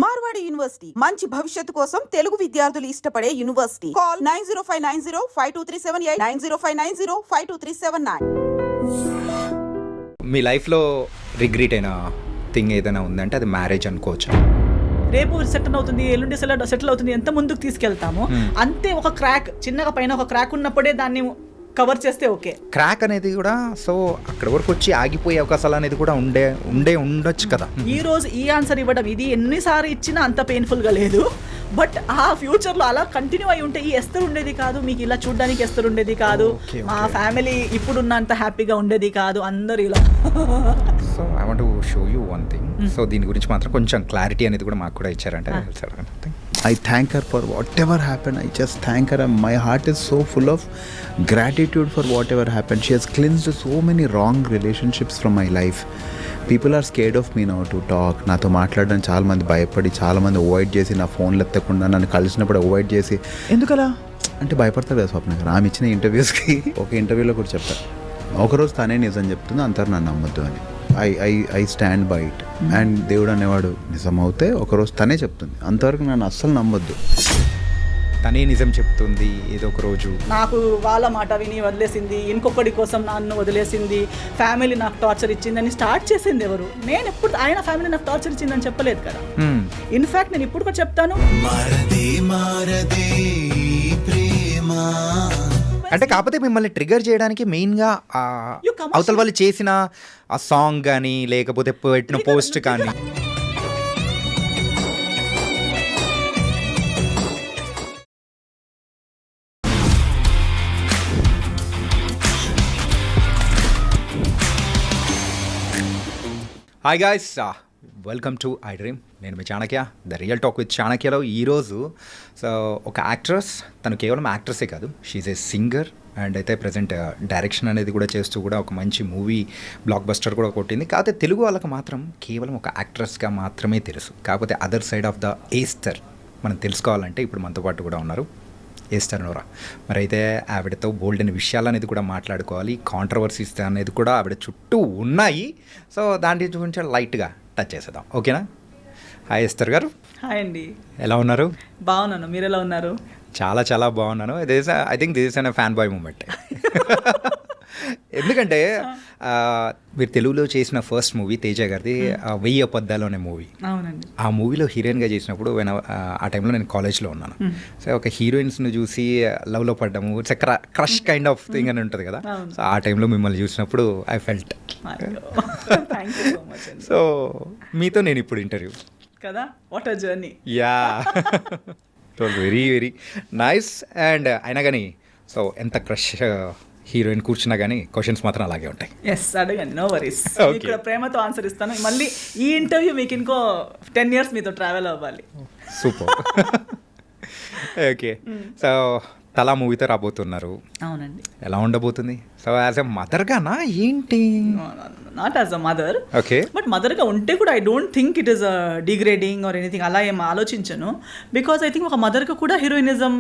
Marwadi university మంచి భవిష్యత్తు కోసం తెలుగు విద్యార్థులు ఇష్టపడే యూనివర్సిటీ. కాల్ 9059052378 9059052379. మీ లైఫ్లో రిగ్రెట్ అయిన థింగ్ ఏదైనా ఉందంటే అది మ్యారేజ్ అనుకోవచ్చు. రేపు సెటిల్ అవుతుంది, ఎల్లుండి సెటిల్ అవుతుంది, ఎంత ముందుకు తీసుకెళ్తామో అంతే. ఒక క్రాక్ చిన్నగా పైన ఒక క్రాక్ ఉన్నప్పుడే దాన్ని కవర్ చేస్తే ఓకే. క్రాక్ అనేది కూడా సో అక్కడ వరకు వచ్చి ఆగిపోయే అవకాశాలు అనేది కూడా ఉండొచ్చు కదా. ఈ రోజు ఈ ఆన్సర్ ఇవ్వడం ఇది ఎన్నిసార్లు ఇచ్చినా అంత పెయిన్ఫుల్గా లేదు. బట్ ఆ ఫ్యూచర్లో అలా కంటిన్యూ అయి ఉంటే ఈ ఎస్తరు ఉండేది కాదు, మీకు ఇలా చూడడానికి ఎస్తరు ఉండేది కాదు, మా ఫ్యామిలీ ఇప్పుడున్నంత హ్యాపీగా ఉండేది కాదు, అందరు ఇలా. So I want to show you one thing. So దీని గురించి మాత్రం కొంచెం క్లారిటీ అనేది కూడా మాకు కూడా ఇచ్చారంటే I thank her for whatever happened. I just thank her, and my heart is so full of gratitude for whatever happened. She has cleansed so many wrong relationships from my life. People are scared of me now to talk. నాతో మాట్లాడడానికి చాలా మంది భయపడి, చాలా మంది avoid చేసి, నా ఫోన్లు ఎత్తకుండా నన్ను కలిసినప్పుడు అవాయిడ్ చేసి, ఎందుకలా అంటే భయపడతాడు కదా స్వప్న గారు. ఆమె ఇచ్చిన ఇంటర్వ్యూస్కి ఒక ఇంటర్వ్యూలో కూడా చెప్పారు, ఒకరోజు తనే నిజం చెప్తుంది, అంటారు నన్ను నమ్మొద్దు అని. I stand by it. And దేవుడు అనేవాడు నిజమవుతే ఒకరోజు తనే చెప్తుంది, అంతవరకు నన్ను అస్సలు నమ్మొద్దు. తనే నిజం చెప్తుంది ఏదో ఒక రోజు. నాకు వాళ్ళ మాట విని వదిలేసింది, ఇంకొకటి కోసం నన్ను వదిలేసింది, ఫ్యామిలీ నాకు టార్చర్ ఇచ్చిందని స్టార్ట్ చేసింది ఎవరు? నేను ఎప్పుడు ఆయన ఫ్యామిలీ నాకు టార్చర్ ఇచ్చిందని చెప్పలేదు కదా. ఇన్ఫాక్ట్ నేను ఇప్పుడు కూడా చెప్తాను, అంటే కాకపోతే మిమ్మల్ని ట్రిగర్ చేయడానికి మెయిన్గా అవతల వాళ్ళు చేసిన ఆ సాంగ్ కానీ లేకపోతే పెట్టిన పోస్ట్ కానీ. Hi guys, welcome to iDream. నేను మీ Chanakya, the real talk with చాణక్యలో ఈరోజు సో ఒక యాక్ట్రెస్, తను కేవలం యాక్ట్రెసే కాదు, షీఈ్ ఏ సింగర్ అండ్ అయితే ప్రజెంట్ డైరెక్షన్ అనేది కూడా చేస్తూ కూడా ఒక మంచి మూవీ బ్లాక్ బస్టర్ కూడా కొట్టింది. కాకపోతే తెలుగు వాళ్ళకి మాత్రం కేవలం ఒక యాక్ట్రెస్గా మాత్రమే తెలుసు. కాకపోతే అదర్ సైడ్ ఆఫ్ ద ఏస్తర్ మనం తెలుసుకోవాలంటే ఇప్పుడు మనతో పాటు కూడా ఉన్నారు ఏస్తర్ నోరా. మరి అయితే ఆవిడతో బోల్డ్ అనే విషయాలు అనేది కూడా మాట్లాడుకోవాలి, కాంట్రవర్సీస్ అనేది కూడా ఆవిడ చుట్టూ ఉన్నాయి. సో దాని గురించి లైట్గా టచ్ చేసేద్దాం, ఓకేనా? హాయ్ ఏస్తర్ గారు. హాయ్ అండి, ఎలా ఉన్నారు? బాగున్నాను, మీరు ఎలా ఉన్నారు? చాలా చాలా బాగున్నాను. I think this is an fan boy moment. ఎందుకంటే మీరు తెలుగులో చేసిన ఫస్ట్ మూవీ తేజ గారిది 1000 అబద్ధాలు అనే మూవీ. అవునండి. ఆ మూవీలో హీరోయిన్గా చేసినప్పుడు ఆ టైంలో నేను కాలేజ్లో ఉన్నాను. సో ఒక హీరోయిన్స్ని చూసి లవ్లో పడ్డాము, it's crush kind of thing అని ఉంటుంది కదా. సో ఆ టైంలో మిమ్మల్ని చూసినప్పుడు ఐ ఫెల్ట్. సో మీతో నేను ఇప్పుడు ఇంటర్వ్యూ కదా, what a journey. Yeah, it was very very nice. And అయినా కానీ సో ఎంత క్రష్ హీరోయిన్ కూర్చున్నా కానీ క్వశ్చన్స్ మాత్రం అలాగే ఉంటాయి. ఎస్, అడగండి, నో వరీస్. ఇక్కడ ప్రేమతో ఆన్సర్ ఇస్తాను. మళ్ళీ ఈ ఇంటర్వ్యూ మీకు ఇంకో 10 years మీతో ట్రావెల్ అవ్వాలి. సూపర్. ఓకే, సో తలా మూవీతో రాబోతున్నారు. అవునండి. ఎలా ఉండబోతుంది? సో యాజ్ ఎ మదర్గానా ఏంటి? Not as a mother. Okay. But మదర్గా ఉంటే కూడా I don't think it is degrading or anything, అలా ఏం ఆలోచించను. బికాస్ ఐ థింక్ ఒక మదర్గా కూడా హీరోయినిజం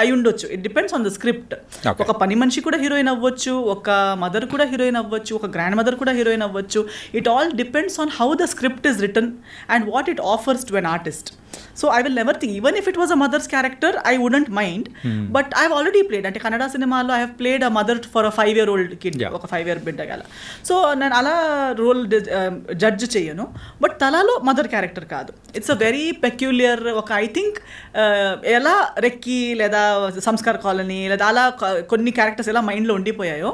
అయి ఉండొచ్చు. It depends on the script. ఒక పని మనిషి కూడా హీరోయిన్ అవ్వచ్చు, ఒక మదర్ కూడా హీరోయిన్ అవ్వచ్చు, ఒక గ్రాండ్ మదర్ కూడా హీరోయిన్ అవ్వచ్చు. It all depends on how the script is written and what it offers to an artist. So I will never think, even if it was a mother's character I wouldn't mind. But I already played, అంటే కన్నడ సినిమాలో I have played a mother for a 5-year-old kid, ఒక 5-year బిడ్డ గల. So నేను అలా role judge చేయను. But తలాలో mother character కాదు, ఇట్స్ అ వెరీ పెక్యులియర్ ఒక ఐ థింక్ ఎలా రెక్కీ లేదా సంస్కార్ కాలనీ లేదా అలా కొన్ని క్యారెక్టర్స్ ఎలా మైండ్లో ఉండిపోయాయో,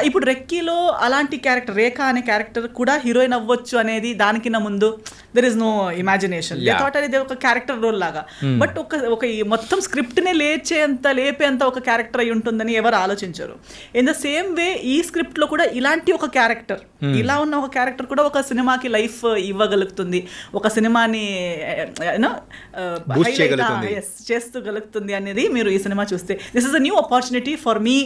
ఇప్పుడు రెక్కీలో అలాంటి క్యారెక్టర్ రేఖ అనే క్యారెక్టర్ కూడా హీరోయిన్ అవ్వచ్చు అనేది దానికన్నా ముందు దెర్ ఇస్ నో ఇమాజినేషన్. ఇది ఒక క్యారెక్టర్ రోల్ లాగా. బట్ ఒక మొత్తం స్క్రిప్ట్నే లేపేంత ఒక క్యారెక్టర్ అయి ఉంటుందని ఎవరు ఆలోచించరు. ఇన్ ద సేమ్ వే ఈ స్క్రిప్ట్లో కూడా ఇలాంటి ఒక క్యారెక్టర్, ఇలా ఉన్న ఒక క్యారెక్టర్ కూడా ఒక సినిమాకి లైఫ్ ఇవ్వగలుగుతుంది, ఒక సినిమాని చేస్తూగలుగుతుంది అనేది మీరు ఈ సినిమా చూస్తే. This is a new opportunity for me,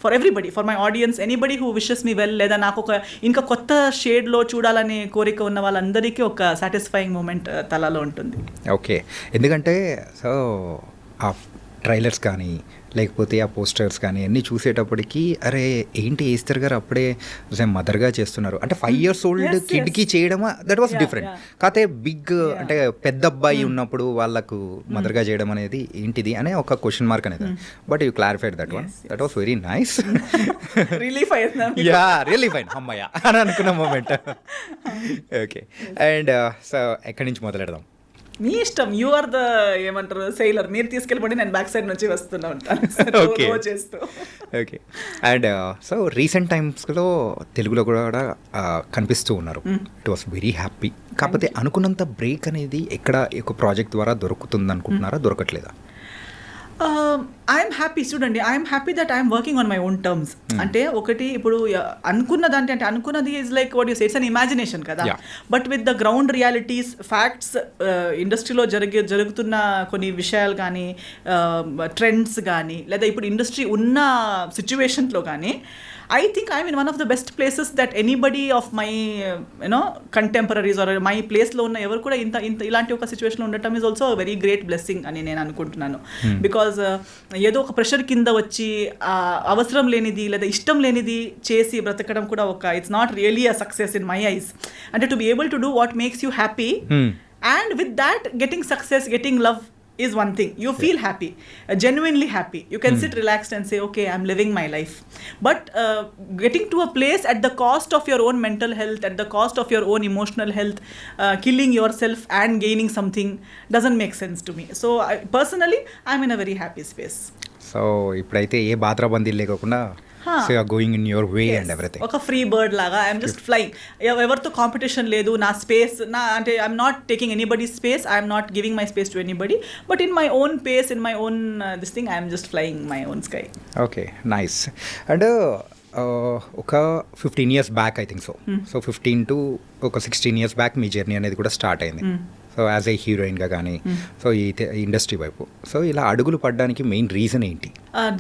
for everybody, for my audience, anybody who wishes me well, లేదా నాకు ఒక ఇంకా కొత్త షేడ్లో చూడాలనే కోరిక ఉన్న వాళ్ళందరికీ ఒక సాటిస్ఫైయింగ్ మూమెంట్ తలలో ఉంటుంది. ఓకే, ఎందుకంటే సో ట్రైలర్స్ కానీ లేకపోతే ఆ పోస్టర్స్ కానీ అన్నీ చూసేటప్పటికి అరే ఏంటి ఈస్తర్ గారు అప్పుడే మదర్గా చేస్తున్నారు అంటే 5 years old Yes, కిడ్కి చేయడమా that was Yeah, different. yeah. కాకపోతే బిగ్ అంటే పెద్ద అబ్బాయి ఉన్నప్పుడు వాళ్ళకు మదర్గా చేయడం అనేది ఏంటిది అనే ఒక క్వశ్చన్ మార్క్ అనేది. But you clarified that one. That was very nice. Relief అయిందా? యా రియల్లీ ఫైన్ అమ్మయ్య అని అనుకున్న మూమెంట్. ఓకే అండ్ సో ఎక్కడి నుంచి మొదలెడదాం? మీ ఇష్టం, యు ఆర్ ద ఏమంటారు సెయిలర్, మీరు తీసుకెళ్ళిపోండి, నేను బ్యాక్ సైడ్ నుంచి వస్తున్నా ఉంటాను. Okay. row చేస్తూ. ఓకే అండ్ సో రీసెంట్ టైమ్స్లో తెలుగులో కూడా కనిపిస్తూ ఉన్నారు. It was very happy. కాకపోతే అనుకున్నంత బ్రేక్ అనేది ఎక్కడ ఒక ప్రాజెక్ట్ ద్వారా దొరుకుతుంది అనుకుంటున్నారా, దొరకట్లేదా? ఐఎమ్ హ్యాపీ, చూడండి, I'm happy that I'm working on my own terms. అంటే ఒకటి ఇప్పుడు అనుకున్నదంటే అంటే అనుకున్నది is like what you say, it's an imagination కదా. Yeah. But with the ground realities, facts, ఇండస్ట్రీలో జరుగుతున్న కొన్ని విషయాలు కానీ, ట్రెండ్స్ కానీ, లేదా ఇప్పుడు ఇండస్ట్రీ ఉన్న సిచ్యువేషన్లో కానీ, I think I'm in one of the best places that anybody of my contemporaries or my place లో ఉన్న ఎవరు కూడా ఇంత ఇలాంటి ఒక సిచ్యువేషన్లో ఉండటం is also very great blessing అని నేను అనుకుంటున్నాను. బికాజ్ ఏదో ఒక ప్రెషర్ కింద వచ్చి అవసరం లేనిది లేదా ఇష్టం లేనిది చేసి బ్రతకడం కూడా ఒక it's not really a success in my eyes. అంటే to be able to do what makes you happy and with that getting success, getting love is one thing. You feel happy, genuinely happy. You can sit relaxed and say, okay, I'm living my life. But getting to a place at the cost of your own mental health, at the cost of your own emotional health, killing yourself and gaining something doesn't make sense to me. So personally, I'm in a very happy space. So ఇప్పుడైతే ఏ బాత్రాబందీ లేకుండా so you are going in your way and everything. ఒక free bird లాగా I'm just flying. ఎవరితో competition లేదు. నా space అంటే I'm not taking anybody space, I'm not giving my space to anybody, but in my own pace, in my own this thing, I'm just flying my own sky. Okay nice. And ఒక 15 years back I think so 15 to ఒక 16 years back మీ journey అనేది కూడా start అయింది. So as a హీరోయిన్గా కానీ so ఈ industry వైపు so ఇలా అడుగులు పడడానికి మెయిన్ రీజన్ ఏంటి?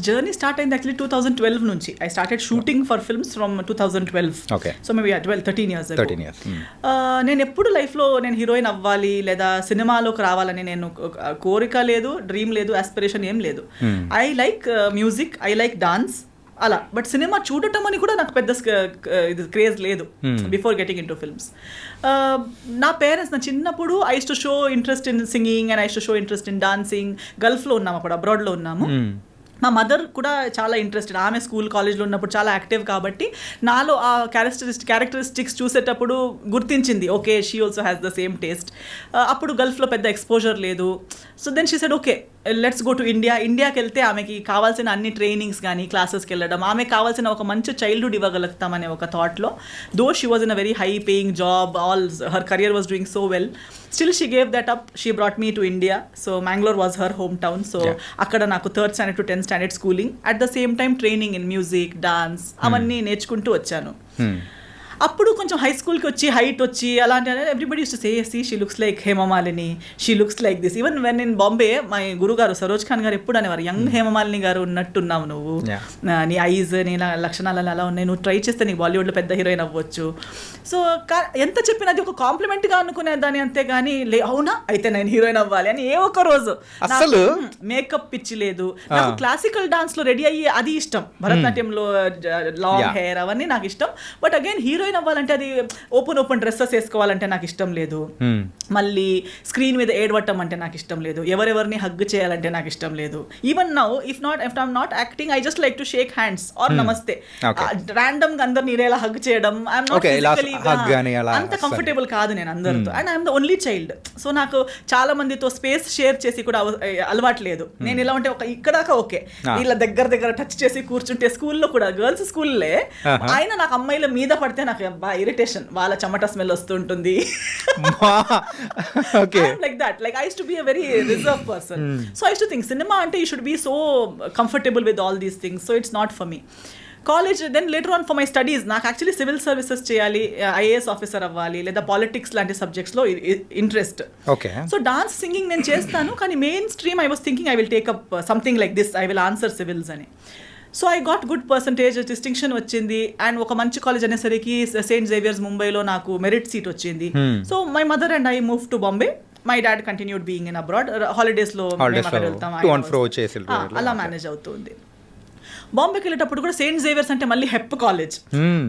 జర్నీ స్టార్ట్ అయింది యాక్చువల్లీ 2012 నుంచి. I started shooting for films from 2012. Okay. So maybe 13 years ago. 13 years. నేను ఎప్పుడు లైఫ్లో నేను హీరోయిన్ అవ్వాలి లేదా సినిమాలోకి రావాలని నేను కోరిక లేదు, డ్రీమ్ లేదు, ఆస్పిరేషన్ ఏం లేదు. I like music, I like dance అలా. బట్ సినిమా చూడటం అని కూడా నాకు పెద్ద ఇది క్రేజ్ లేదు before getting in to films. నా పేరెంట్స్ నా చిన్నప్పుడు I use to show interest in singing and I use to show interest in dancing. గల్ఫ్లో ఉన్నాము, అప్పుడు అబ్రాడ్లో ఉన్నాము. మా మదర్ కూడా చాలా ఇంట్రెస్టెడ్. ఆమె స్కూల్ కాలేజ్లో ఉన్నప్పుడు చాలా యాక్టివ్ కాబట్టి నాలో ఆ క్యారెక్టరిస్టిక్స్ చూసేటప్పుడు గుర్తించింది, okay she also has the same taste. అప్పుడు గల్ఫ్లో పెద్ద ఎక్స్పోజర్ లేదు. So then she said okay let's go to India. ఇండియాకి వెళ్తే ఆమెకి కావాల్సిన అన్ని ట్రైనింగ్స్ కానీ క్లాసెస్కి వెళ్ళడం, ఆమెకు కావాల్సిన ఒక మంచి చైల్డ్హుడ్ ఇవ్వగలుగుతామనే ఒక థాట్లో, though she was in a very high paying job, all her career was doing so well, still she gave that up. She brought me to India. So Mangalore was her home town. So అక్కడ నాకు 3rd standard to 10th standard schooling, at the same time training in music, dance అవన్నీ నేర్చుకుంటూ వచ్చాను. అప్పుడు కొంచెం high స్కూల్కి వచ్చి height వచ్చి అలాంటి everybody use to say see she looks like Hema Malini, she looks like this. Even when in Bombay my గురుగారు సరోజ్ ఖాన్ గారు ఎప్పుడు అనేవారు, యంగ్ హేమమాలిని గారు ఉన్నట్టున్నావు నువ్వు, నీ ఐజ్ నీ లక్షణాలు అలా ఉన్నాయి, నువ్వు ట్రై చేస్తే నీకు బాలీవుడ్లో పెద్ద హీరోయిన్ అవ్వచ్చు. సో ఎంత చెప్పినా అది ఒక కాంప్లిమెంట్గా అనుకునేదాన్ని, అంతేగాని అవునా అయితే నేను హీరోయిన్ అవ్వాలి అని ఏ ఒక్క రోజు అసలు మేకప్ పిచ్చి లేదు. నాకు క్లాసికల్ డాన్స్లో రెడీ అయ్యి అది ఇష్టం, భరతనాట్యంలో లాంగ్ హెయిర్ అవన్నీ నాకు ఇష్టం. బట్ అగైన్ హీరోయిన్ అవ్వాలంటే అది ఓపెన్ డ్రెస్సెస్ వేసుకోవాలంటే నాకు ఇష్టం లేదు. మళ్ళీ స్క్రీన్ మీద ఏడవటం అంటే నాకు ఇష్టం లేదు. ఎవరెవరిని హగ్ చేయాలంటే నాకు ఇష్టం లేదు. Even now if I'm not acting, I just like to shake hands or namaste. Random గా అందరిని ఇలా హగ్ చేయడం ఐఎమ్ నాట్ ఫిజికల్లీ అంత కంఫర్టబుల్ కాదు నేను అందరితో. And I'm the only child. So నాకు చాలా మందితో స్పేస్ షేర్ చేసి కూడా అలవాటు లేదు. నేను ఎలా ఉంటే ఇక్కడాక ఓకే, వీళ్ళ దగ్గర టచ్ చేసి కూర్చుంటే, స్కూల్లో కూడా గర్ల్స్ స్కూల్లే ఆయన నాకు అమ్మాయిల మీద పడితే నాకు ఇరిటేషన్, వాళ్ళ చెమట స్మెల్ వస్తుంటుంది. Like that, like I use to be a very reserve person. So I use to think cinema అంటే you should be so comfortable with all these things. So it's not for me. College then later on for my studies నాకు actually civil services చేయాలి, IAS officer అవ్వాలి, లేదా politics లాంటి సబ్జెక్ట్స్లో interest. So dance singing నేను చేస్తాను, కానీ mainstream I was thinking I will take up something like this, I will answer civils అని. So I got good percentage, distinction వచ్చింది. అండ్ ఒక మంచి కాలేజ్ అనేసరికి సెయింట్ జేవియర్స్ ముంబైలో నాకు మెరిట్ సీట్ వచ్చింది. So my mother and I move to Bombay my dad continued being in abroad, హాలిడేస్లో అక్కడ వెళ్తాం, to and fro చేసి అలా మేనేజ్ అవుతుంది. బాంబేకి వెళ్ళేటప్పుడు కూడా సెయింట్ జేవియర్స్ అంటే మళ్ళీ హెప్ కాలేజ్,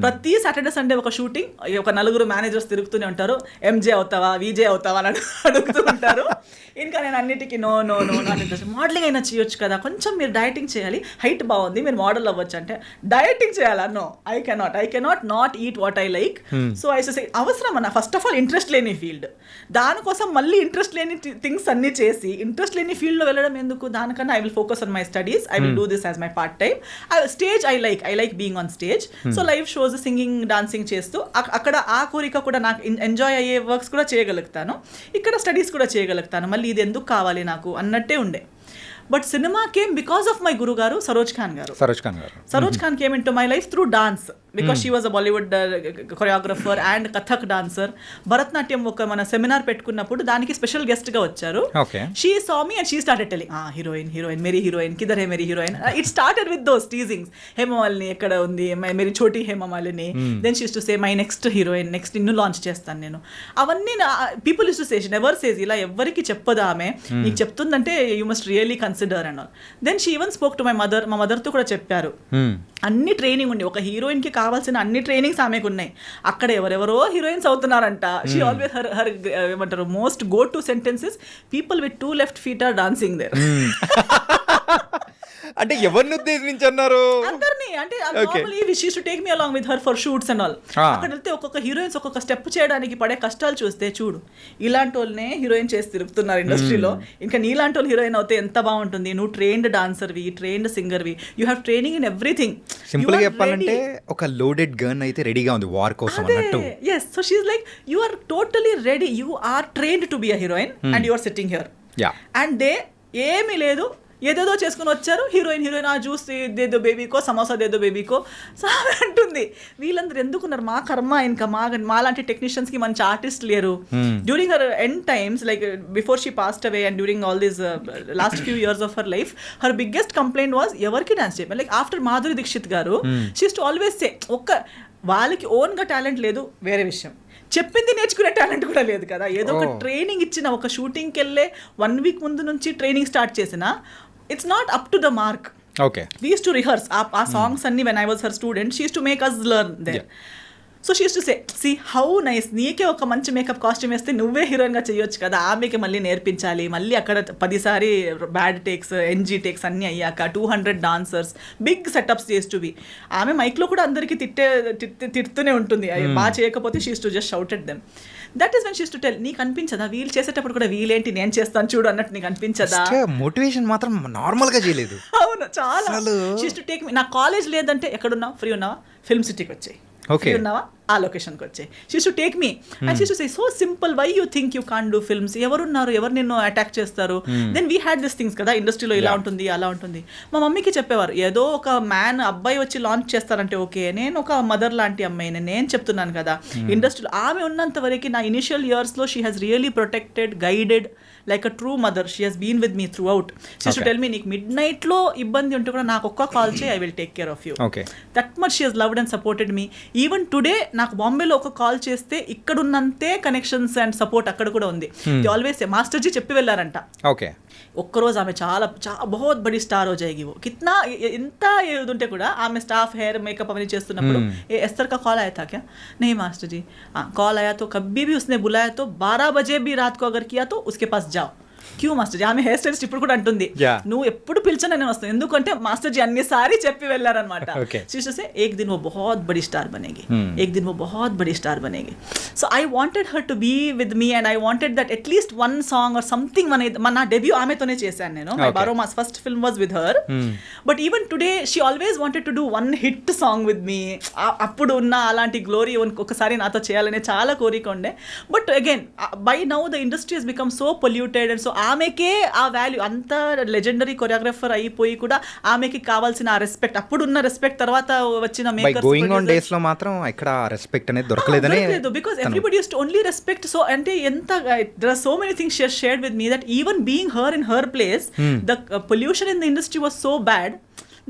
ప్రతి సాటర్డే సండే ఒక షూటింగ్, ఒక నలుగురు మేనేజర్స్ తిరుగుతూనే ఉంటారు, ఎంజే అవుతావా విజే అవుతావా అని అడుగుతూ ఉంటారు. ఇంకా నేను అన్నిటికీ no no no not interest, modelling అయినా చేయొచ్చు కదా, కొంచెం మీరు డైటింగ్ చేయాలి, హైట్ బాగుంది మీరు మోడల్ అవ్వచ్చు అంటే డైటింగ్ చేయాలా, no I cannot not eat what I like. So I say అవసరం అన్న, ఫస్ట్ ఆఫ్ ఆల్ ఇంట్రెస్ట్ లేని ఫీల్డ్, దానికోసం మళ్ళీ ఇంట్రెస్ట్ లేని థింగ్స్ అన్ని చేసి ఇంట్రెస్ట్ లేని ఫీల్డ్లో వెళ్ళడం ఎందుకు, దానికన్నా I will focus on my studies, I will do this as my part time. Stage I like being on stage. So live shows, singing, dancing చేస్తూ అక్కడ ఆ కోరిక కూడా నాకు ఎంజాయ్ అయ్యే వర్క్స్ కూడా చేయగలుగుతాను, ఇక్కడ స్టడీస్ కూడా చేయగలుగుతాను, మళ్ళీ ఇది ఎందుకు కావాలి నాకు అన్నట్టే ఉండే. But cinema came because of my గురు గారు సరోజ్ ఖాన్ గారు. Saroj Khan came in to my life through dance, because she was a Bollywood choreographer and Kathak dancer. Bharatanatyam ఒక మన సెమినార్ పెట్టుకున్నప్పుడు దానికి స్పెషల్ గెస్ట్ గా వచ్చారు. She saw me and she started telling heroine మేరీ హీరోయిన్ కిధర్ హే మేరీ heroine. It started with those teasings, Hema Malini ఎక్కడ ఉంది, మేరీ చోటీ Hema Malini. Then she use to say my next heroine, next నిన్ను లాంచ్ చేస్తాను నేను. అవన్నీ people use to say, never says, ఇలా ఎవరికి చెప్పదు ఆమె, నీకు చెప్తుందంటే you must really consider and all. Then she even spoke to my mother, మా మదర్తో కూడా చెప్పారు. అన్ని ట్రైనింగ్ ఉండి, ఒక హీరోయిన్ కి కావాల్సిన అన్ని ట్రైనింగ్స్ ఆమెకు ఉన్నాయి. అక్కడ ఎవరెవరో హీరోయిన్స్ అవుతున్నారంట. షీ ఆల్వేస్ హర్ ఏమంటారు most go to sentences, people with 2 left feet are dancing there. అంటే ఎవరిని ఉద్దేశించి అన్నారు? అందరినీ. అంటే normally she to take me along with her for shoots and all. అక్కడ వెళ్తే ఒక్కొక్క హీరోయిన్స్ ఒక్కొక్క స్టెప్ చేయడానికి పడే కష్టాలు చూస్తే, చూడు ఇలాంటి వాళ్ళనే హీరోయిన్ చేసి తిరుగుతున్నారు ఇండస్ట్రీలో, ఇంకా నీలాంటి వాళ్ళు హీరోయిన్ అవుతే ఎంత బాగుంటుంది. నువ్వు ట్రైన్డ్ డాన్సర్వి, ట్రైన్డ్ సింగర్వి, you have training in everything. Simple గా చెప్పాలంటే ఒక లోడెడ్ గన్ అయితే రెడీగా ఉంది వార్ కోసం అన్నట్టు. yes, so she's like you are totally ready, you are trained to be a heroine and you are sitting here. And they ఏమీ లేదు, ఏదేదో చేసుకుని వచ్చారు. హీరోయిన్ ఆ జ్యూస్ దేదో బేబీకో, సమోసా దేదో బేబీకో సామె అంటుంది. వీళ్ళందరూ ఎందుకున్నారు? మా కర్మ. ఇంకా మాలాంటి టెక్నీషియన్స్కి మంచి ఆర్టిస్ట్ లేరు. During her end times, like before she passed away and during all these last few years of her life, her biggest complaint was ఎవరికి డాన్స్ చేయమని. లైక్ ఆఫ్టర్ మాధురి దీక్షిత్ గారు, she use to always say, వాళ్ళకి ఓన్గా talent లేదు వేరే విషయం, చెప్పింది నేర్చుకునే టాలెంట్ కూడా లేదు కదా. ఏదో ఒక ట్రైనింగ్ ఇచ్చిన, ఒక షూటింగ్కి వెళ్ళే 1 week ముందు నుంచి ట్రైనింగ్ స్టార్ట్ చేసిన, it's not up to the mark. We used to rehearse ఆ songs అన్ని when I was her student. She used to make us learn there. So she use to say, see how nice, నీకే ఒక మంచి makeup costume వేస్తే నువ్వే హీరోయిన్గా చేయొచ్చు కదా, ఆమెకి మళ్ళీ నేర్పించాలి, మళ్ళీ అక్కడ 10 సారి బ్యాడ్ టేక్స్, NG టేక్స్ అన్నీ అయ్యాక 200 డాన్సర్స్, బిగ్ సెటప్స్ చేస్ టు బి. ఆమె మైక్లో కూడా అందరికీ తిడుతూనే ఉంటుంది, బాగా చేయకపోతే she use to just shout at them. That is when she use to tell, నీకు అనిపించదా వీళ్ళు చేసేటప్పుడు కూడా వీళ్ళేంటి నేను చేస్తాను చూడు అన్నట్టు నీకు అనిపించదా? మోటివేషన్ మాత్రం నార్మల్ గా చేయలేదు. అవును, చాలా. షీ యూస్ టు టేక్ మీ, నా కాలేజ్ లేదంటే ఎక్కడున్నావు, ఫ్రీ ఉన్నావా, ఫిల్మ్ సిటీకి వచ్చాయి, ఉన్నావా ఆ లొకేషన్కి వచ్చాయి. She to take me and she to say, so simple, why you think you can do films, ఎవరు నిన్ను అటాక్ చేస్తారు? Then we had this things కదా, ఇండస్ట్రీలో ఇలా ఉంటుంది అలా ఉంటుంది. మా మమ్మీకి చెప్పేవారు, ఏదో ఒక అబ్బాయి వచ్చి లాంచ్ చేస్తారంటే ఓకే, నేను ఒక మదర్ లాంటి అమ్మాయిని, నేను చెప్తున్నాను కదా ఇండస్ట్రీలో. ఆమె ఉన్నంత వరకు నా ఇనిషియల్ ఇయర్స్లో she has really protected, guided like a true mother. She has been with me throughout. She to tell me, నీకు midnightలో ఇబ్బంది ఉంటే కూడా నాకు ఒక్క కాల్ చేయి, I will take care of you. That much she has loved and supported me. Even today నాకు బాంబేలో ఒక కాల్ చేస్తే ఇక్కడున్నంతే కనెక్షన్స్ అండ్ సపోర్ట్ అక్కడ కూడా ఉంది. ఆల్వేస్ మాస్టర్ జీ చెప్పి వెళ్ళారంట, ఒక్కరోజు ఆమె చాలా బహుత్ బడి స్టార్ హో జాయేగి, वो कितना ఎంత ఏది ఉంటే కూడా ఆమె స్టాఫ్ హెయిర్ మేకప్ అవన్నీ చేస్తున్నప్పుడు, ఏ ఎస్తర్ का कॉल आया था क्या? नहीं मास्टर जी, कॉल आया तो कभी भी उसने बुलाया तो 12 बजे भी रात को अगर किया तो उसके पास जाओ. క్యూ మాస్టర్ జీ, ఆమె హెయిర్ స్టైలిస్ట్ ఇప్పుడు కూడా అంటుంది, నువ్వు ఎప్పుడు పిలిచినా నేను వస్తాను, ఎందుకంటే మాస్టర్ జీ అన్నిసారి చెప్పి వెళ్ళారనమాట. సే ఏక్ దిన్ वो बहुत बड़ी स्टार बनेगी, एक दिन वो बहुत बड़ी स्टार बनेगी. So I wanted her to be with me and I wanted that at least 1 song or something. నా డెబ్యూ ఆమెతోనే చేశాను నేను. My Baromas first film was with her. But even today she always wanted to do 1 hit song with me. అప్పుడు ఉన్న అలాంటి glory ఒకసారి నాతో చేయాలనే చాలా కోరిక ఉండే. But again by now the industry has become so polluted and so ఆమెకే ఆ వాల్యూ, అంత లెజెండరీ కొరియోగ్రాఫర్ అయిపోయి కూడా ఆమెకి కావాల్సిన ఆ రెస్పెక్ట్, అప్పుడున్న రెస్పెక్ట్ తర్వాత వచ్చిన మేకర్స్ గోయింగ్ ఆన్ డేస్ లో మాత్రం ఇక్కడ రెస్పెక్ట్ అనేది దొరకలేదని, because everybody use to only respect. So అంటే ఎంత there are so many things she has shared with me that even being her in her place, the pollution in the industry was so bad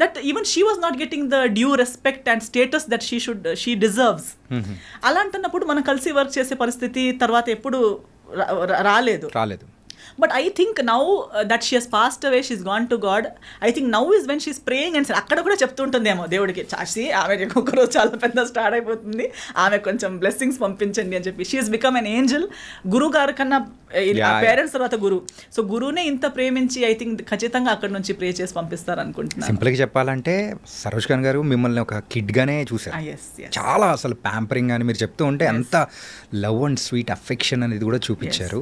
that even she was not getting the due respect and status that she deserves. అలాంటప్పుడు మనం కలిసి work చేసే పరిస్థితి తర్వాత ఎప్పుడు రాలేదు. But I think now that she has passed away, she's gone to God. I think now is when she's praying and అక్కడ కూడా చెప్తూ ఉంటుందేమో దేవుడికి, చాసి ఆమె ఒక్కరోజు చాలా పెద్ద స్టార్ట్ అయిపోతుంది, ఆమె కొంచెం బ్లెస్సింగ్స్ పంపించండి అని చెప్పి. She has become an Angel. గురువు గారి కన్నా పేరెంట్స్ తర్వాత గురువు. సో గురువునే ఇంత ప్రేమించి ఐ థింక్ ఖచ్చితంగా అక్కడ నుంచి ప్రే చేసి పంపిస్తారు అనుకుంటున్నాను. సింపుల్గా చెప్పాలంటే సరోజ్ ఖాన్ గారు మిమ్మల్ని ఒక కిడ్గానే చూసారు. చాలా అసలు ప్యాంపరింగ్ అని మీరు చెప్తూ ఉంటే అంత లవ్ అండ్ స్వీట్ అఫెక్షన్ అనేది కూడా చూపించారు.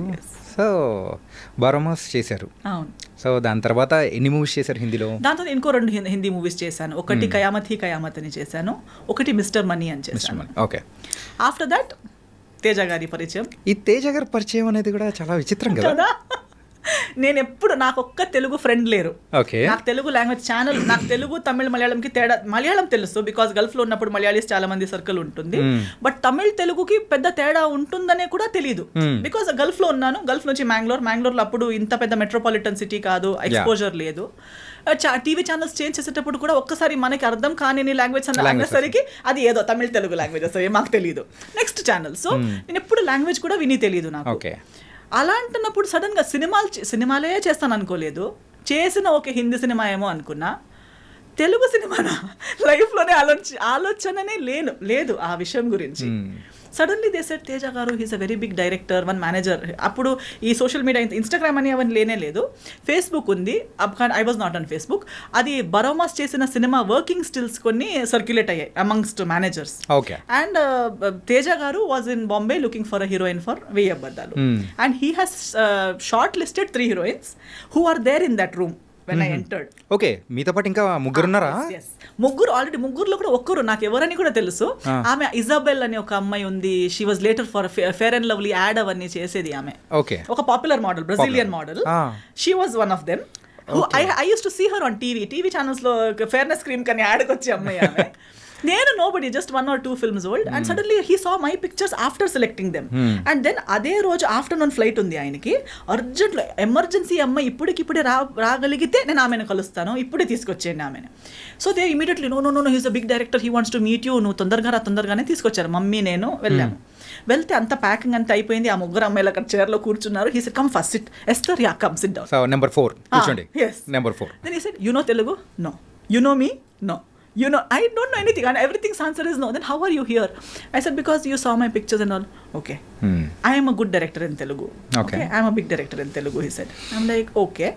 సో బారోమాస్ చేశారు. అవును. సో దాని తర్వాత ఎన్ని మూవీస్ చేశారు హిందీలో? దాంతో ఇంకో 2 హిందీ మూవీస్ చేశాను. ఒకటి కయామత్ హీ కయామత్ అని చేశాను, ఒకటి మిస్టర్ మనీ అని చేశాను. ఓకే. ఆఫ్టర్ దట్ తేజ గారి పరిచయం. ఈ తేజ గారి పరిచయం అనేది కూడా చాలా విచిత్రం కదా. నేను ఎప్పుడు నాకు ఒక్క తెలుగు ఫ్రెండ్ లేరు. ఓకే. నాకు తెలుగు లాంగ్వేజ్ ఛానల్, నాకు తెలుగు తమిళ మలయాళంకి తేడా. మలయాళం తెలుసు బికాస్ గల్ఫ్లో ఉన్నప్పుడు మలయాళీస్ చాలా మంది సర్కిల్ ఉంటుంది. బట్ తమిళ్ తెలుగుకి పెద్ద తేడా ఉంటుందనే కూడా తెలియదు బికాస్ గల్ఫ్లో ఉన్నాను. గల్ఫ్ నుంచి మ్యాంగ్లూర్లో అప్పుడు ఇంత పెద్ద మెట్రోపాలిటన్ సిటీ కాదు, ఎక్స్పోజర్ లేదు. టీవీ ఛానల్స్ చేంజ్ చేసేటప్పుడు కూడా ఒక్కసారి మనకి అర్థం కాని లాంగ్వేజ్ అనేసరికి అది ఏదో తమిళ తెలుగు లాంగ్వేజ్ అసలు మాకు తెలియదు. Next channel. సో నేను ఎప్పుడు లాంగ్వేజ్ కూడా విని తెలియదు నాకు. అలా అంటున్నప్పుడు సడన్గా సినిమాలే చేస్తాను అనుకోలేదు. చేసిన ఒక హిందీ సినిమా ఏమో అనుకున్నా, తెలుగు సినిమానా లైఫ్లోనే ఆలోచననే లేదు ఆ విషయం గురించి. Suddenly they said Teja garu he's a very big director, one manager. అప్పుడు ఈ సోషల్ మీడియా ఇన్స్టాగ్రామ్ అని అవన్నీ లేనే లేదు, ఫేస్బుక్ ఉంది. I was not on Facebook. అది బరోమాస్ చేసిన సినిమా వర్కింగ్ స్టిల్స్ కొన్ని సర్క్యులేట్ అయ్యాయి అమంగ్స్ట్ మేనేజర్స్. అండ్ తేజ గారు was in Bombay looking for a heroine for వెయ్యి అబద్ధాలు. And he has short listed 3 heroines who are there in that room when I entered. Okay. మీతో పాటు ఇంకా ముగ్గురున్నారా? ఆల్రెడీ ముగ్గురులో కూడా ఒక్కరు నాకు ఎవరని కూడా తెలుసు. ఆమె ఇజాబెల్ అనే ఒక అమ్మాయి ఉంది. She was later for Fair and Lovely ad అవన్నీ చేసేది ఆమె. ఓకే. ఒక popular model, Brazilian model. She was one of them. I use to see her on TV channels లో ఫేర్నెస్ క్రీమ్ కని యాడ్కి వచ్చే అమ్మాయి ఆమె. నేను nobody, just 1 or 2 films old. And suddenly he saw my pictures after selecting them. And then అదే రోజు afternoon flight ఉంది ఆయనకి. అర్జెంట్లో ఎమర్జెన్సీ అమ్మాయి ఇప్పుడే రాగలిగితే నేను ఆమెను కలుస్తాను, ఇప్పుడే తీసుకొచ్చేయండి ఆమెను. So they immediately know he's a big director, he wants to meet you, నువ్వు తొందరగానే తీసుకొచ్చారు. మమ్మీ నేను వెళ్ళాము. వెళ్తే అంత ప్యాకింగ్ అంతా అయిపోయింది. ఆ ముగ్గురు అమ్మాయిలు అక్కడ చైర్లో కూర్చున్నారు. He said come first SIT. Esther yeah come SIT down. So number 4 కూర్చోండి. yes, number 4. then he said you know Telugu? No. You know me? No. You know, I don't know anything, and everything's answer is no. Then how are you here? I said because you saw my pictures and all. Okay. I am a good director in Telugu. Okay. I am a big director in Telugu, he said. I'm like, okay.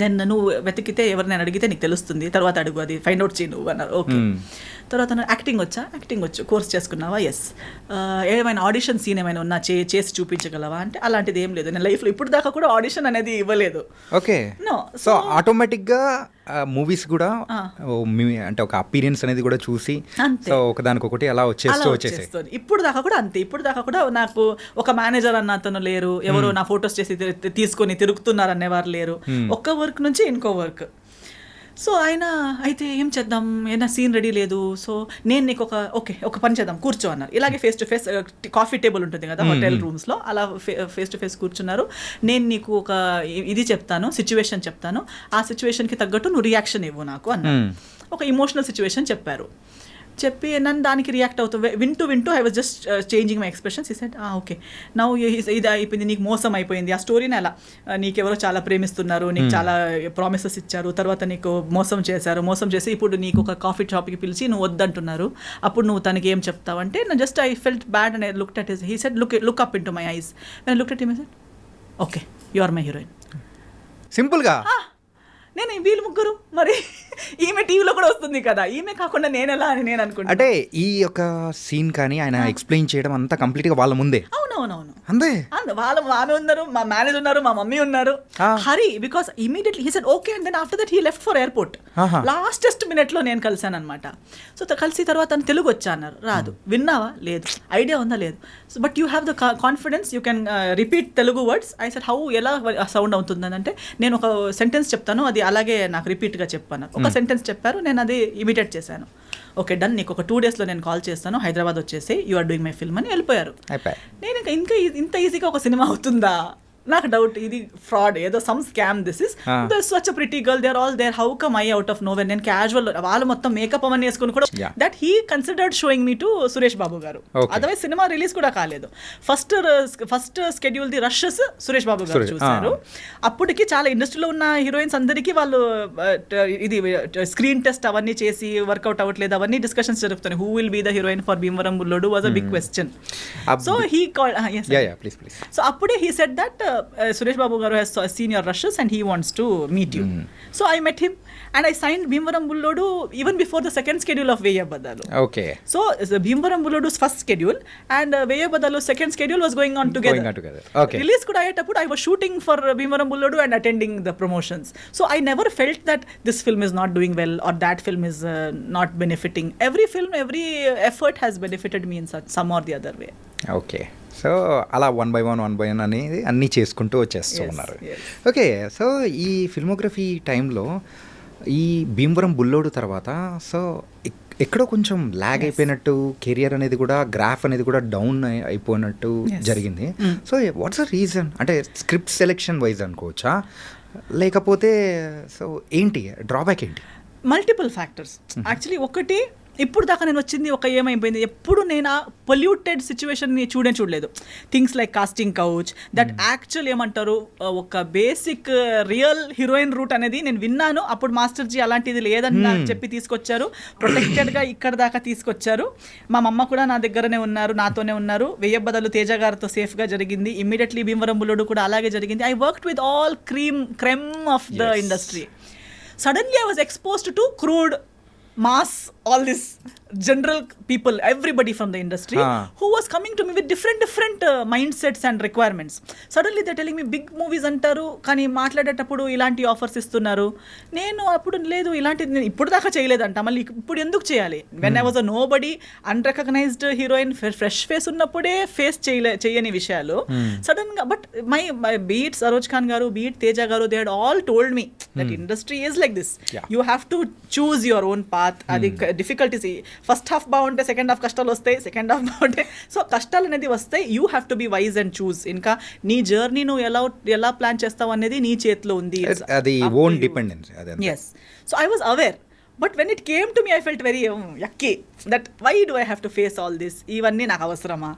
Then నువ్వు వెతికితే ఎవరినైనా అడిగితే నీకు తెలుస్తుంది, తర్వాత అడుగు, అది find out చేయి నువ్వు అన్నారు. ఓకే. తర్వాత యాక్టింగ్ వచ్చు, కోర్స్ చేసుకున్నావా? ఎస్. ఏమైనా ఆడిషన్ సీన్ ఏమైనా ఉన్నా చేసి చూపించగలవా అంటే అలాంటిది ఏం లేదు. నేను లైఫ్లో ఇప్పుడు దాకా కూడా ఆడిషన్ అనేది ఇవ్వలేదు. ఓకే. నో. సో ఆటోమేటిక్గా మూవీస్ కూడా అంటే ఒక అపీరియన్స్ అనేది కూడా చూసి సో ఒకదానికొకటి అలా వచ్చేసేస్తుంది. ఇప్పుడు దాకా కూడా అంతే. ఇప్పుడు దాకా కూడా నాకు ఒక మేనేజర్ అన్న అతను లేరు, ఎవరు నా ఫొటోస్ చేసి తీసుకొని తిరుగుతున్నారు అనేవారు లేరు. ఒక్క వర్క్ నుంచి ఇంకో వర్క్. సో ఆయన అయితే ఏం చేద్దాం, ఏదైనా సీన్ రెడీ లేదు, సో నేను నీకు ఒక పని చేద్దాం, కూర్చో అన్నారు. ఇలాగే face to face coffee table ఉంటుంది కదా హోటల్ రూమ్స్లో, అలా ఫేస్ టు ఫేస్ కూర్చున్నారు. నేను నీకు ఒక ఇది చెప్తాను, సిచ్యువేషన్ చెప్తాను, ఆ సిచ్యువేషన్కి తగ్గట్టు నువ్వు రియాక్షన్ ఇవ్వు నాకు అన్నారు. ఒక ఇమోషనల్ సిచ్యువేషన్ చెప్పారు. చెప్పి నన్ను దానికి రియాక్ట్ అవుతూ వింటూ I was just changing my expressions. ఈ సెడ్ ఓకే నౌ ఇది అయిపోయింది, నీకు మోసం అయిపోయింది, ఆ స్టోరీని అలా నీకెవరో చాలా ప్రేమిస్తున్నారు, నీకు చాలా ప్రామిసెస్ ఇచ్చారు, తర్వాత నీకు మోసం చేసి ఇప్పుడు నీకు ఒక కాఫీ షాప్కి పిలిచి నువ్వు వద్దంటున్నారు, అప్పుడు నువ్వు తనకి ఏం చెప్తావంటే just I felt bad and I looked at his. He said look up in to my eyes. When I looked at him I said okay you are my heroine. సింపుల్గా. నేను వీళ్ళు ముగ్గురు మరి ఈమె టీవీలో కూడా వస్తుంది కదా, ఈమె కాకుండా నేను ఎలా అని నేను అనుకుంటా. అంటే ఈ యొక్క సీన్ కానీ ఆయన ఎక్స్ప్లెయిన్ చేయడం అంతా కంప్లీట్గా వాళ్ళ ముందే. అవునవునవును అంతే. ఆమె ఉన్నారు, మా మేనేజర్ ఉన్నారు, మా మమ్మీ ఉన్నారు. Hari because immediately he said okay and then after that he left for airport. Lastest మినిట్లో నేను కలిసాను అనమాట. సో కలిసి తర్వాత తను తెలుగు వచ్చా అన్నారు. రాదు. విన్నావా? లేదు. ఐడియా ఉందా? లేదు. So but you have the confidence, you can repeat Telugu words. I said how, ఎలా సౌండ్ అవుతుందని అంటే నేను ఒక సెంటెన్స్ చెప్తాను, అది అలాగే నాకు రిపీట్గా చెప్పాను. ఒక సెంటెన్స్ చెప్పారు, నేను అది ఇమిటేట్ చేశాను. ఓకే డన్, నీకు ఒక 2 daysలో నేను కాల్ చేస్తాను, హైదరాబాద్ వచ్చేసి you are doing my film అని వెళ్ళిపోయారు. నేను ఇంకా ఇంత ఈజీగా ఒక సినిమా అవుతుందా నాకు డౌట్ ఇది ఫ్రాడ్ ఏదో some scam this is such a pretty girl they are all there how come I out of nowhere నేను క్యాజువల్ వాళ్ళు మొత్తం మేకప్ అవన్నీ వేసుకుని కూడా that he considered showing me to Suresh Babu గారు. అదర్వైజ్ సినిమా రిలీజ్ కూడా కాలేదు. First schedule the rushes Suresh Babu గారు చూశారు. అప్పటికి చాలా ఇండస్ట్రీలో ఉన్న హీరోయిన్స్ అందరికీ వాళ్ళు ఇది స్క్రీన్ టెస్ట్ అవన్నీ చేసి వర్కౌట్ అవ్వట్లేదు అవన్నీ డిస్కషన్స్ జరుగుతున్నాయి. Who will be the heroine for Bhimavaram Bullodu was a big question. So he called so అప్పుడే he said that Suresh Babu Garu has seen your rushes and he wants to meet you. So I met him and I signed Bhimvaram Bullodu even before the second schedule of Veya Badalu. Okay. So Bhimvaram Bullodu's first schedule and Veya Badalu's second schedule was going on together. Okay. Release kuda ayetapudu I was shooting for Bhimvaram Bullodu and attending the promotions. So I never felt that this film is not doing well or that film is not benefiting. Every film, every effort has benefited me in some or the other way. Okay. So అలా one by one అనేది అన్నీ చేసుకుంటూ వచ్చేస్తూ ఉన్నారు. Okay, so ఈ filmography టైంలో ఈ భీమవరం బుల్లోడు తర్వాత సో ఎక్కడో కొంచెం ల్యాగ్ అయిపోయినట్టు కెరియర్ అనేది కూడా గ్రాఫ్ అనేది కూడా డౌన్ అయిపోయినట్టు జరిగింది. So what's the reason? అంటే స్క్రిప్ట్ సెలెక్షన్ వైజ్ అనుకోవచ్చా, లేకపోతే సో ఏంటి డ్రాబ్యాక్ ఏంటి? Multiple factors actually. ఒకటి ఇప్పుడు దాకా నేను వచ్చింది ఒక ఏమైపోయింది, ఎప్పుడు నేను ఆ పొల్యూటెడ్ సిచ్యువేషన్ని చూడలేదు. Things like casting couch that actual ఏమంటారు ఒక బేసిక్ రియల్ హీరోయిన్ రూట్ అనేది నేను విన్నాను. అప్పుడు మాస్టర్జీ అలాంటిది లేదని నాకు చెప్పి తీసుకొచ్చారు, ప్రొటెక్టెడ్గా ఇక్కడ దాకా తీసుకొచ్చారు. మా మమ్మ కూడా నా దగ్గరనే ఉన్నారు, నాతోనే ఉన్నారు. వెయ్యబ్బదలు తేజ గారితో సేఫ్గా జరిగింది. ఇమ్మీడియట్లీ భీమవరం బుల్లోడు కూడా అలాగే జరిగింది. I worked with all cream of the industry. Suddenly I was exposed to crude mass, all this general people, everybody from the industry who was coming to me with different mindsets and requirements. Suddenly they're telling me big movies antaru kani maatladetappudu ilanti offers istunnaru. Nenu appudu ledu ilanti nenu ippudu daaka cheyaledanట, malli ippudu enduku cheyali? When I was a nobody, unrecognized heroine, fresh face ఉన్నప్పుడే face చేయని విషయాలు sudden గా. But my beat Saroj Khan గారు, beat Teja గారు, they had all told me that industry is like this. You have to choose your own path. అది difficulties. First half బాగుంటే second half కష్టాలు వస్తాయి, సెకండ్ హాఫ్ బాగుంటే సో కష్టాలు అనేది వస్తాయి. You have to be wise and choose. ఇంకా నీ జర్నీ నువ్వు ఎలా ప్లాన్ చేస్తావు అనేది నీ చేతిలో ఉంది. అది own dependence. Yes. So I was aware. But when it came to me I felt very yucky that why do I have to face all this? ఇవన్నీ నాకు అవసరమా?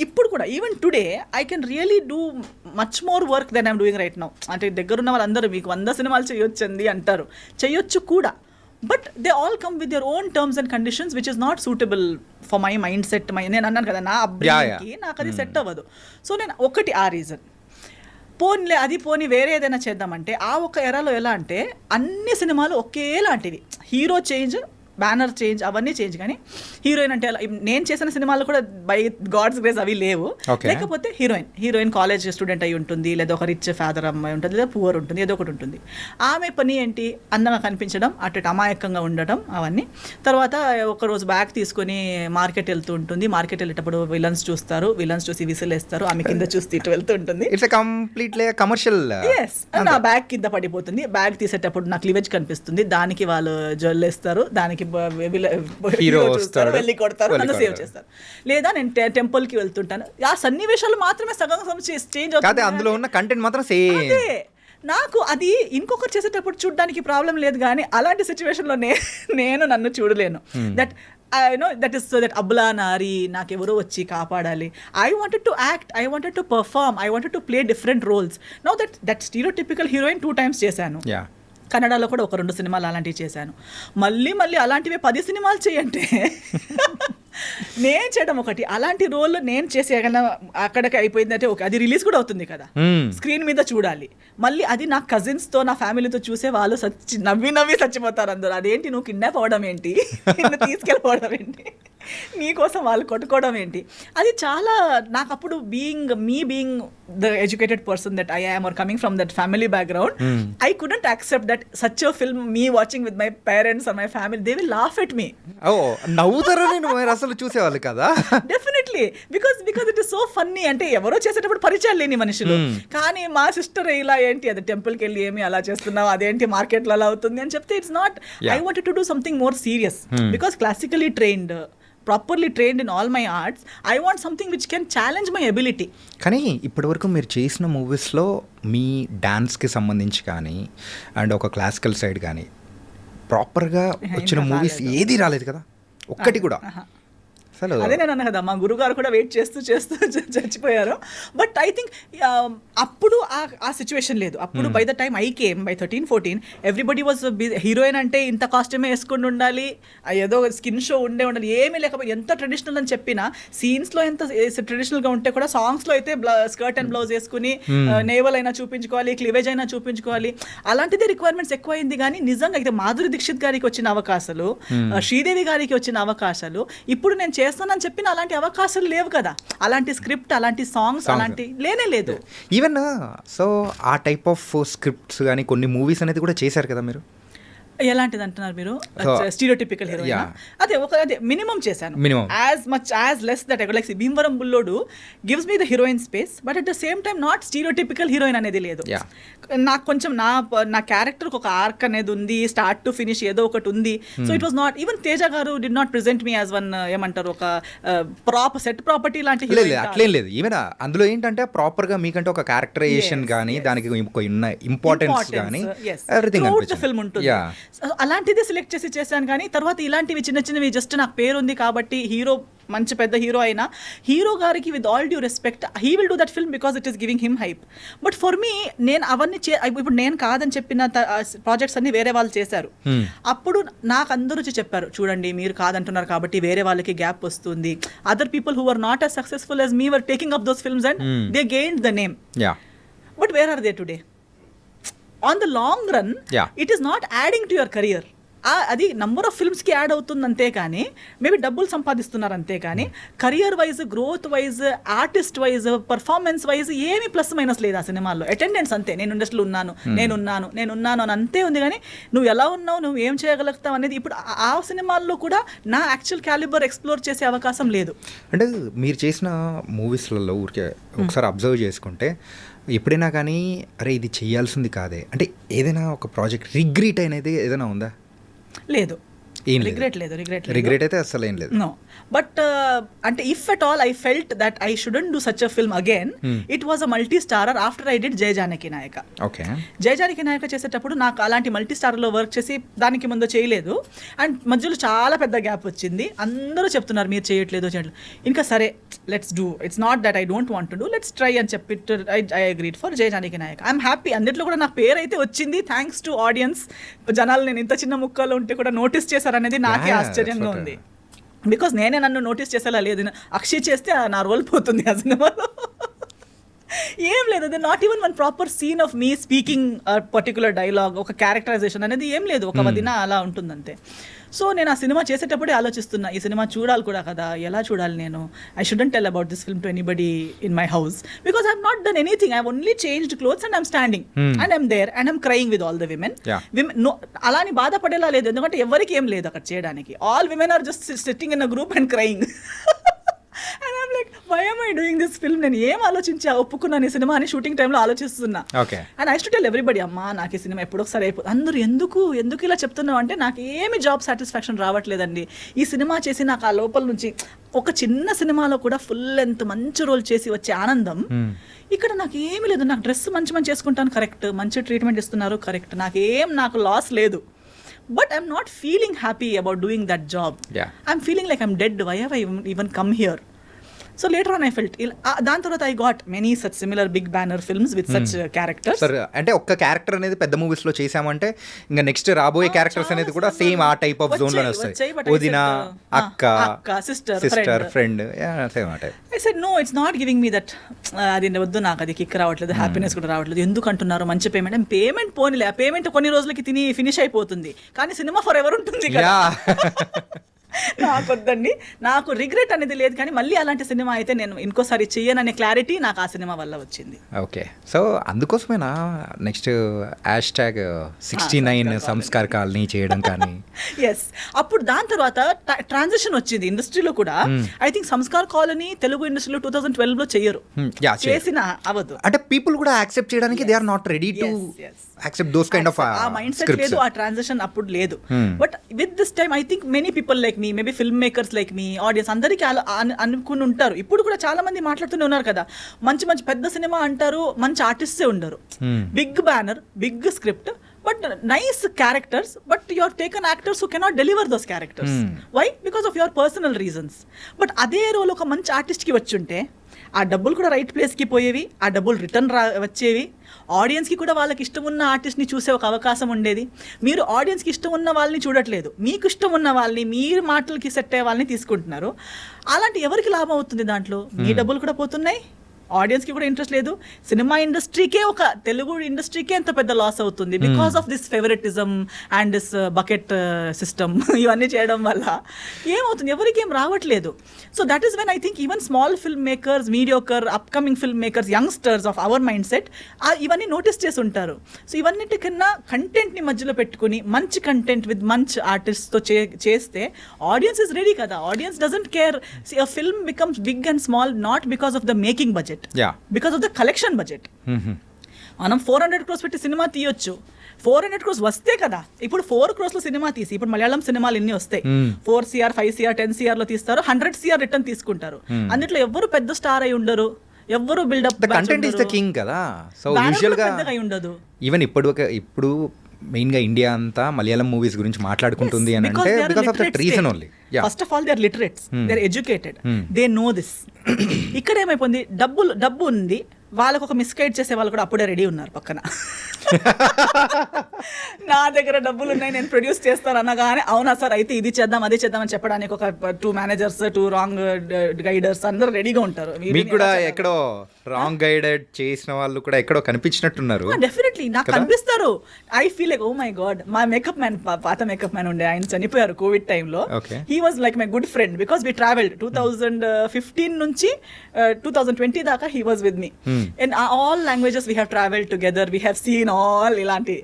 ఇప్పుడు కూడా even today I can really do much more work then I'm doing right now. అంటే దగ్గరున్న వాళ్ళందరూ మీకు 100 సినిమాలు చేయొచ్చండి అంటారు, చేయొచ్చు కూడా. But they all come with your own terms and conditions which is not suitable for my mind set. నేను అన్నాను కదా, నా అబ్బాయికి నాకు అది సెట్ అవ్వదు. సో నేను ఒకటి ఆ రీజన్. పోనీ వేరే ఏదైనా చేద్దామంటే ఆ ఒక ఎరాలో ఎలా అంటే అన్ని సినిమాలు ఒకేలాంటివి. హీరో చేంజ్, బ్యానర్ చేంజ్, అవన్నీ చేంజ్. కానీ హీరోయిన్ అంటే నేను చేసిన సినిమాలు కూడా బై గాడ్స్ గ్రేస్ అవి లేవు. లేకపోతే హీరోయిన్ కాలేజ్ స్టూడెంట్ అయి ఉంటుంది, లేదా ఒక రిచ్ ఫాదర్ అమ్మాయి ఉంటుంది, లేదా పువర్ ఉంటుంది, ఏదో ఒకటి ఉంటుంది. ఆమె పని ఏంటి? అందంగా కనిపించడం, అటు అమాయకంగా ఉండటం, అవన్నీ. తర్వాత ఒకరోజు బ్యాగ్ తీసుకొని మార్కెట్ వెళ్తూ ఉంటుంది. మార్కెట్ వెళ్ళేటప్పుడు విలన్స్ చూసి విసిలేస్తారు, ఆమె కింద చూసి ఇటు వెళ్తూ ఉంటుంది. It's completely commercial. ఎస్. నా బ్యాగ్ కింద పడిపోతుంది. బ్యాగ్ తీసేటప్పుడు నాకు క్లీవేజ్ కనిపిస్తుంది, దానికి వాళ్ళు జ్వల్లేస్తారు, దానికి హీరో చూస్తారు, వెళ్ళి కొడతారు, నన్ను సేవ్ చేస్తారు. లేదా నేను టెంపుల్ కి వెళ్తుంటాను, ఆ సన్నివేశాలు మాత్రమే సగం చేంజ్ అవుతుంది, అందులో ఉన్న కంటెంట్ మాత్రం సేమ్. నాకు అది ఇంకొకరు చేసేటప్పుడు చూడడానికి ప్రాబ్లం లేదు, కానీ అలాంటి సిచ్యువేషన్లో నేను నన్ను చూడలేను. That I know that is so that అబ్లా నారి నాకెవరో వచ్చి కాపాడాలి. I wanted to act, I wanted to perform, I wanted to play different roles. Now that stereotypical heroine 2 times చేశాను. కన్నడలో కూడా ఒక 2 సినిమాలు అలాంటివి చేశాను. మళ్ళీ అలాంటివి 10 సినిమాలు చేయంటే నేను చేయడం ఒకటి, అలాంటి రోల్ నేను చేసేయగల అక్కడికి అయిపోయిందంటే ఓకే, అది రిలీజ్ కూడా అవుతుంది కదా, స్క్రీన్ మీద చూడాలి. మళ్ళీ అది నా కజిన్స్తో, నా ఫ్యామిలీతో చూసే వాళ్ళు నవ్వి చచ్చిపోతారు అందరూ. అదేంటి నువ్వు కిడ్నాప్ అవ్వడం ఏంటి, నిన్ను తీసుకెళ్ళిపోవడం ఏంటి, నీకోసం వాళ్ళు కొట్టుకోవడం ఏంటి? అది చాలా నాకు అప్పుడు being the educated person that I am or coming from that family background, I couldn't accept that such a film me watching with my parents or my family, they will laugh at me. నవ్వుతారు, నేను అసలు చూసేవాళ్ళు కదా. Definitely, because it is so funny. అంటే ఎవరో చేసేటప్పుడు పరిచయాలు లేని మనుషులు, కానీ మా సిస్టర్ ఇలా ఏంటి అది టెంపుల్కి వెళ్ళి ఏమి అలా చేస్తున్నావు, అదేంటి మార్కెట్లో అలా అవుతుంది అని చెప్తే it's not. I wanted to do something more serious because classically trained, properly trained in all my arts, I want something which can challenge my ability. కానీ ఇప్పటివరకు మీరు చేసిన మూవీస్లో మీ డాన్స్కి సంబంధించి కానీ అండ్ ఒక క్లాసికల్ సైడ్ కానీ ప్రాపర్గా వచ్చిన మూవీస్ ఏది రాలేదు కదా, ఒక్కటి కూడా. అసలు అదే నేను అన్నా కదా, మా గురుగారు కూడా వెయిట్ చేస్తూ చచ్చిపోయారు. బట్ ఐ థింక్ అప్పుడు ఆ సిచ్యువేషన్ లేదు. అప్పుడు by the time I came by 13-14 everybody was heroine అంటే ఇంత కాస్ట్యూమే వేసుకుని ఉండాలి, ఏదో స్కిన్ షో ఉండాలి, ఏమీ లేకపోతే ఎంత ట్రెడిషనల్ అని చెప్పినా సీన్స్లో ఎంత ట్రెడిషనల్గా ఉంటే కూడా సాంగ్స్లో అయితే స్కర్ట్ అండ్ బ్లౌజ్ వేసుకుని నేవల్ అయినా చూపించుకోవాలి, క్లివేజ్ అయినా చూపించుకోవాలి, అలాంటిదే రిక్వైర్మెంట్స్ ఎక్కువైంది. కానీ నిజంగా అయితే మాధురి దీక్షిత్ గారికి వచ్చిన అవకాశాలు, శ్రీదేవి గారికి వచ్చిన అవకాశాలు, ఇప్పుడు నేను చేస్తానని చెప్పిన అలాంటి అవకాశాలు లేవు కదా. అలాంటి స్క్రిప్ట్, అలాంటి సాంగ్స్ అలాంటి లేనే లేదు. ఈవెన్ సో ఆ టైప్ ఆఫ్ స్క్రిప్ట్స్ కానీ కొన్ని మూవీస్ అనేది కూడా చేశారు కదా మీరు. ఎలాంటిది అంటున్నారు మీరు? స్టీరియోటిపికల్ హీరోయిన్ అదే మినిమం చేశాను. As much as less that like Bhimavaram Bullodu gives me the heroine space, but at the same time not stereotypical heroine అనేది లేదు. నాకు కొంచెం నా క్యారెక్టర్ ఒక ఆర్క్ అనేది ఉంది, స్టార్ట్ టు ఫినిష్ ఏదో ఒకటి ఉంది. So it was not even Teja గారు did not present me as one ఏమంటారు ఒక సెట్ ప్రాపర్టీ లాంటి హీరోయిన్. అట్లేం లేదు. ఈవెన్ అందులో ఏంటంటే ప్రాపర్గా మీకంటే ఒక క్యారెక్టరైజేషన్ కానీ దానికి ఇంపార్టెన్స్ కానీ ఎవ్రీథింగ్ ఫిల్మ్ ఉంటుంది. అలాంటిది సెలెక్ట్ చేశాను. కానీ తర్వాత ఇలాంటివి చిన్న చిన్నవి జస్ట్ నాకు పేరు ఉంది కాబట్టి హీరో మంచి పెద్ద హీరో అయినా హీరో గారికి with all due respect he will do that film because it is giving him hype. But for me నేను అవన్నీ ఇప్పుడు నేను కాదని చెప్పిన ప్రాజెక్ట్స్ అన్ని వేరే వాళ్ళు చేశారు. అప్పుడు నాకు అందరూ వచ్చి చెప్పారు, చూడండి మీరు కాదంటున్నారు కాబట్టి వేరే వాళ్ళకి గ్యాప్ వస్తుంది. Other people who are not as successful as me were taking up those films and they gained the name. But where are they today? On the long run, it is not adding to your career. అది number of ఫిల్మ్స్కి add అవుతుంది అంతే కానీ maybe డబ్బులు సంపాదిస్తున్నారు అంతే కానీ career wise, growth wise, artist wise, performance wise ఏమీ plus minus లేదు ఆ సినిమాల్లో. అటెండెన్స్ అంతే, నేను ఇండస్ట్రీలో ఉన్నాను అని అంతే ఉంది. కానీ నువ్వు ఎలా ఉన్నావు, నువ్వు ఏం చేయగలుగుతావు అనేది ఇప్పుడు ఆ సినిమాల్లో కూడా నా యాక్చువల్ క్యాలిబర్ ఎక్స్ప్లోర్ చేసే అవకాశం లేదు. అంటే మీరు చేసిన మూవీస్లలో ఊరికే ఒకసారి అబ్జర్వ్ చేసుకుంటే ఎప్పుడైనా కానీ అరే ఇది చేయాల్సింది కాదే అంటే ఏదైనా ఒక ప్రాజెక్ట్ రిగ్రెట్ అనేది ఏదైనా ఉందా? లేదు. రిగ్రెట్ అయితే అసలు ఏం లేదు. నో. బట్ అంటే if at all I felt that I shouldn't do such a film again, it was a multi starrer after I did Jaya Janaki Nayaka. Jaya Janaki నాయక చేసేటప్పుడు నాకు అలాంటి మల్టీ స్టారర్లో వర్క్ చేసి దానికి ముందు చేయలేదు. అండ్ మధ్యలో చాలా పెద్ద గ్యాప్ వచ్చింది. అందరూ చెప్తున్నారు మీరు చేయట్లేదు. ఇంకా సరే let's do, it's not that I don't want to do, let's try అని చెప్పి I agreed for Jaya Janaki Nayaka. I'm happy. అన్నిట్లో కూడా నాకు పేరు అయితే వచ్చింది థ్యాంక్స్ టు ఆడియన్స్. జనాలు నేను ఇంత చిన్న ముక్కలో ఉంటే కూడా నోటీస్ చేశారు అనేది నాకే ఆశ్చర్యంగా ఉంది. బికాస్ నేనే నన్ను నోటీస్ చేసేలా లేదు. అక్షయ్ చేస్తే నా రోల్ పోతుంది ఆ సినిమాలో. ఏం లేదు, అది not even one proper scene of me speaking particular dialogue, ఒక క్యారెక్టరైజేషన్ అనేది ఏం లేదు. ఒక వదిన అలా ఉంటుందంతే. సో నేను ఆ సినిమా చేసేటప్పుడే ఆలోచిస్తున్నా, ఈ సినిమా చూడాలి కూడా కదా, ఎలా చూడాలి నేను. I shouldn't tell about this film to anybody in my house because I have not done anything. I have only changed clothes and I'm standing and I'm there and I'm crying with all the women. అలాని బాధపడేలా లేదు, ఎందుకంటే ఎవరికి ఏం లేదు అక్కడ చేయడానికి. All women are just sitting in a group and crying. And I'm like, why am I doing this film? నేను ఏం ఆలోచించా ఒప్పుకున్నాను ఈ సినిమా అని షూటింగ్ టైంలో ఆలోచిస్తున్నా. And I to tell everybody, అమ్మా నాకు ఈ సినిమా ఎప్పుడు ఒకసారి అయిపోతుంది. అందరూ ఎందుకు ఇలా చెప్తున్నావు అంటే నాకు ఏమి జాబ్ సాటిస్ఫాక్షన్ రావట్లేదండి. ఈ సినిమా చేసి నాకు ఆ లోపల నుంచి ఒక చిన్న సినిమాలో కూడా ఫుల్ లెంత్ మంచి రోల్ చేసి వచ్చే ఆనందం ఇక్కడ నాకు ఏమీ లేదు. నాకు డ్రెస్ మంచి చేసుకుంటాను, కరెక్ట్. మంచి ట్రీట్మెంట్ ఇస్తున్నారు, కరెక్ట్. నాకు లాస్ లేదు. But I'm not feeling happy about doing that job. I'm feeling like I'm dead. Why have I even come here? So later on I felt దాని తర్వాత I got many such similar big banner films with such characters. సరే, అంటే ఒక్క character అనేది పెద్ద movies లో చేసామంటే ఇంకా నెక్స్ట్ రాబోయే క్యారెక్టర్స్ అనేది కూడా సేమ్ ఆ టైప్ ఆఫ్ జోన్ లోనే వస్తాయి. వదిన, అక్క, సిస్టర్, ఫ్రెండ్, సేమ్ ఆ type. I said no, it's not giving me that. అది వద్దు, నాకు అది కిక్ రావట్లేదు, హ్యాపీనెస్ కూడా రావట్లేదు. ఎందుకు అంటున్నారు మంచి పేమెంట్ పోనీలే, ఆ పేమెంట్ కొన్ని రోజులకి తిని ఫినిష్ అయిపోతుంది, కానీ సినిమా ఫర్ ఎవర్ ఉంటుంది కదా. నాకు వద్దండి, నాకు రిగ్రెట్ అనేది లేదు. కానీ మళ్ళీ అలాంటి సినిమా అయితే నేను ఇంకోసారి చెయ్యననే క్లారిటీ నాకు ఆ సినిమా వల్ల వచ్చింది. ఓకే, సో అందుకోసమేనా నెక్స్ట్ #69 సంస్కార్ కాలనీ చేయడం కానీ. ఎస్, అప్పుడు దాని తర్వాత ట్రాన్సిషన్ వచ్చింది ఇండస్ట్రీలో కూడా. I think Sanskar colony Telugu ఇండస్ట్రీలో 2012లో చెయ్యరు, చేసిన అవదు. అంటే పీపుల్ కూడా యాక్సెప్ట్ చేయడానికి they are not ready to accept those kind of ఆ మైండ్ సెట్ లేదు, ఆ ట్రాన్సిషన్ అప్పుడు లేదు. But with this time I think many people like me maybe film makers like me audience అందరికీ అనుకుని ఉంటారు. ఇప్పుడు కూడా చాలా మంది మాట్లాడుతూనే ఉన్నారు కదా, మంచి మంచి పెద్ద సినిమా అంటారు, మంచి ఆర్టిస్టే ఉండరు, big banner, big script, but nice characters, but you have taken actors who cannot deliver those characters. Why? Because of your personal reasons. But అదే రోల్ ఒక మంచి ఆర్టిస్ట్కి వచ్చుంటే ఆ డబ్బులు కూడా రైట్ ప్లేస్కి పోయేవి, ఆ డబ్బులు రిటర్న్ వచ్చేవి, ఆడియన్స్కి కూడా వాళ్ళకి ఇష్టం ఉన్న ఆర్టిస్ట్ని చూసే ఒక అవకాశం ఉండేది. మీరు ఆడియన్స్కి ఇష్టం ఉన్న వాళ్ళని చూడట్లేదు, మీకు ఇష్టం ఉన్న వాళ్ళని, మీరు మాటలకి సెట్ అయ్యే వాళ్ళని తీసుకుంటున్నారు. అలాంటి ఎవరికి లాభం అవుతుంది దాంట్లో? మీ డబ్బులు కూడా పోతున్నాయి, ఆడియన్స్కి కూడా ఇంట్రెస్ట్ లేదు, సినిమా ఇండస్ట్రీకే, ఒక తెలుగు ఇండస్ట్రీకే ఎంత పెద్ద లాస్ అవుతుంది because of this favouritism and this bucket system. ఇవన్నీ చేయడం వల్ల ఏమవుతుంది, ఎవరికి ఏం రావట్లేదు. So that is when I think even small film makers, mediocre, upcoming film makers, youngsters of our mind set ఇవన్నీ నోటీస్ చేసి ఉంటారు. సో ఇవన్నిటికన్నా కంటెంట్ని మధ్యలో పెట్టుకుని మంచి కంటెంట్ విత్ మంచి ఆర్టిస్ట్తో చేస్తే ఆడియన్స్ ఇస్ రెడీ కదా. Audience doesn't care. A film becomes big and small not because of the making budget, because of the collection budget. మనం 400 crores పెట్టి సినిమా తీయొచ్చు, 400 crores వస్తే కదా. ఇప్పుడు 4 crores లో సినిమా తీసి, ఇప్పుడు మలయాళం సినిమాలు ఎన్ని వస్తాయి, 4 CR 5 CR 10 CR లో తీస్తారు, 100 CR రిటర్న్ తీసుకుంటారు. అందులో ఎవరు పెద్ద స్టార్ అయి ఉండరు, ఎవరు buildup, content is the king కదా. సో యూజువల్ గా ఉండదు. ఈవెన్ ఇప్పుడు మెయిన్గా ఇండియా అంతా మలయాళం మూవీస్ గురించి మాట్లాడుకుంటుంది అని అంటే because of that reason only. First of all they are literates, they are educated, they know this. ఇక్కడ ఏమైపోయింది, డబ్బు ఉంది, వాళ్ళకు ఒక మిస్గైడ్ చేసే వాళ్ళు కూడా అప్పుడే రెడీ ఉన్నారు పక్కన. నా దగ్గర డబ్బులు ఉన్నాయి, నేను ప్రొడ్యూస్ చేస్తాను అనగానే అవునా సార్ అయితే ఇది చేద్దాం అది చేద్దాం అని చెప్పడానికి ఒక 2 మేనేజర్స్, 2 రాంగ్ గైడర్స్ అందరూ రెడీగా ఉంటారు. మీకు కూడా ఎక్కడో రాంగ్ గైడెడ్ చేసిన వాళ్ళు కూడా ఎక్కడో కనిపించినట్టున్నారు. డెఫినెట్లీ నాకు కనిపిస్తారు. I feel like oh my god, మా మేకప్ మ్యాన్, పాత మేకప్ మ్యాన్ ఉండే, ఆయన చనిపోయారు కోవిడ్ టైంలో. He was like my good friend because we travelled 2015 నుంచి 2020 దాకా he was with me. In all languages we have travelled together, we have seen all ఇలాంటి.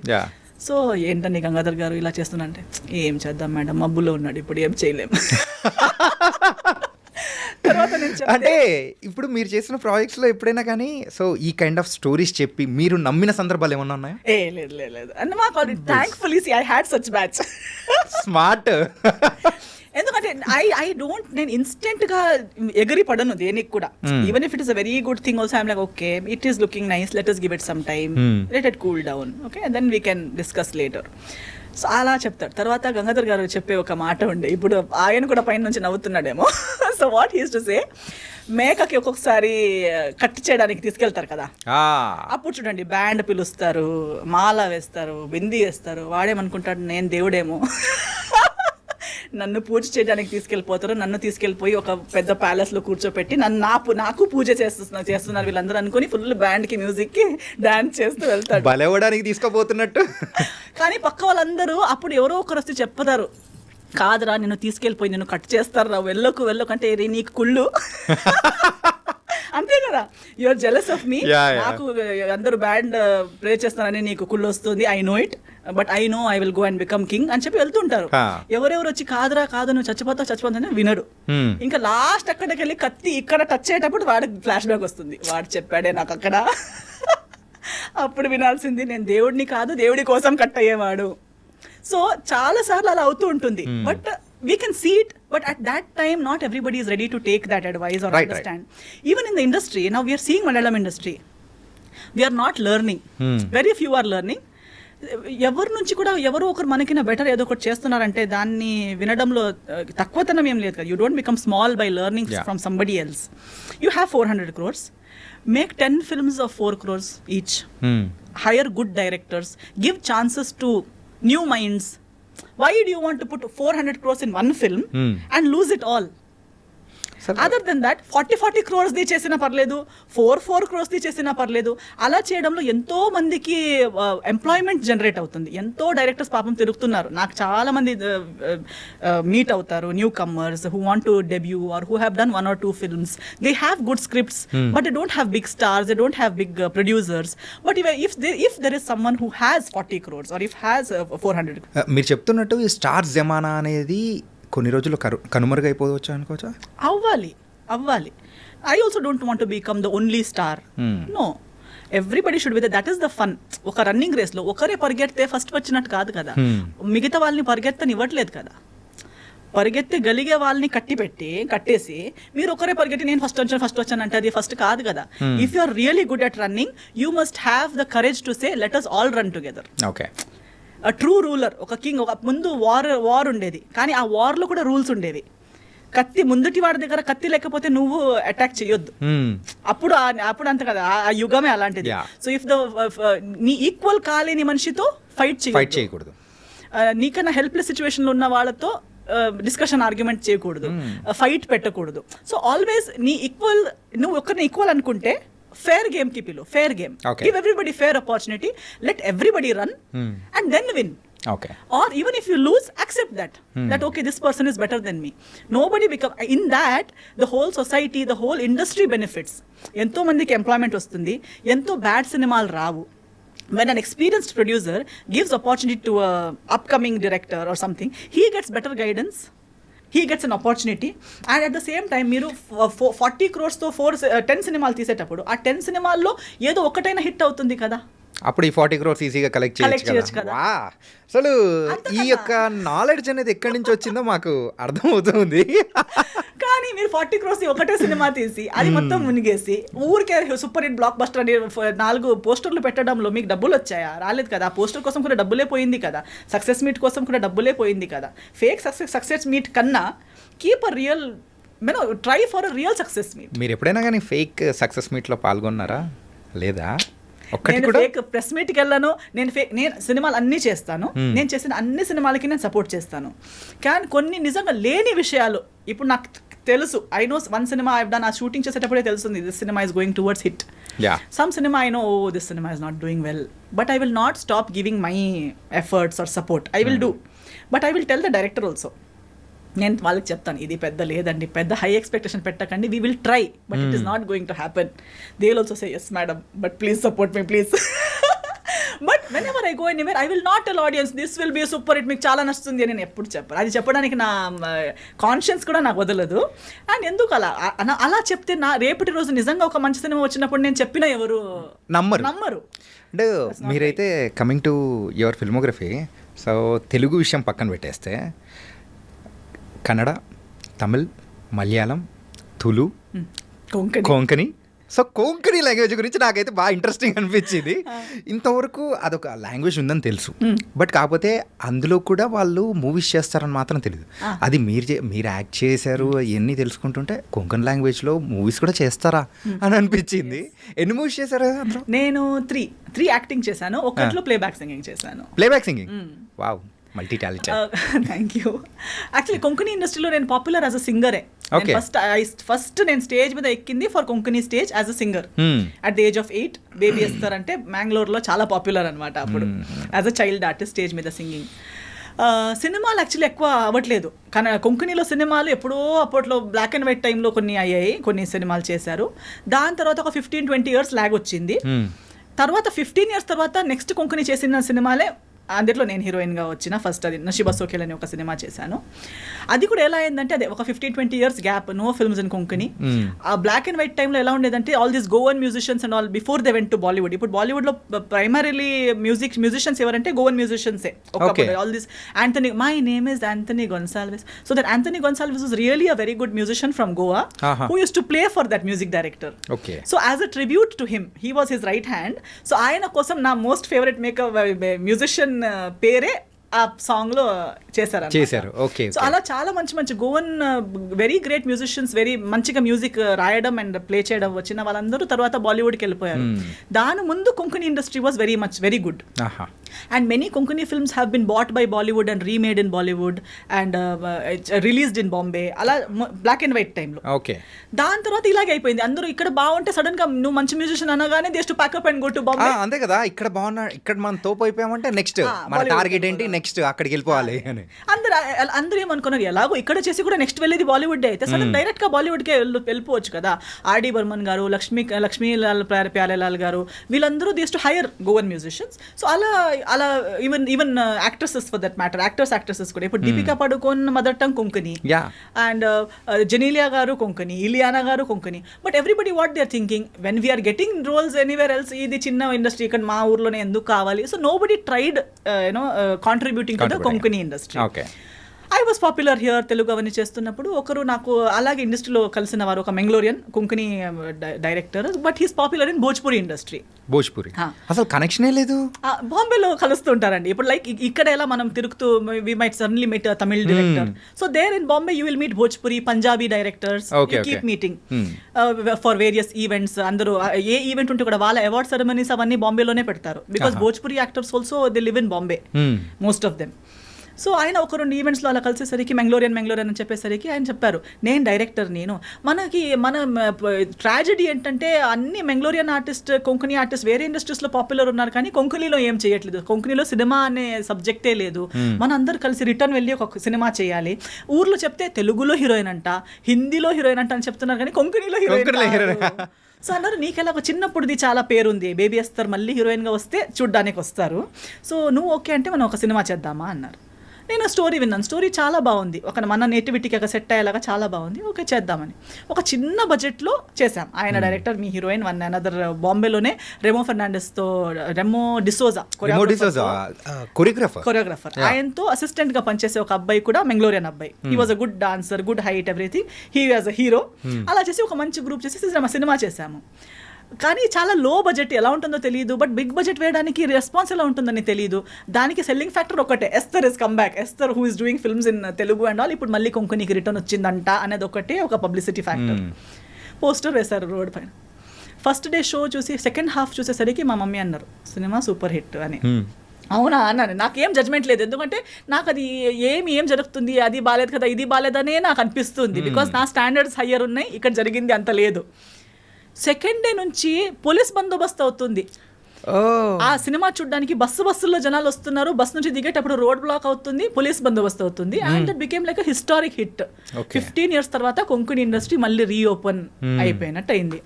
సో ఏంటండి గంగాధర్ గారు ఇలా చేస్తున్నా అంటే, ఏం చేద్దాం మేడం, మబ్బులో ఉన్నాడు, ఇప్పుడు ఏం చేయలేం. అంటే ఇప్పుడు మీరు చేసిన ప్రాజెక్ట్స్ లో ఎప్పుడైనా కానీ సో ఈ కైండ్ ఆఫ్ స్టోరీస్ చెప్పి మీరు నమ్మిన సందర్భాలు ఏమన్నా ఉన్నాయా? లేదు అంటే మాకు thankfully I had such batch. Smart. ఎందుకంటే ఐ డోంట్, నేను ఇన్స్టెంట్ గా ఎగిరి పడను దేనికి కూడా. Even if it is a very good thing also I'm like okay it is looking nice, let us give it some time, let it cool down, okay, and then we can discuss later. So అలా చెప్తాడు. తర్వాత గంగాధర్ గారు చెప్పే ఒక మాట ఉండే, ఇప్పుడు ఆయన కూడా పైన నుంచి నవ్వుతున్నాడేమో. So what he's to say, మేకకి ఒక్కొక్కసారి కట్ చేయడానికి తీసుకెళ్తారు కదా, అప్పుడు చూడండి బ్యాండ్ పిలుస్తారు, మాల వేస్తారు, బిందీ వేస్తారు, వాడేమనుకుంటాడు నేను దేవుడేమో, నన్ను పూజ చేయడానికి తీసుకెళ్ళిపోతారు, నన్ను తీసుకెళ్ళిపోయి ఒక పెద్ద ప్యాలెస్ లో కూర్చోపెట్టి నాకు పూజ చేస్తున్నారు వీళ్ళందరూ అనుకుని ఫుల్ బ్యాండ్ కి మ్యూజిక్ కి డాన్స్ చేస్తూ వెళ్తాడు, బలవడానికి తీసుకోపోతున్నట్టు. కానీ పక్క వాళ్ళందరూ అప్పుడు ఎవరో ఒకరు వస్తే చెప్తారు, కాదురా నిన్ను తీసుకెళ్ళిపోయి నిన్ను కట్ చేస్తారు రా, వెళ్ళకు అంటే నీకు కుళ్ళు. అంతే కదా, యూఆర్ జెలస్ ఆఫ్ మీ, నాకు అందరూ బ్యాండ్ ప్లే చేస్తారని నీకు కుళ్ళు వస్తుంది, I know it, but I know I will go and become king అని చెప్పి వెళ్తుంటారు. ఎవరెవరు వచ్చి కాదురా కాదు నువ్వు చచ్చిపోతావు వినడు. ఇంకా లాస్ట్ అక్కడికి వెళ్ళి కత్తి ఇక్కడ టచ్ అయ్యేటప్పుడు వాడికి ఫ్లాష్ బ్యాక్ వస్తుంది, వాడు చెప్పాడే నాకు అక్కడ. అప్పుడు వినాల్సింది నేను దేవుడిని కాదు, దేవుడి కోసం కట్ అయ్యేవాడు. సో చాలా సార్లు అలా అవుతూ ఉంటుంది, but we can see it, but at that time not everybody is ready to take that advice or understand. Even in the industry now we are seeing Malayalam industry, we are not learning, very few are learning. ఎవరి నుంచి కూడా ఎవరో ఒకరు మనకిన better ఏదో ఒకటి చేస్తున్నారంటే దాన్ని వినడంలో తక్కువతనం ఏం లేదు కదా. You don't become small by learning from somebody else. You have 400 crores, make 10 films of 4 crores each, hire good directors, give chances to new minds. Why do you want to put 400 crores in one film and lose it all? Other than that 40 crores ది చేసినా పర్లేదు, 4 crores ది చేసినా పర్లేదు. అలా చేయడంలో ఎంతో మందికి ఎంప్లాయ్మెంట్ జనరేట్ అవుతుంది. ఎంతో డైరెక్టర్స్ పాపం తిరుగుతున్నారు, నాకు చాలా మంది మీట్ అవుతారు, new comers who want to debut or who have done 1 or 2 films. They have good scripts but they don't have big stars, they don't have big producers. But if there is someone who has 40 crores or if has 400. మీరు చెప్తున్నట్టు ఈ star జమానా అనేది కొన్ని రోజులు కనుమరుగైపోవచ్చు అనుకోవచ్చా? అవ్వాలి. I also don't want to become the only star. No, everybody should be that is the fun. ఒక రన్నింగ్ రేస్లో ఒకరే పరిగెడితే ఫస్ట్ వచ్చినట్టు కాదు కదా, మిగతా వాళ్ళని పరిగెత్తనివ్వట్లేదు కదా. పరిగెత్తగలిగే వాళ్ళని కట్టేసి మీరు ఒకరే పరిగెత్తి నేను ఫస్ట్ వచ్చాను అంటే అది ఫస్ట్ కాదు కదా. If you are really good at running you must have the courage to say let us all run together. Okay, true ruler, ఒక కింగ్, ఒక ముందు వార్ ఉండేది కానీ ఆ వార్లో కూడా రూల్స్ ఉండేవి. కత్తి ముందుటి వాడి దగ్గర కత్తి లేకపోతే నువ్వు అటాక్ చేయొద్దు. అప్పుడు అంత కదా, ఆ యుగమే అలాంటిది. సో ఇఫ్ నీ ఈక్వల్ కాలేని మనిషితో ఫైట్ చేయకూడదు, నీకన్నా హెల్ప్లెస్ సిచ్యువేషన్లో ఉన్న వాళ్ళతో డిస్కషన్ ఆర్గ్యుమెంట్ చేయకూడదు, ఫైట్ పెట్టకూడదు. సో ఆల్వేస్ నీ ఈక్వల్, నువ్వు ఒకరిని ఈక్వల్ అనుకుంటే fair game ki pilo, fair game. Okay. Give everybody fair opportunity, let everybody run and then win. Okay. Or even if you lose, accept that that okay, this person is better than me. Nobody become, in that the whole society, the whole industry benefits. Ento mandiki employment vastundi, ento bad cinemalu ravu. When an experienced producer gives opportunity to a upcoming director or something, he gets better guidance, he gets an opportunity, and at the same time మీరు 40 crores తో 10 సినిమాలు తీసేటప్పుడు ఆ 10 సినిమాల్లో ఏదో ఒకటైనా hit అవుతుంది కదా. అప్పుడు ఈ 40 crores ఈజీగా కలెక్ట్ చేయొచ్చు కదా. వా, అసలు ఈ యొక్క నాలెడ్జ్ అనేది ఎక్కడి నుంచి వచ్చిందో మాకు అర్థమవుతుంది. కానీ మీరు 40 crores ఒకటే సినిమా తీసి అది మొత్తం మునిగేసి ఊరికే సూపర్ హిట్ బ్లాక్ బస్టర్ అని 4 పోస్టర్లు పెట్టడంలో మీకు డబ్బులు వచ్చాయా? రాలేదు కదా. ఆ పోస్టర్ కోసం కూడా డబ్బులే పోయింది కదా, సక్సెస్ మీట్ కోసం కూడా డబ్బులే పోయింది కదా. ఫేక్ సక్సెస్ మీట్ కన్నా keep a real, try for a real success meet. మీరు ఎప్పుడైనా కానీ ఫేక్ సక్సెస్ మీట్లో పాల్గొన్నారా? లేదా? నేను ఫేక్ ప్రెస్ మీట్కి వెళ్ళాను, నేను సినిమాలు అన్నీ చేస్తాను, నేను చేసిన అన్ని సినిమాలకి నేను సపోర్ట్ చేస్తాను. కానీ కొన్ని నిజంగా లేని విషయాలు ఇప్పుడు నాకు తెలుసు. I know one cinema I done, ఆ షూటింగ్ చేసేటప్పుడే తెలుస్తుంది this cinema is going towards hit. Some cinema I know this cinema is not doing well, but I will not stop giving my efforts or support. I will do, but I will tell the director also. నేను వాళ్ళకి చెప్తాను ఇది పెద్ద లేదండి, పెద్ద high expectation పెట్టకండి, we will try but it is not going to happen. They will also say yes madam but please support me please. But whenever I go anywhere I will not tell audience this will be super hit, మీకు చాలా నచ్చుతుంది అని నేను ఎప్పుడు చెప్పాను. అది చెప్పడానికి నా కాన్షియన్స్ కూడా నాకు వదలదు. అండ్ ఎందుకు అలా చెప్తే నా రేపటి రోజు నిజంగా ఒక మంచి సినిమా వచ్చినప్పుడు నేను చెప్పిన ఎవరు నమ్మరు. అంటే మీరైతే coming to your filmography, so Telugu విషయం పక్కన పెట్టేస్తే కన్నడ, తమిళ్, మలయాళం, తులు, కొంకణి. సో కొంకణి లాంగ్వేజ్ గురించి నాకైతే బాగా ఇంట్రెస్టింగ్ అనిపించింది. ఇంతవరకు అదొక లాంగ్వేజ్ ఉందని తెలుసు, బట్ కాకపోతే అందులో కూడా వాళ్ళు మూవీస్ చేస్తారని మాత్రం తెలియదు. అది మీరు యాక్ట్ చేశారు ఇవన్నీ తెలుసుకుంటుంటే కొంకణి లాంగ్వేజ్లో మూవీస్ కూడా చేస్తారా అని అనిపించింది. ఎన్ని మూవీస్ చేశారు అందులో? నేను త్రీ యాక్టింగ్ చేశాను, ఒకట్లో ప్లేబ్యాక్ సింగింగ్ చేశాను. Playback singing, wow, multi talented. Thank you. Actually Konkani ఇండస్ట్రీలో నేను పాపులర్ యాజ్ అ సింగరే. ఫస్ట్ నేను స్టేజ్ మీద ఎక్కింది for Konkani stage as a singer at the age of 8. Baby Esther అంటే మ్యాంగ్లూర్లో చాలా పాపులర్ అనమాట అప్పుడు as a child artist stage మీద సింగింగ్. సినిమాలు యాక్చువల్లీ ఎక్కువ అవ్వట్లేదు కానీ కొంకణిలో సినిమాలు ఎప్పుడో అప్పట్లో బ్లాక్ అండ్ వైట్ టైంలో కొన్ని అయ్యాయి, కొన్ని సినిమాలు చేశారు. దాని తర్వాత ఒక 15-20 years లాగ్ వచ్చింది. తర్వాత 15 years తర్వాత నెక్స్ట్ కొంకణి చేసిన సినిమాలే, అందులో నేను హీరోయిన్గా వచ్చిన ఫస్ట్ అది నషీబా సోకేల్ అని ఒక సినిమా చేశాను. అది కూడా ఎలా అయిందంటే అదే ఒక 15-20 years gap, no films in Konkani. ఆ బ్లాక్ అండ్ వైట్ టైంలో ఎలా ఉండేదంటే all these Goan musicians and all before they went to Bollywood. ఇప్పుడు బాలీవుడ్లో ప్రైమరీలీ మ్యూజిషియన్స్ ఎవరంటే గోవన్ మ్యూజిషియన్సే. All this Anthony, my name is Anthony Gonsalves. So that Anthony Gonsalves was really a very good musician from Goa who use to play for that music director. So as a tribute to him, he was his right hand. So ఆయన కోసం నా most favourite makeup musician పేరే ఆ song లో చేశారు. Okay. So అలా చాలా మంచి Goan very great musicians, very మంచిగా మ్యూజిక్ రాయడం అండ్ ప్లే చేయడం వచ్చిన వాళ్ళందరూ తర్వాత బాలీవుడ్కి వెళ్ళిపోయారు. దాని ముందు Konkani industry was very good. And many Konkani films have been bought by Bollywood and remade in Bollywood and released in Bombay. అలా బ్లాక్ అండ్ వైట్ టైంలో. ఓకే. దాని తర్వాత ఇలాగే అయిపోయింది. అందరూ ఇక్కడ బాగుంటే సడన్ గా నువ్వు మంచి మ్యూజిషియన్ అనగానే they to pack up and go to Bombay. అంతే కదా, ఇక్కడ బాగున్నా, ఇక్కడ మనం తోపు అయిపోయామంటే నెక్స్ట్ మన టార్గెట్ ఏంటి, నెక్స్ట్ అక్కడికి వెళ్ళిపోవాలి అని అందరూ ఏమనుకున్నారు, ఎలాగో ఇక్కడ చేసి కూడా నెక్స్ట్ వెళ్ళేది బాలీవుడ్ అయితే సడన్ డైరెక్ట్ గా బాలీవుడ్కే వెళ్ళిపోవచ్చు కదా. ఆర్డి బర్మన్ గారు, లక్ష్మీలాల్ ప్యారేలాల్ గారు, వీళ్ళందరూ they to hire Goan musicians. So అలా even actresses for that matter, actresses కూడా ఇప్పుడు Deepika Padukone mother tongue Konkani and Genelia గారు కొంకణి, ఇలియానా గారు Konkani. But everybody what they are thinking when we're getting roles anywhere else, ఇది చిన్న ఇండస్ట్రీ ఇక్కడ మా ఊర్లోనే ఎందుకు కావాలి. So nobody tried contributing to the Konkani industry. I was popular here, Telugu అవన్నీ చేస్తున్నప్పుడు ఒకరు నాకు అలాగే ఇండస్ట్రీలో కలిసిన వారు, ఒక Mangalorean Konkani director, but he's popular in Bhojpuri industry. Bhojpuri అసలు కనెక్షనే లేదు. బాంబేలో కలుస్తుంటారండి. ఇప్పుడు లైక్ ఇక్కడ ఎలా మనం తిరుగుతూ we might suddenly meet Tamil director, so there in Bombay you will meet Bhojpuri, Punjabi directors, keep meeting for various events. అందరూ ఏ ఈవెంట్ ఉంటే కూడా వాళ్ళ అవార్డ్ సెరమనీస్ అవన్నీ బాంబేలోనే పెడతారు, because Bhojpuri actors also they live in Bombay, most of them. So ఆయన ఒక 2 ఈవెంట్స్లో అలా కలిసేసరికి మెంగ్లోరియన్ అని చెప్పేసరికి ఆయన చెప్పారు, నేను డైరెక్టర్, మన ట్రాజెడీ ఏంటంటే అన్ని మెంగ్లోరియన్ ఆర్టిస్ట్, కొంకణి ఆర్టిస్ట్ వేరే ఇండస్ట్రీస్లో పాపులర్ ఉన్నారు, కానీ కొంకణిలో ఏం చేయట్లేదు. కొంకణిలో సినిమా అనే సబ్జెక్టే లేదు. మన అందరు కలిసి రిటర్న్ వెళ్ళి ఒక సినిమా చేయాలి. ఊర్లో చెప్తే తెలుగులో హీరోయిన్ అంట, హిందీలో హీరోయిన్ అంట అని చెప్తున్నారు, కానీ కొంకణిలో హీరోయిన్. సో అన్నారు, నీకెలా ఒక చిన్నప్పుడుది చాలా పేరుంది, బేబీ ఎస్తర్ మళ్ళీ హీరోయిన్గా వస్తే చూడ్డానికి వస్తారు, సో నువ్వు ఓకే అంటే మనం ఒక సినిమా చేద్దామా అన్నారు. నేను స్టోరీ విన్నాను, స్టోరీ చాలా బాగుంది, ఒక మన నేటివిటీకి ఒక సెట్ అయ్యేలాగా చాలా బాగుంది, ఓకే చేద్దామని ఒక చిన్న బడ్జెట్లో చేశాం. ఆయన director, me heroine one another బాంబేలోనే రెమో ఫెర్నాండెస్తో, రెమో డిసోజా కొరియోగ్రాఫర్, ఆయనతో అసిస్టెంట్గా పనిచేసే ఒక అబ్బాయి కూడా మెంగ్లోరియన్ అబ్బాయి. He was a good dancer, good height, everything, he was a hero. అలా చేసి ఒక మంచి గ్రూప్ చేసి సినిమా చేశాము. కానీ చాలా లో బడ్జెట్, ఎలా ఉంటుందో తెలియదు, బట్ బిగ్ బడ్జెట్ వేయడానికి రెస్పాన్స్ ఎలా ఉంటుందని తెలియదు. దానికి సెల్లింగ్ ఫ్యాక్టర్ ఒకటే, Esther is come back, Esther who is doing films in Telugu and all, ఇప్పుడు మళ్ళీ కొంకణికి రిటర్న్ వచ్చిందంట అనేది ఒకటే ఒక పబ్లిసిటీ ఫ్యాక్టర్. పోస్టర్ వేశారు రోడ్ పైన. ఫస్ట్ డే షో చూసి సెకండ్ హాఫ్ చూసేసరికి మా మమ్మీ అన్నారు, సినిమా సూపర్ హిట్ అని. అవునా అన్నాను. నాకేం జడ్జ్మెంట్ లేదు, ఎందుకంటే నాకు అది ఏం జరుగుతుంది, అది బాలేదు కదా, ఇది బాలేదనే నాకు అనిపిస్తుంది, బికాస్ నా స్టాండర్డ్స్ హయ్యర్ ఉన్నాయి, ఇక్కడ జరిగింది అంత లేదు. సెకండ్ డే నుంచి పోలీస్ బందోబస్తు అవుతుంది. ఆ సినిమా చూడడానికి బస్సుల్లో జనాలు వస్తున్నారు, బస్ నుంచి దిగేటప్పుడు రోడ్ బ్లాక్ అవుతుంది, పోలీస్ బందోబస్తు అవుతుంది. And it became like historic hit. 15 years తర్వాత కొంకణి ఇండస్ట్రీ మళ్ళీ రీఓపెన్ అయిపోయినట్టు అయింది.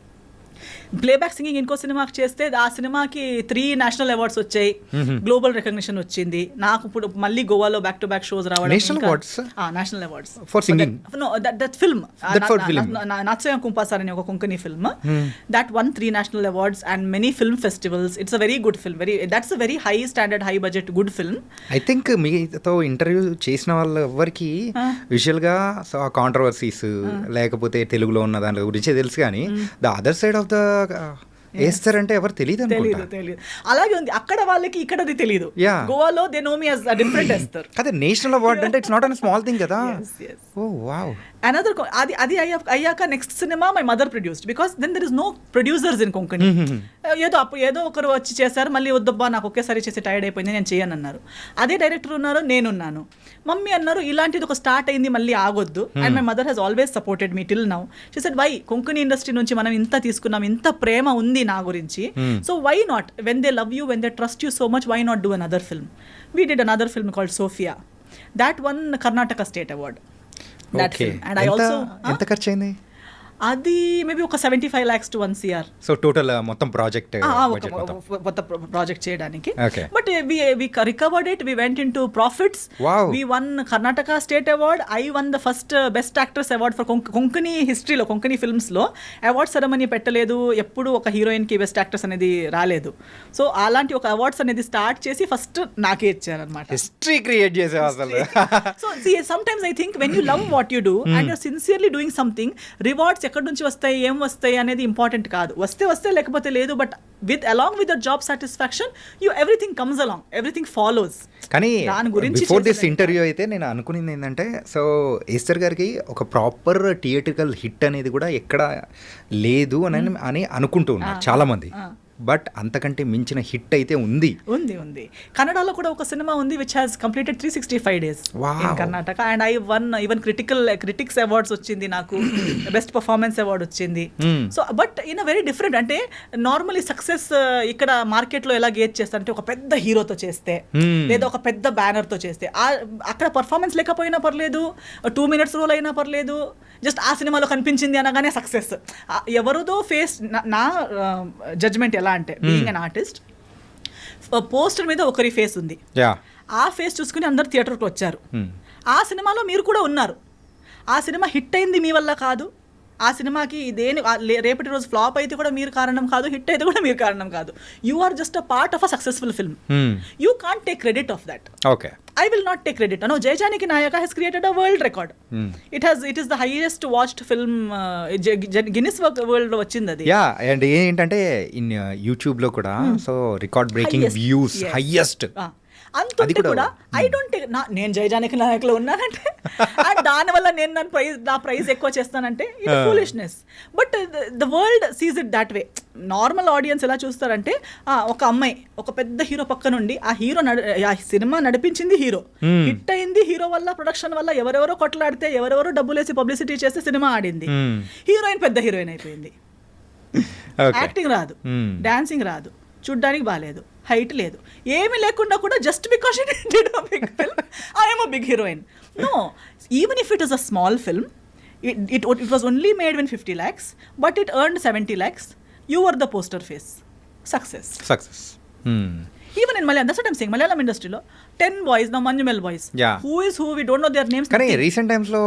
ప్లేబ్యాక్ సింగింగ్ ఇంకో సినిమాకి చేస్తే ఆ సినిమాకి 3 నేషనల్ అవార్డ్స్ వచ్చాయి, గ్లోబల్ రికగ్నిషన్ వచ్చింది. నాకు ఇప్పుడు మళ్ళీ గోవాలో బ్యాక్ టు బ్యాక్ షోస్ రావడం, national awards for singing. No that film Nachomia Kumpasar అనే ఒక Konkani film, that won 3 national awards and many film festivals. It's a very good film, that's a very high standard, high budget, good film. I think మీతో interview చేసిన వాళ్ళు ఎవరికి విజువల్గా controversies లేకపోతే తెలుగులో ఉన్న దాని గురించి తెలుసు, కానీ the other side of the వేస్తారంటే ఎవరు తెలియదు. అలాగే ఉంది అక్కడ వాళ్ళకి, ఇక్కడ అది తెలియదు. గోవాలో they know me as different Esther. అదే నేషనల్ అవార్డ్ అంటే it's not an small thing కదా. Oh wow. అనదర్ అది అయ్యాక next cinema my mother produced, because then there is no producers in Konkani. ఏదో ఒకరు వచ్చి చేశారు, మళ్ళీ వద్దబ్బా నాకు ఒకేసారి చేసి టైర్డ్ అయిపోయింది, నేను చేయను అన్నారు. అదే డైరెక్టర్ ఉన్నారు, నేనున్నాను. మమ్మీ అన్నారు ఇలాంటిది ఒక స్టార్ట్ అయింది, మళ్ళీ ఆగొద్దు. And my mother has always supported me till now. She said why, Konkani industry నుంచి మనం ఇంత తీసుకున్నాం, ఇంత ప్రేమ ఉంది నా గురించి, so why not, when they love you, when they trust you so much, why not do another film. We did another film called Sophia, that won Karnataka state award. That film. And I also ఎంత ఖర్చు అయింది? అది maybe ఒక 75 lakhs to 1 crore. So total మొత్తం project కొత్త project చేయడానికి. But we recovered it, we went into profits. We won Karnataka state award. I won the first best actress award for Konkani హిస్టరీలో. Konkani films లో అవార్డ్ సెరమనీ పెట్టలేదు, ఎప్పుడు ఒక heroine కి best actress అనేది రాలేదు. సో అలాంటి ఒక అవార్డ్స్ అనేది స్టార్ట్ చేసి ఫస్ట్ నాకే ఇచ్చారనమాట. హిస్టరీ క్రియేట్ చేసే అసలు. So sometimes I think when you love what you do and your sincerely doing something, rewards ఎక్కడి నుంచి వస్తాయి, ఏం వస్తాయి అనేది ఇంపార్టెంట్ కాదు. వస్తే లేకపోతే లేదు, but along with the job satisfaction, everything comes along, everything follows. కానీ దాని గురించి బిఫోర్ దిస్ ఇంటర్వ్యూ అయితే నేను అనుకునేది ఏంటంటే, సో ఈస్టర్ గారికి ఒక ప్రాపర్ థియేట్రికల్ హిట్ అనేది కూడా ఎక్కడ లేదు అని అనుకుంటూ ఉన్నారు చాలా మంది. బట్ అంతకంటే మించిన హిట్ అయితే ఉంది. కన్నడలో కూడా ఒక సినిమా ఉంది which has completed 365 days in Karnataka. And I one even critics awards వచ్చింది నాకు, బెస్ట్ పర్ఫార్మెన్స్ అవార్డ్ వచ్చింది. So but in a very different, అంటే నార్మలీ సక్సెస్ ఇక్కడ మార్కెట్ లో ఎలా గేజ్ చేస్తారంటే ఒక పెద్ద హీరోతో చేస్తే లేదా ఒక పెద్ద బ్యానర్ తో చేస్తే, అక్కడ పర్ఫార్మెన్స్ లేకపోయినా పర్లేదు, 2 minutes రోల్ అయినా పర్లేదు, జస్ట్ ఆ సినిమాలో కనిపించింది అనగానే సక్సెస్. ఎవరిదో ఫేస్, నా జడ్జ్మెంట్ ఎలా అంటే, బీయింగ్ అన్ ఆర్టిస్ట్, పోస్టర్ మీద ఒకరి ఫేస్ ఉంది, ఆ ఫేస్ చూసుకుని అందరు థియేటర్కి వచ్చారు. ఆ సినిమాలో మీరు కూడా ఉన్నారు, ఆ సినిమా హిట్ అయింది మీ వల్ల కాదు, ఆ సినిమాకి రేపటి రోజు ఫ్లాప్ అయితే కూడా మీరు కారణం కాదు, హిట్ అయితే కూడా మీరు కారణం కాదు. You are just a part of a successful film. You can't take credit of that. Okay, I will not take credit. No, Jai Janaki Nayaka has created a world record. It is the highest watched film. Guinness World వచ్చింది అది. Yeah, and ఏంటంటే in యూట్యూబ్లో కూడా so record breaking Highest. Views, Yes. Highest. అంతుంటే కూడా I don't take నేను జై జానకి నాయకులో ఉన్నానంటే అండ్ దానివల్ల నేను నా ప్రైజ్ ఎక్కువ చేస్తానంటే ఇది foolishness. But the world seize it that way. Normal audience ఎలా చూస్తారంటే ఒక అమ్మాయి ఒక పెద్ద హీరో పక్క నుండి ఆ సినిమా నడిపించింది హీరో, హిట్ అయింది హీరో వల్ల, ప్రొడక్షన్ వల్ల, ఎవరెవరో కొట్లాడితే ఎవరెవరో డబ్బులేసి పబ్లిసిటీ చేస్తే సినిమా ఆడింది, హీరోయిన్ పెద్ద హీరోయిన్ అయిపోయింది. యాక్టింగ్ రాదు, డాన్సింగ్ రాదు, చూడ్డానికి బాగాలేదు, హైట్ లేదు, ఏమీ లేకుండా కూడా just because she did a big film I am a big heroine. No, even if it is a small film, it was only made in 50 lakhs, but it earned 70 lakhs. You were the poster face. Success. Even in Malayalam, that's what I'm saying. Malayalam industry lo 10 boys, now Manjumel boys. Yeah. Who is who? We don't know their names. కానీ recent టైమ్స్లో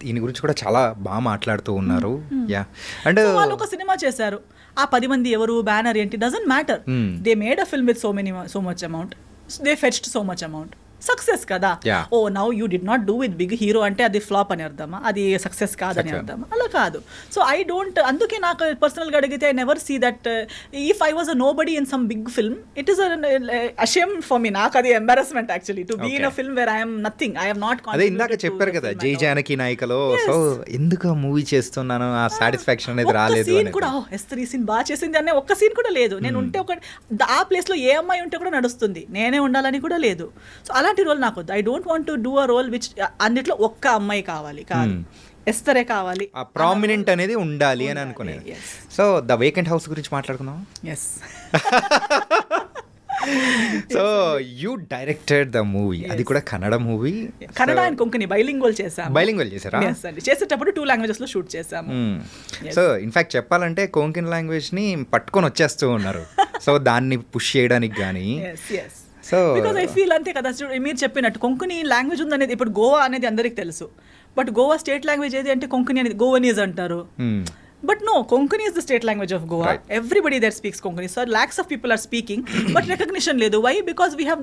దీని గురించి కూడా చాలా బాగా మాట్లాడుతూ ఉన్నారు. Yeah, and వాళ్ళు ఒక సినిమా చేశారు, ఆ 10 మంది ఎవరు, బ్యానర్ ఏంటి, doesn't matter. They made a film with so much amount, they fetched so much amount. Success కదా. Oh now you did not do with big hero అంటే అది ఫ్లాప్ అని అర్థమా, అది సక్సెస్ కాదని అర్థమా? అలా కాదు. సో ఐ డోంట్, అందుకే నాకు పర్సనల్గా అడిగితే I never see that if I was a nobody in some big film, it is a shame for me. నాకు అది embarrassment actually to be in a film where I'm nothing, I have not. అదే ఇందాక చెప్పారు కదా జై జానకి నాయకలో, so ఎందుకు movie చేస్తున్నాను, ఆ సాటిస్ఫాక్షన్ అనేది రాలేదు. సీన్ కూడా ఎస్తర్ ఈ సీన్ బాగా చేసింది అనే ఒక్క సీన్ కూడా లేదు. నేను ఉంటే ఆ ప్లేస్ లో ఏ అమ్మాయి ఉంటే కూడా నడుస్తుంది, నేనే ఉండాలని కూడా లేదు. సో అలాంటి రోల్ నాకు వద్దు. I don't want to do a role which అన్నిట్లో ఒక్క అమ్మాయి కావాలి, కాదు ఎస్తరే కావాలి, ఆ ప్రామినెంట్ అనేది ఉండాలి అని అనుకునేది. సో ద వేకెంట్ హౌస్ గురించి మాట్లాడుకుందాం. Yes. So you directed the movie, అది కూడా Kannada movie, Kannada and Konkani bilingual చేసాము. బైలింగ్వల్ చేశారా? చేసేటప్పుడు 2 languages లో షూట్ చేసాము. సో ఇన్ఫాక్ట్ చెప్పాలంటే కొంకణి లాంగ్వేజ్ ని పట్టుకొని వచ్చేస్తూ ఉన్నారు. సో దాన్ని పుష్ చేయడానికి కానీ. సో బికాజ్ ఐ ఫీల్ అంతే కదా, మీరు చెప్పినట్టు కొంకణి లాంగ్వేజ్ ఉందనేది, ఇప్పుడు గోవా అనేది అందరికి తెలుసు, బట్ గోవా స్టేట్ లాంగ్వేజ్ ఏది అంటే కొంకణి అనేది, గోవనీస్ అంటారు. But no, Konkani is the state language of Goa. Right. Everybody there speaks Konkani. So lakhs of people are speaking, but recognition ledu. Why? Because we have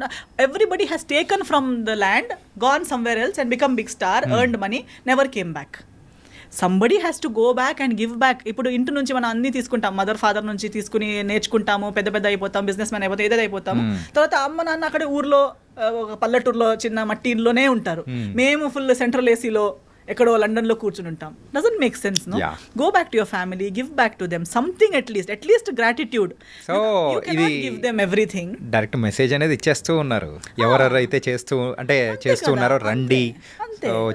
everybody has taken from the land, gone somewhere else and become big star, earned money, never came back. Somebody has to go back and give back. ఇప్పుడు ఇంటి నుంచి మనం అన్ని తీసుకుంటాం, mother father నుంచి తీసుకుని నేర్చుకుంటాము, పెద్ద అయిపోతాం, బిజినెస్ మ్యాన్ అయిపోతాం, ఏదైతే అయిపోతాము. తర్వాత అమ్మ నాన్న అక్కడే ఊర్లో ఒక పల్లెటూరులో చిన్న మట్టి ఇంట్లోనే ఉంటారు. మేము ఫుల్ సెంట్రల్ ఏసీలో ఎక్కడో లండన్ లో కూర్చుని ఉంటాం. Doesn't make sense. No, go back to your family, give back to them something, at least gratitude. So ఇది give them everything. Direct message అనేది ఇచ్చేస్తూ ఉన్నారు, ఎవరెవరైతే చేస్తూ ఉన్నారో రండి,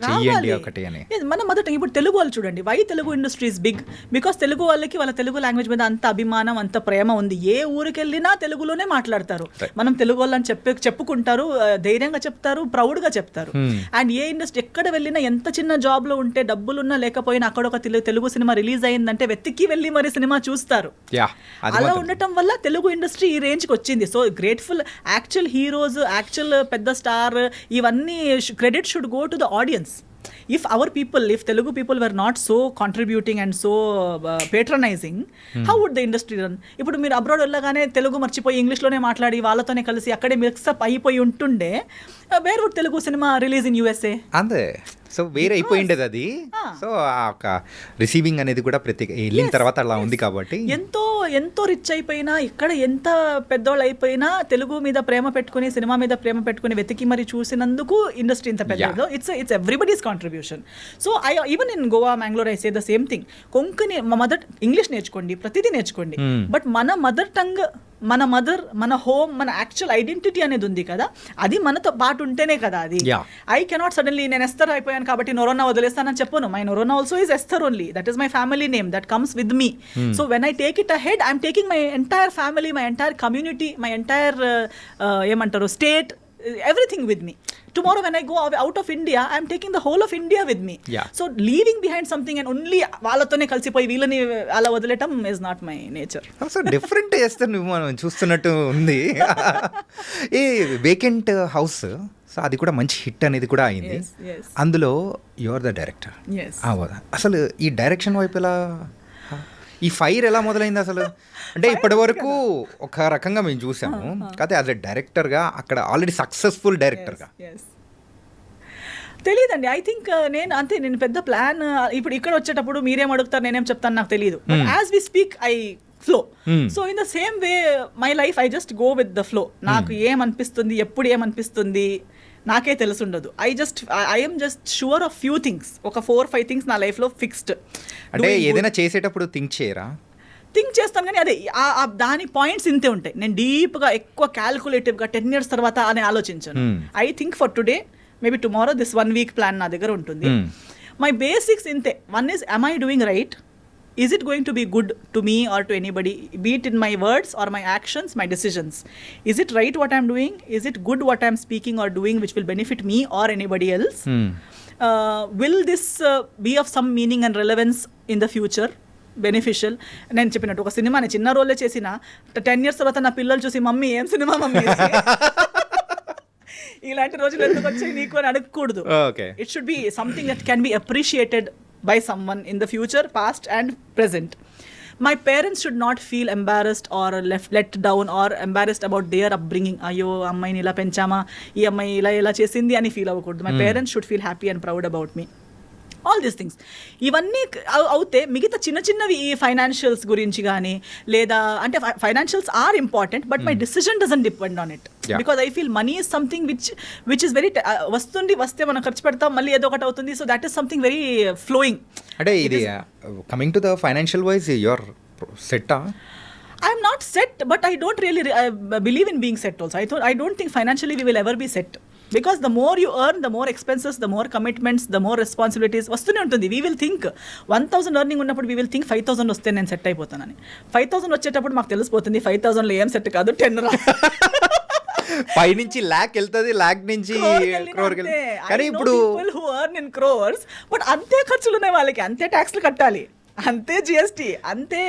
చెయ్యండి ఒకటి అని. మన మదర్ ఇప్పుడు తెలుగు వాళ్ళు చూడండి, why Telugu industry is big, because Telugu వాళ్ళకి వాళ్ళ తెలుగు లాంగ్వేజ్ మీద అంత అభిమానం, అంత ప్రేమ ఉంది. ఏ ఊరికి వెళ్ళినా తెలుగులోనే మాట్లాడతారు. మనం తెలుగు వాళ్ళని చెప్పుకుంటారు, ధైర్యంగా చెప్తారు, ప్రౌడ్ గా చెప్తారు. అండ్ ఏ ఇండస్ట్రీ ఎక్కడ వెళ్ళినా, ఎంత చిన్న జాబ్ లో ఉంటే, డబ్బులున్నా లేకపోయినా, అక్కడ ఒక తెలుగు సినిమా రిలీజ్ అయిందంటే వెతికి వెళ్ళి మరి సినిమా చూస్తారు. అలా ఉండటం వల్ల తెలుగు ఇండస్ట్రీ ఈ రేంజ్ కి వచ్చింది. So grateful. Actual heroes, actual పెద్ద స్టార్, ఇవన్నీ credit should go to the audience. If Telugu people were not so contributing and so patronizing, how would the industry run? ఇప్పుడు మీరు అబ్రాడ్ వెళ్ళగానే తెలుగు మర్చిపోయి ఇంగ్లీష్లోనే మాట్లాడి వాళ్ళతోనే కలిసి అక్కడే మిక్సప్ అయిపోయి ఉంటుండే, where would Telugu cinema release in USA? అంతే. సో వేరే అయిపోయిండేది అది. సో ఆ ఒక రిసీవింగ్ అనేది కూడా ప్రత్యేక వెళ్ళిన తర్వాత అలా ఉంది కాబట్టి, ఎంతో రిచ్ అయిపోయినా, ఇక్కడ ఎంత పెద్దోళ్ళు అయిపోయినా, తెలుగు మీద ప్రేమ పెట్టుకుని, సినిమా మీద ప్రేమ పెట్టుకుని వెతికి మరి చూసినందుకు ఇండస్ట్రీ ఇంత పెద్దదో. It's everybody's contribution. So even in Goa, Mangalore, I say the same thing. Konkani English నేర్చుకోండి, ప్రతిదీ నేర్చుకోండి, బట్ మన మదర్ టంగ్, మన హోమ్, మన యాక్చువల్ ఐడెంటిటీ అనేది ఉంది కదా, అది మనతో పాటు ఉంటేనే కదా అది. ఐ కెనాట్ సడన్లీ నేను ఎస్తర్ అయిపోయాను కాబట్టి నొరోనా వదిలేస్తానని చెప్పను. My Noronha also is Esther only. That is my family name that comes with me. So when I take it ahead, I'm taking my entire family, my entire community, my entire ఏమంటారు state, everything with me. Tomorrow when I go out of India, I am taking the whole of India with me. So leaving behind something and only వాళ్ళతోనే కలిసిపోయి వీళ్ళని అలా వదిలేయటం is not my nature. So different చేస్తే నువ్వు మనం చూస్తున్నట్టు ఉంది. ఈ వేకెంట్ హౌస్, సో అది కూడా మంచి హిట్ అనేది కూడా అయింది. Yes, yes. అందులో యువర్ ద డైరెక్టర్. Yes. అసలు ఈ డైరెక్షన్ వైపు ఎలా, ఈ ఫైర్ ఎలా మొదలైంది అసలు? అంటే ఇప్పటి వరకు ఒక రకంగా మేము చూసాము, కాకపోతే యాజ్ ఎ డైరెక్టర్గా అక్కడ ఆల్రెడీ సక్సెస్ఫుల్ డైరెక్టర్గా. తెలియదండి. ఐ థింక్ నేను పెద్ద ప్లాన్ ఇప్పుడు ఇక్కడ వచ్చేటప్పుడు మీరేం అడుగుతారు నేనేం చెప్తాను నాకు తెలియదు. As we speak I flow. So in the same way my life I just go with the flow. నాకు ఏమనిపిస్తుంది, ఎప్పుడు ఏమనిపిస్తుంది నాకే తెలుసుండదు. I'm just sure of few things. ఒక 4-5 థింగ్స్ నా లైఫ్లో ఫిక్స్డ్. అంటే ఏదైనా చేసేటప్పుడు థింక్ చేయరా? థింక్ చేస్తాను కానీ అదే దాని పాయింట్స్ ఇంతే ఉంటాయి. నేను డీప్గా ఎక్కువ క్యాల్కులేటివ్గా 10 years తర్వాత అని ఆలోచించాను. I think for today, maybe tomorrow, this 1 week plan నా దగ్గర ఉంటుంది. మై బేసిక్స్ ఇంతే. One is, am I doing right? Is it going to be good to me or to anybody, be it in my words or my actions, my decisions? Is it right what I'm doing? Is it good what I'm speaking or doing which will benefit me or anybody else? Will this be of some meaning and relevance in the future? Beneficial. నేను చెప్పినట్టు ఒక సినిమాని చిన్న రోలే చేసిన 10 years తర్వాత నా పిల్లలు చూసి మమ్మీ ఏం సినిమా మమ్మీ ఇలాంటి రోజులు ఎందుకు వచ్చాయి నీకు అని అడగకూడదు. It should be something that can be appreciated by someone in the future, past and present. My parents should not feel embarrassed or let down or embarrassed about their upbringing. Ayo ammayini ila penchama, ee ammayi ila chesindi ani feel avakuddu. My parents should feel happy and proud about me. All these things ఇవన్నీ అవుతే మిగతా చిన్న చిన్నవి ఈ financials గురించి కానీ లేదా అంటే financials are important but my decision doesn't depend on it because I feel money is something which is very వస్తే మనం ఖర్చు పెడతాం మళ్ళీ ఏదో ఒకటి అవుతుంది. So that is something very flowing. అంటే ఇది coming to the financial wise your సెట్టా? I'm not set, but I don't really believe in being set also. I don't think financially we will ever be set. Because the more you earn, the more expenses, the more commitments, the more responsibilities వస్తూనే ఉంటుంది. We will think 1,000 earning ఉన్నప్పుడు we will think 5,000 వస్తే నేను set అయిపోతానని. 5,000 వచ్చేటప్పుడు మాకు తెలిసిపోతుంది 5,000లో ఏం set కాదు, 10 రా 5 నుంచి lakh వెళ్తుంది, lakh నుంచి crore వెళ్తుంది. కానీ ఇప్పుడు people who earn in crores, but అంతే ఖర్చులు ఉన్నాయి వాళ్ళకి, అంతే ట్యాక్స్లు కట్టాలి, అంతే జిఎస్టీ, అంతే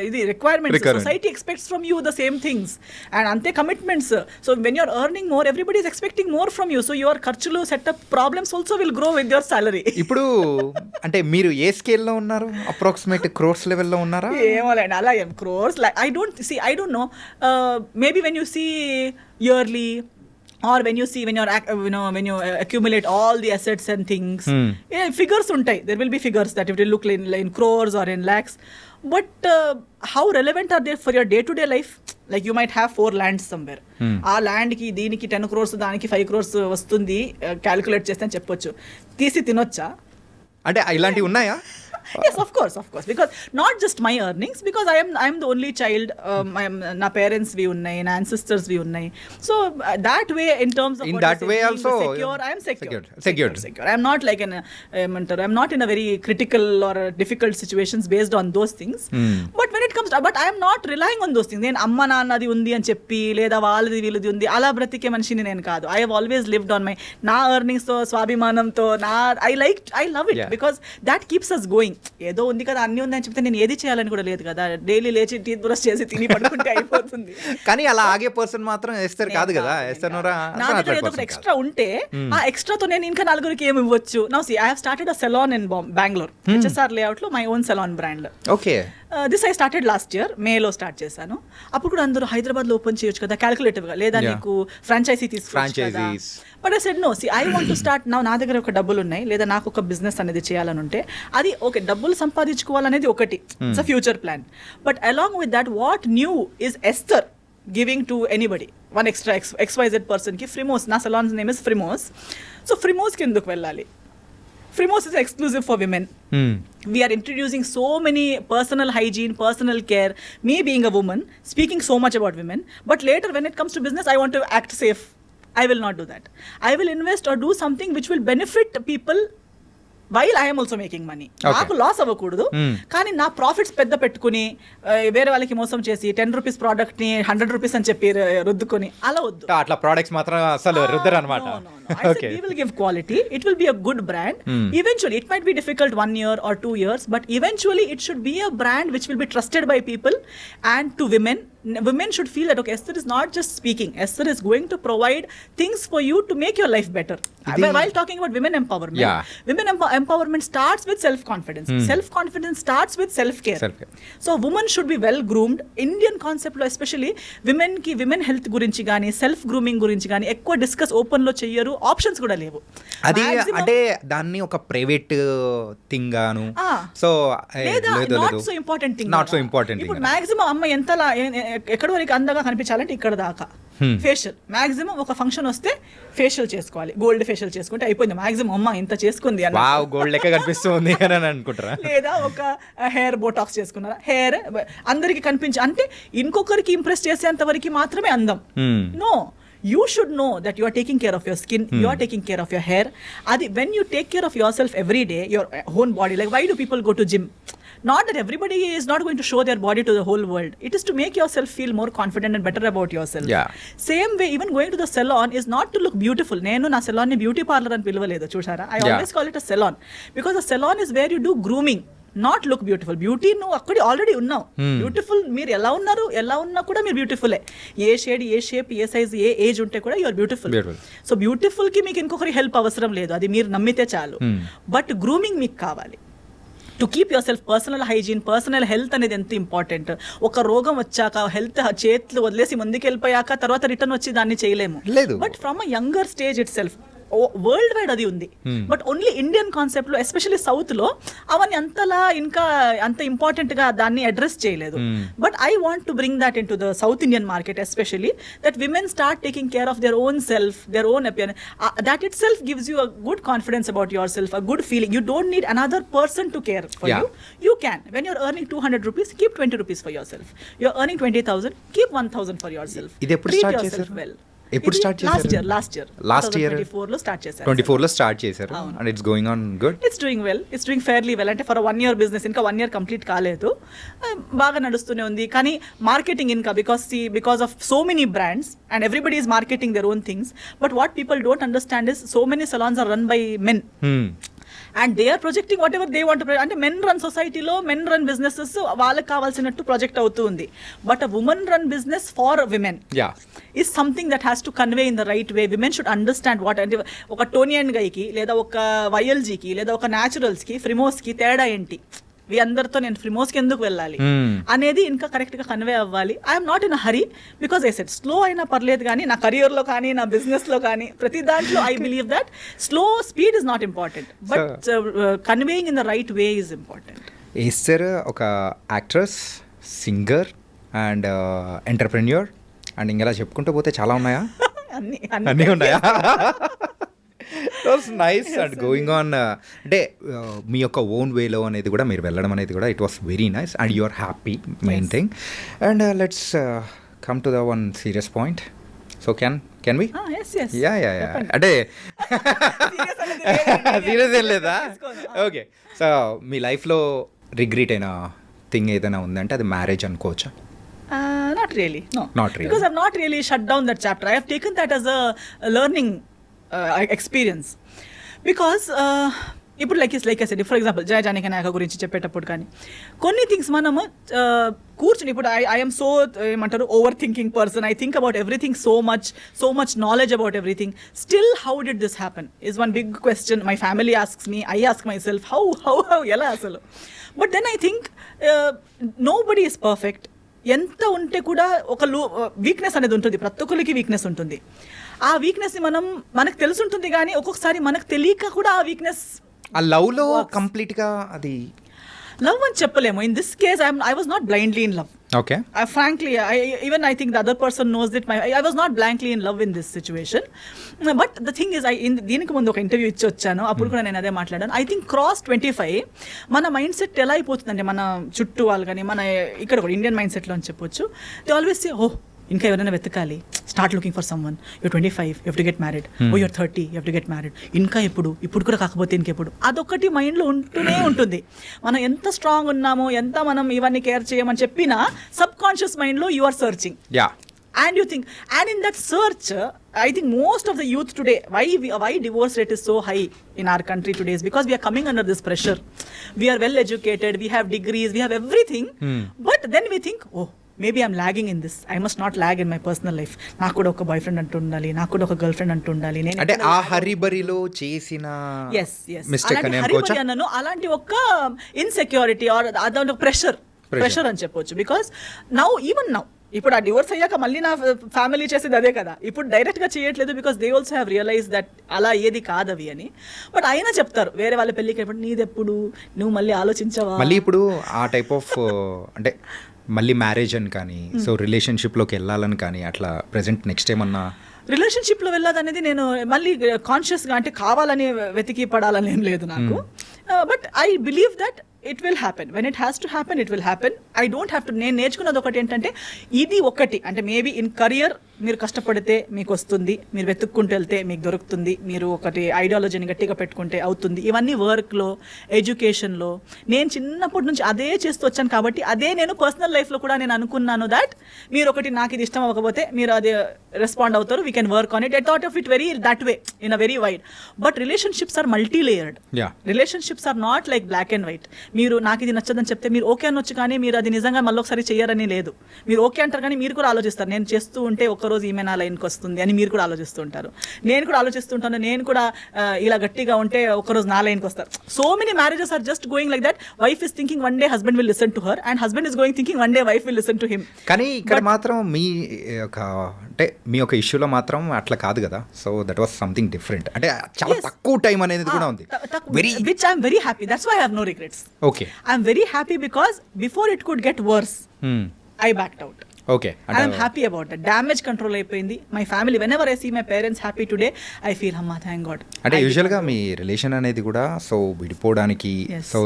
ఇది requirements. Society expects from you the same things and అంతే commitments. So when you're earning more everybody is expecting more from you. So your ఖర్చులు setup problems also will grow with your salary. ఇప్పుడు అంటే మీరు ఏ స్కేల్లో ఉన్నారు? Approximate crores లెవెల్లో ఉన్నారా? ఏమోలేండి అలా ఏం crores like I don't know. Maybe when you see yearly or when you you accumulate all the assets and things, figures untai, there will be figures that if you look in crores or in lakhs, but how relevant are they for your day to day life? Like you might have 4 lands somewhere, ఆ land కి దీనికి 10 crores దానికి 5 crores వస్తుంది calculate చేస్తే అని చెప్పొచ్చు. తీసి తినొచ్చా? అంటే ఇలాంటివి ఉన్నాయా? Yes, of course, because not just my earnings, because I am the only child. Na parents vi unnai, na ancestors vi unnai. So that way, in terms of in that way also secure, I am secured. I am not like I'm not in a very critical or difficult situations based on those things. But when it comes to, but I am not relying on those things. నేను అమ్మ నాన్నది ఉంది అని చెప్పి లేదా వాళ్ళది వీళ్ళది ఉంది అలా బ్రతికే మనిషిని నేను కాదు. I have always lived on my నా earnings తో స్వాభిమానంతో I love it because that keeps us going. ఏదో ఉంది కదా అన్ని ఉంది అని చెప్తే నేను ఏది చేయాలని కూడా లేదు కదా. డైలీ లేచి టీత్ బ్రష్ చేసి తిని పడుకుంటే అయిపోతుంది. కానీ అలా ఆగే పర్సన్ మాత్రం ఎస్తర్ కాదు కదా. నా దగ్గర ఏదో ఒకటి ఎక్స్ట్రా ఉంటే ఆ ఎక్స్ట్రాతో నేను ఇంకా 4 ఏమి ఇవ్వచ్చు. Now see I have started a salon in Bengaluru, HSR layout లో, my own salon brand. Okay. This I started last year మేలో స్టార్ట్ చేశాను. అప్పుడు కూడా అందరూ హైదరాబాద్ లో ఓపెన్ చేయొచ్చు కదా క్యాలిక్యులేటివ్ గా, లేదా నీకు ఫ్రాంచైజీ తీసుకోవచ్చు కదా. But I said no, see I want to start now. నా దగ్గర ఒక డబ్బులు ఉన్నాయి లేదా నాకు ఒక బిజినెస్ అనేది చేయాలని ఉంటే అది ఓకే, డబ్బులు సంపాదించుకోవాలనేది ఒకటి, it's a future plan. But along with that what new is Esther giving to anybody, one extra XYZ person కి ఫ్రిమోస్, నా సలాన్ నేమ్ ఇస్ ఫ్రిమోస్. సో ఫ్రిమోస్ కి ఎందుకు వెళ్ళాలి? Frimoz is exclusive for women. We are introducing so many personal hygiene, personal care. Me being a woman, speaking so much about women. But later when it comes to business, I want to act safe. I will not do that. I will invest or do something which will benefit people while I am also making money. నాకు loss అవ్వకూడదు, కానీ నా profits పెద్ద పెట్టుకుని వేరే వాళ్ళకి మోసం చేసి 10 రూపీస్ ప్రోడక్ట్ ని 100 రూపీస్ అని చెప్పి రుద్దుకొని అలా వద్దు. అట్లా ప్రోడక్ట్స్ మాత్రం అసలు రుద్దరు అనమాట. I said Okay. we will give quality. It will be a good brand. Eventually, it might be difficult 1 year or 2 years, but eventually it should be a brand which will be trusted by people and to women. Women should feel that okay, Esther is not just speaking. Esther is going to provide things for you to make your life better. While talking about women empowerment, Yeah. women empowerment starts with self-confidence. Self-confidence starts with self-care. Self-care. So women should be well groomed. Indian కాన్సెప్ట్లో especially women health గురించి కానీ self grooming గురించి కానీ ఎక్కువ discuss ఓపెన్లో చెయ్యరు, options కూడా లేవు. అది Maximum- అంటే దాన్ని ఒక ప్రైవేట్ థింగ్ గాను Ah. సో లేదా not so important thing, not so important ఇప్పుడు థింగ్. మాక్సిమం అమ్మ ఎంతలా ఎక్కడి వరకు అందంగా కనిపించాలంటే ఇక్కడ దాకా. ఫేషియల్ మాక్సిమం ఒక ఫంక్షన్ వస్తే ఫేషియల్ చేసుకోవాలి, గోల్డ్ ఫేషియల్ చేసుకుంటే అయిపోయింది. మాక్సిమం అమ్మ ఇంత చేసుకుంది అన్న, వావ్ గోల్డ్ లెక్క కనిపిస్తుంది అని అనుకుంటారా? లేదా ఒక హెయిర్ బోటాక్స్ చేసుకున్నారా, హెయిర్ అందరికి కనిపించి అంటే ఇంకొకరికి ఇంప్రెస్ చేసేంత వరకు మాత్రమే అందం. No, you should know that you are taking care of your skin, you are taking care of your hair. Adi, when you take care of yourself every day, your own body, like why do people go to gym? Not that everybody is not going to show their body to the whole world. It is to make yourself feel more confident and better about yourself. Yeah. Same way, even going to the salon is not to look beautiful. Nenu na salon ni beauty parlor అని పిలవలేదు చూసారా. I always call it a salon because a salon is where you do grooming, not look beautiful. Beauty నువ్వు అక్కడ already ఉన్నావు. Beautiful మీరు ఎలా ఉన్నారు, ఎలా ఉన్నా కూడా మీరు బ్యూటిఫుల్లే. ఏ షేడ్, ఏ షేప్, ఏ సైజ్, ఏ ఏజ్ ఉంటే కూడా యూఆర్ బ్యూటిఫుల్. సో బ్యూటిఫుల్ కి మీకు ఇంకొకరి హెల్ప్ అవసరం లేదు, అది మీరు నమ్మితే చాలు. బట్ గ్రూమింగ్ మీకు కావాలి. To keep your self, personal hygiene, personal health అనేది ఎంత ఇంపార్టెంట్. ఒక రోగం వచ్చాక హెల్త్ చేతులు వదిలేసి ముందుకు వెళ్ళిపోయాక తర్వాత రిటర్న్ వచ్చి దాన్ని చేయలేము. But from a younger stage it self world wide అది ఉంది. బట్ ఓన్లీ ఇండియన్ కాన్సెప్ట్ లో ఎస్పెషల్లీ సౌత్ లో అవన్నీ అంతలా ఇంకా అంత ఇంపార్టెంట్ గా దాన్ని అడ్రస్ చేయలేదు. But I want to bring that in to the south Indian market especially, that women start taking care of their own self, their own appearance. That itself gives you a good confidence about yourself, a good feeling. You don't need another person to care for you. You can. When you're earning 200 rupees, keep 20 rupees for yourself. You're earning 20,000, keep 1,000 for yourself. ఇది ఎప్పుడు Treat start yourself చేశారు? well. ఎప్పుడు start చేశారు? Last year 2024 లో start చేశారు. 24 లో start చేశారు and it's going on good. It's doing well, it's doing fairly well. అంటే ఫర్ 1 year బిజినెస్, ఇంకా 1 year కంప్లీట్ కాలేదు, బాగా నడుస్తూనే ఉంది. కానీ మార్కెటింగ్ ఇంకా because of so many brands and everybody is marketing their own things. But what people don't understand is so many salons are run by men and they are projecting what they want. అంటే men run సొసైటీలో men run businesses వాళ్ళకి కావాల్సినట్టు project అవుతూ ఉంది. But a woman run business for women is something that has to convey in the right way. Women should understand what, అంటే ఒక Tony and గైకి లేదా ఒక వైఎల్జీకి లేదా ఒక న్యాచురల్స్కి ఫ్రిమోస్కి తేడా ఏంటి, మీ అందరితో నేను ఫ్రిమోస్కి ఎందుకు వెళ్ళాలి అనేది ఇంకా కరెక్ట్గా కన్వే అవ్వాలి. I'm not in a hurry because I said slow అయినా పర్లేదు, కానీ నా కెరియర్లో కానీ నా బిజినెస్లో కానీ ప్రతి దాంట్లో I believe that slow speed is not important, but conveying in the right way is important. Esther ఒక actress, singer and entrepreneur and ఇంకా చెప్పుకుంటూ పోతే చాలా ఉన్నాయా? అన్నీ ఉన్నాయా? Was nice and going on. అంటే మీ యొక్క ఓన్ వేలో అనేది కూడా మీరు వెళ్ళడం అనేది కూడా it was very nice and you are happy, main thing. And let's come to the one serious point. So can we? Yeah అంటే సీరియస్ ఏం లేదా? ఓకే. సో మీ లైఫ్లో రిగ్రెట్ అయిన థింగ్ ఏదైనా ఉందంటే అది మ్యారేజ్ అనుకోవచ్చా? Not really, no. Not really. Because I've not really shut down that chapter. I have taken that as a learning experience. Because ఇప్పుడు like I said, for example Jaya Janaki Nayaka గురించి చెప్పేటప్పుడు కానీ కొన్ని థింగ్స్ మనము కూర్చుని, ఇప్పుడు ఐఎమ్ సో ఏమంటారు overthinking person. I think about everything so much knowledge about everything. Still how did this happen is one big question. My family asks me, I ask myself how ఎలా అసలు. But then I think nobody is perfect. ఎంత ఉంటే కూడా ఒక weakness అనేది ఉంటుంది, ప్రతి ఒక్కరికి వీక్నెస్ ఉంటుంది. ఆ వీక్నెస్ని మనకు తెలిసి ఉంటుంది, కానీ ఒక్కొక్కసారి మనకు తెలియక కూడా ఆ వీక్నెస్ ఆ లవ్లో కంప్లీట్గా అది లవ్ అని చెప్పలేము. In this case I was not blindly in love. Okay. Frankly, I think the other person knows that I was not blankly in love in this situation. But the thing is, దీనికి ముందు ఒక interview ఇచ్చి వచ్చాను, అప్పుడు కూడా నేను అదే మాట్లాడాను. ఐ థింక్ క్రాస్ 25 మన మైండ్ సెట్ ఎలా అయిపోతుందంటే, మన చుట్టూ వాళ్ళు కానీ మన ఇక్కడ కూడా ఇండియన్ మైండ్ సెట్లో అని చెప్పొచ్చు. దే ఆల్వేస్ సే, ఇంకా ఎవరైనా వెతకాలి, start looking for someone, your 25, you have to get married, your 30, you have to get married. ఇంకా ఇప్పుడు కూడా కాకపోతే ఇంకెప్పుడు, అదొకటి మైండ్లో ఉంటూనే ఉంటుంది. మనం ఎంత స్ట్రాంగ్ ఉన్నామో, ఎంత మనం ఇవన్నీ కేర్ చేయమని చెప్పినా సబ్ కాన్షియస్ మైండ్లో you are searching. And you think, and in that search, I think most of the youth today, why divorce rate is so high in our country today is because we are coming under this pressure. We are well educated, we have degrees, we have everything, but then we think, oh, maybe I'm lagging in this. I must not lag in my personal life. నాకు కూడా ఒక boy friend అంటూ ఉండాలి, నాకు కూడా ఒక girl friend అంటూ ఉండాలి. నేను అంటే ఆ హరిబరిలో చేసిన మిస్టేక్ అని హరిబరి అనుకోవచ్చా? అన్నను అలాంటి ఒక ఇన్సెక్యూరిటీ ఆర్ అదొక ప్రెషర్ అని చెప్పొచ్చు. బికాస్ ఈవెన్ నౌ ఇప్పుడు ఆ డివోర్స్ అయ్యాక మళ్ళీ నా ఫ్యామిలీ చేసేది అదే కదా, ఇప్పుడు డైరెక్ట్గా చేయట్లేదు because they also have realize that అలా ఏది కాదవి అని. బట్ అయినా చెప్తారు వేరే వాళ్ళ పెళ్ళికి అయినప్పుడు నీదెప్పుడు నువ్వు మళ్ళీ ఆలోచించవా. మళ్ళీ ఇప్పుడు ఆ టైప్ ఆఫ్ అంటే మళ్ళీ మ్యారేజ్ అని కానీ సో రిలేషన్షిప్లోకి వెళ్ళాలని కానీ అట్లా ప్రెసెంట్ నెక్స్ట్ ఏమన్నా రిలేషన్షిప్లో వెళ్ళాదనేది నేను మళ్ళీ కాన్షియస్గా అంటే కావాలని వెతికి పడాలని ఏం లేదు నాకు. But I believe that it will happen. When it has to happen it will happen. I don't have to. నేను నేర్చుకున్నది ఒకటి ఏంటంటే ఇది ఒకటి అంటే మేబీ ఇన్ కరియర్ మీరు కష్టపడితే మీకు వస్తుంది, మీరు వెతుక్కుంటూ వెళ్తే మీకు దొరుకుతుంది, మీరు ఒకటి ఐడియాలజీని గట్టిగా పెట్టుకుంటే అవుతుంది. ఇవన్నీ వర్క్లో, ఎడ్యుకేషన్లో నేను చిన్నప్పటి నుంచి అదే చేస్తూ వచ్చాను కాబట్టి అదే నేను పర్సనల్ లైఫ్లో కూడా నేను అనుకున్నాను దట్ మీరు ఒకటి నాకు ఇది ఇష్టం అవ్వకపోతే మీరు అదే రెస్పాండ్ అవుతారు, we can work on it. I thought of it very that way in a very wide. But relationships are multi layered. Relationships are not like black and white. మీరు నాకు ఇది నచ్చదని చెప్తే మీరు ఓకే అనొచ్చు, కానీ మీరు అది నిజంగా మళ్ళీ ఒకసారి చేయరని లేదు. మీరు ఓకే అంటారు కానీ మీరు కూడా ఆలోచిస్తారు, నేను చేస్తూ ఉంటే ఒక్కరోజు ఈమె నా లైన్కి వస్తుంది అని మీరు కూడా ఆలోచిస్తూ ఉంటారు. నేను కూడా ఆలోచిస్తుంటాను, నేను కూడా ఇలా గట్టిగా ఉంటే ఒక్కరోజు నా లైన్కి వస్తారు. So many marriages are just going like that. Wife is thinking one day husband will listen to her and husband is going thinking one day wife will listen to him. కానీ ఇక్కడ మాత్రం మీ ఒక అంటే మీ ఒక ఇష్యూలో మాత్రం అట్లా కాదు కదా. So that was something different. అంటే చాలా తక్కువ టైం అనేది కూడా ఉంది. Which I am very happy. That's why I have no regrets. Okay. I am very happy because before it could get worse, I backed out. Okay. I am happy about that. Damage control అయిపోయింది. My family, whenever I see my parents happy today, I feel, Amma, thank God. అంటే యూజువల్గా మీ relation అనేది కూడా so విడిపోవడానికి so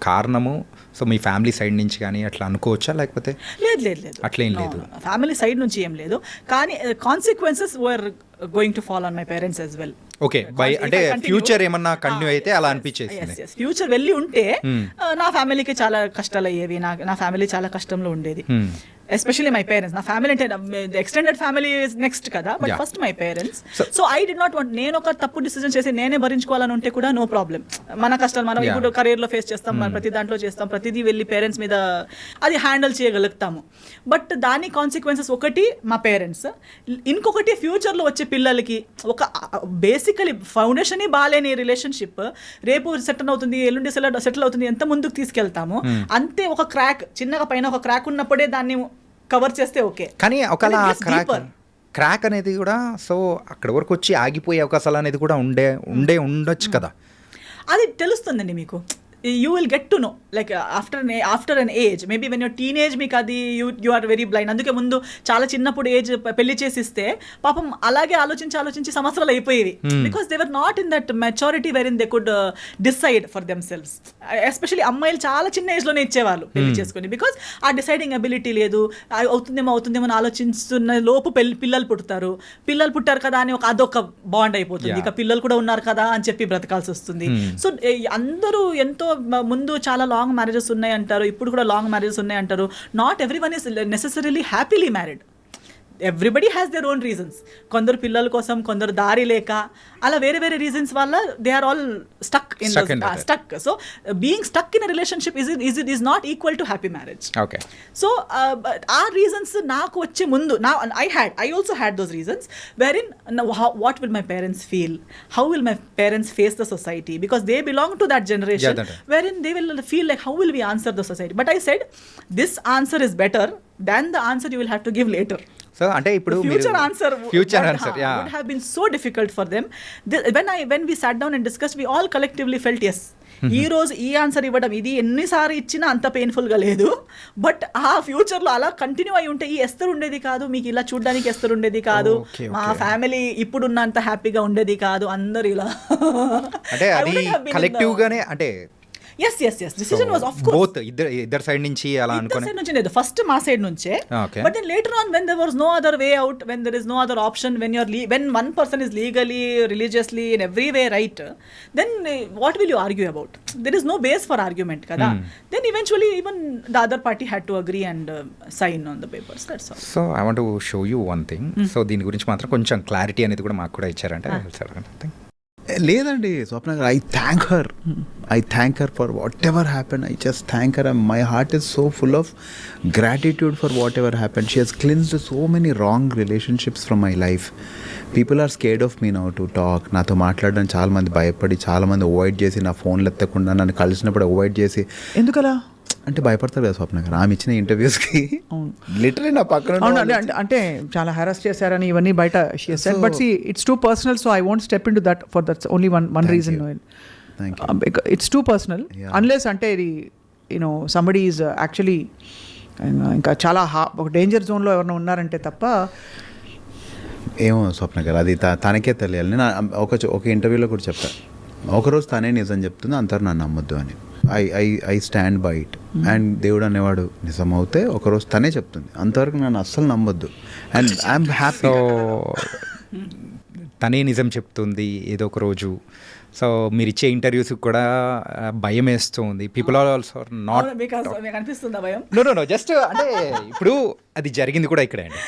కారణము so మీ family side నుంచి కానీ అట్లా అనుకోవచ్చా, లేకపోతే లేదు అట్లేం లేదు? ఫ్యామిలీ సైడ్ నుంచి ఏం లేదు, కానీ consequences were going to fall on my parents as well. Okay. By అంటే ఫ్యూచర్ ఏమన్నా కంటిన్యూ అయితే అలా అనిపించేసింది. ఫ్యూచర్ వెళ్ళి ఉంటే నా ఫ్యామిలీకి చాలా కష్టాలు అయ్యేవి, నా ఫ్యామిలీ చాలా కష్టంలో ఉండేది. Especially my parents. నా ఫ్యామిలీ అంటే ఎక్స్టెండెడ్ ఫ్యామిలీ ఇస్ నెక్స్ట్ కదా, but first my parents. So I did not want, నేను ఒక తప్పు డిసిజన్ చేసి నేనే భరించుకోవాలని ఉంటే కూడా నో ప్రాబ్లం. మన కష్టాలు మనం ఇప్పుడు కెరీర్లో ఫేస్ చేస్తాం, మనం ప్రతి దాంట్లో చేస్తాం, ప్రతిదీ వెళ్ళి పేరెంట్స్ మీద అది హ్యాండిల్ చేయగలుగుతాము. బట్ దాని కాన్సిక్వెన్సెస్ ఒకటి మా పేరెంట్స్, ఇంకొకటి ఫ్యూచర్లో వచ్చే పిల్లలకి ఒక బేసికలీ ఫౌండేషన్ బాగాలేని రిలేషన్షిప్ రేపు సెటిల్ అవుతుంది, ఎల్లుండి సెటిల్ అవుతుంది, ఎంత ముందుకు తీసుకెళ్తాము అంతే. ఒక క్రాక్ చిన్నగా పైన ఒక క్రాక్ ఉన్నప్పుడే దాన్ని కవర్ చేస్తే ఓకే, కానీ ఒకవేళ క్రాక్ అనేది కూడా సో అక్కడ వరకు వచ్చి ఆగిపోయే అవకాశాలు అనేది కూడా ఉండొచ్చు కదా. అది తెలుస్తుందండి మీకు. You will get to know like after an age, maybe when you're teenage మీకు అది you are very blind. అందుకే ముందు చాలా చిన్నప్పుడు ఏజ్ పెళ్లి చేసిస్తే పాపం అలాగే ఆలోచించి సంవత్సరాలు అయిపోయేవి, because they were not in that maturity wherein they could decide for themselves. Especially అమ్మాయిలు చాలా చిన్న ఏజ్లోనే ఇచ్చేవాళ్ళు పెళ్లి చేసుకుని, బికాస్ ఆ డిసైడింగ్ అబిలిటీ లేదు. అవుతుందేమో అని ఆలోచిస్తున్న లోపు పిల్లలు పుట్టారు కదా అని అదొక బాండ్ అయిపోతుంది. ఇక పిల్లలు కూడా ఉన్నారు కదా అని చెప్పి బ్రతకాల్సి వస్తుంది. సో అందరూ ఎంతో ముందు చాలా లాంగ్ మ్యారేజెస్ ఉన్నాయి అంటారు, ఇప్పుడు కూడా లాంగ్ మ్యారేజెస్ ఉన్నాయి అంటారు. Not everyone is necessarily happily married. Everybody has their own reasons. కొందరు పిల్లల కోసం, కొందరు దారి లేక, అలా వేరే రీజన్స్ వల్ల they are all stuck. So being stuck in a relationship is not equal to happy marriage. Okay. So ఆ రీజన్స్ నాకు వచ్చే ముందు I also had those reasons wherein what will my parents feel, how will my parents face the society, because they belong to that generation wherein they will feel like how will we answer the society. But I said this answer is better than the answer you will have to give later. So అంటే ఇప్పుడు future answer would have been so difficult for them. When we sat down and discussed, we all collectively felt yes, ఈ రోజు ఈ answer ఇవ్వడం ఇది ఎన్నిసార్లు ఇచ్చినా అంత పెయిన్ఫుల్గా లేదు. బట్ ఆ ఫ్యూచర్లో అలా కంటిన్యూ అయి ఉంటే ఈ ఎస్తరు ఉండేది కాదు, మీకు ఇలా చూడడానికి ఎస్తరు ఉండేది కాదు, మా ఫ్యామిలీ ఇప్పుడున్నంత హ్యాపీగా ఉండేది కాదు, అందరు ఇలా అంటే అది కలెక్టివ్గానే అంటే yes decision was of course both ఇద్దరు సైడ్ నుంచి అలా అనుకుని సైడ్ నుంచి లేదు, ఫస్ట్ మా సైడ్ నుంచే. Okay. But then later on when there was no other way out, when there is no other option, when one person is legally, religiously, in every way right, then what will you argue about? There is no base for argument కదా. Then eventually even the other party had to agree and sign on the papers, that's all. So I want to show you one thing. So దీని గురించి మాత్రం కొంచెం clarity అనేది కూడా మాకు కూడా ఇచ్చారంటే లేదండి Swapna garu, I thank her for whatever happen. I just thank her. My heart is so full of gratitude for whatever happen. She has cleansed so many wrong relationships from my life. People are scared of me now to talk. నాతో మాట్లాడడం చాలామంది భయపడి, చాలామంది avoid చేసి, నా ఫోన్లు ఎత్తకుండా నన్ను కలిసినప్పుడు అవాయిడ్ చేసి. ఎందుకలా అంటే భయపడతారు కదా స్వప్న గారు, ఆమె ఇచ్చిన ఇంటర్వ్యూస్కి లిటరలీ నా పక్కన అంటే చాలా హెరాస్ చేశారని ఇవన్నీ బయట but see it's too personal, so I won't step in to that for that's only one reason. It's too personal unless అంటే ఇది యూనో సంబడి ఈజ్ యాక్చువల్లీ ఇంకా చాలా ఒక డేంజర్ జోన్లో ఎవరైనా ఉన్నారంటే తప్ప. ఏమో స్వప్న గారు, అది తనకే తెలియాలి. నేను ఒక ఇంటర్వ్యూలో కూడా చెప్పాను, ఒకరోజు తనే నిజం చెప్తుంది, అంతరు నన్ను నమ్మొద్దు అని. I stand by it. And దేవుడు అనేవాడు నిజం అవుతే ఒకరోజు తనే చెప్తుంది, అంతవరకు నన్ను అస్సలు నమ్మొద్దు. And I'm happy. సో తనే నిజం చెప్తుంది ఏదో ఒక రోజు. సో మీరు ఇచ్చే ఇంటర్వ్యూస్ కూడా భయం వేస్తుంది. పీపుల్ ఆర్ ఆల్సో నాట్ మీకు అనిపిస్తుందా భయం? నో జస్ట్ అంటే ఇప్పుడు అది జరిగింది కూడా ఇక్కడే అండి.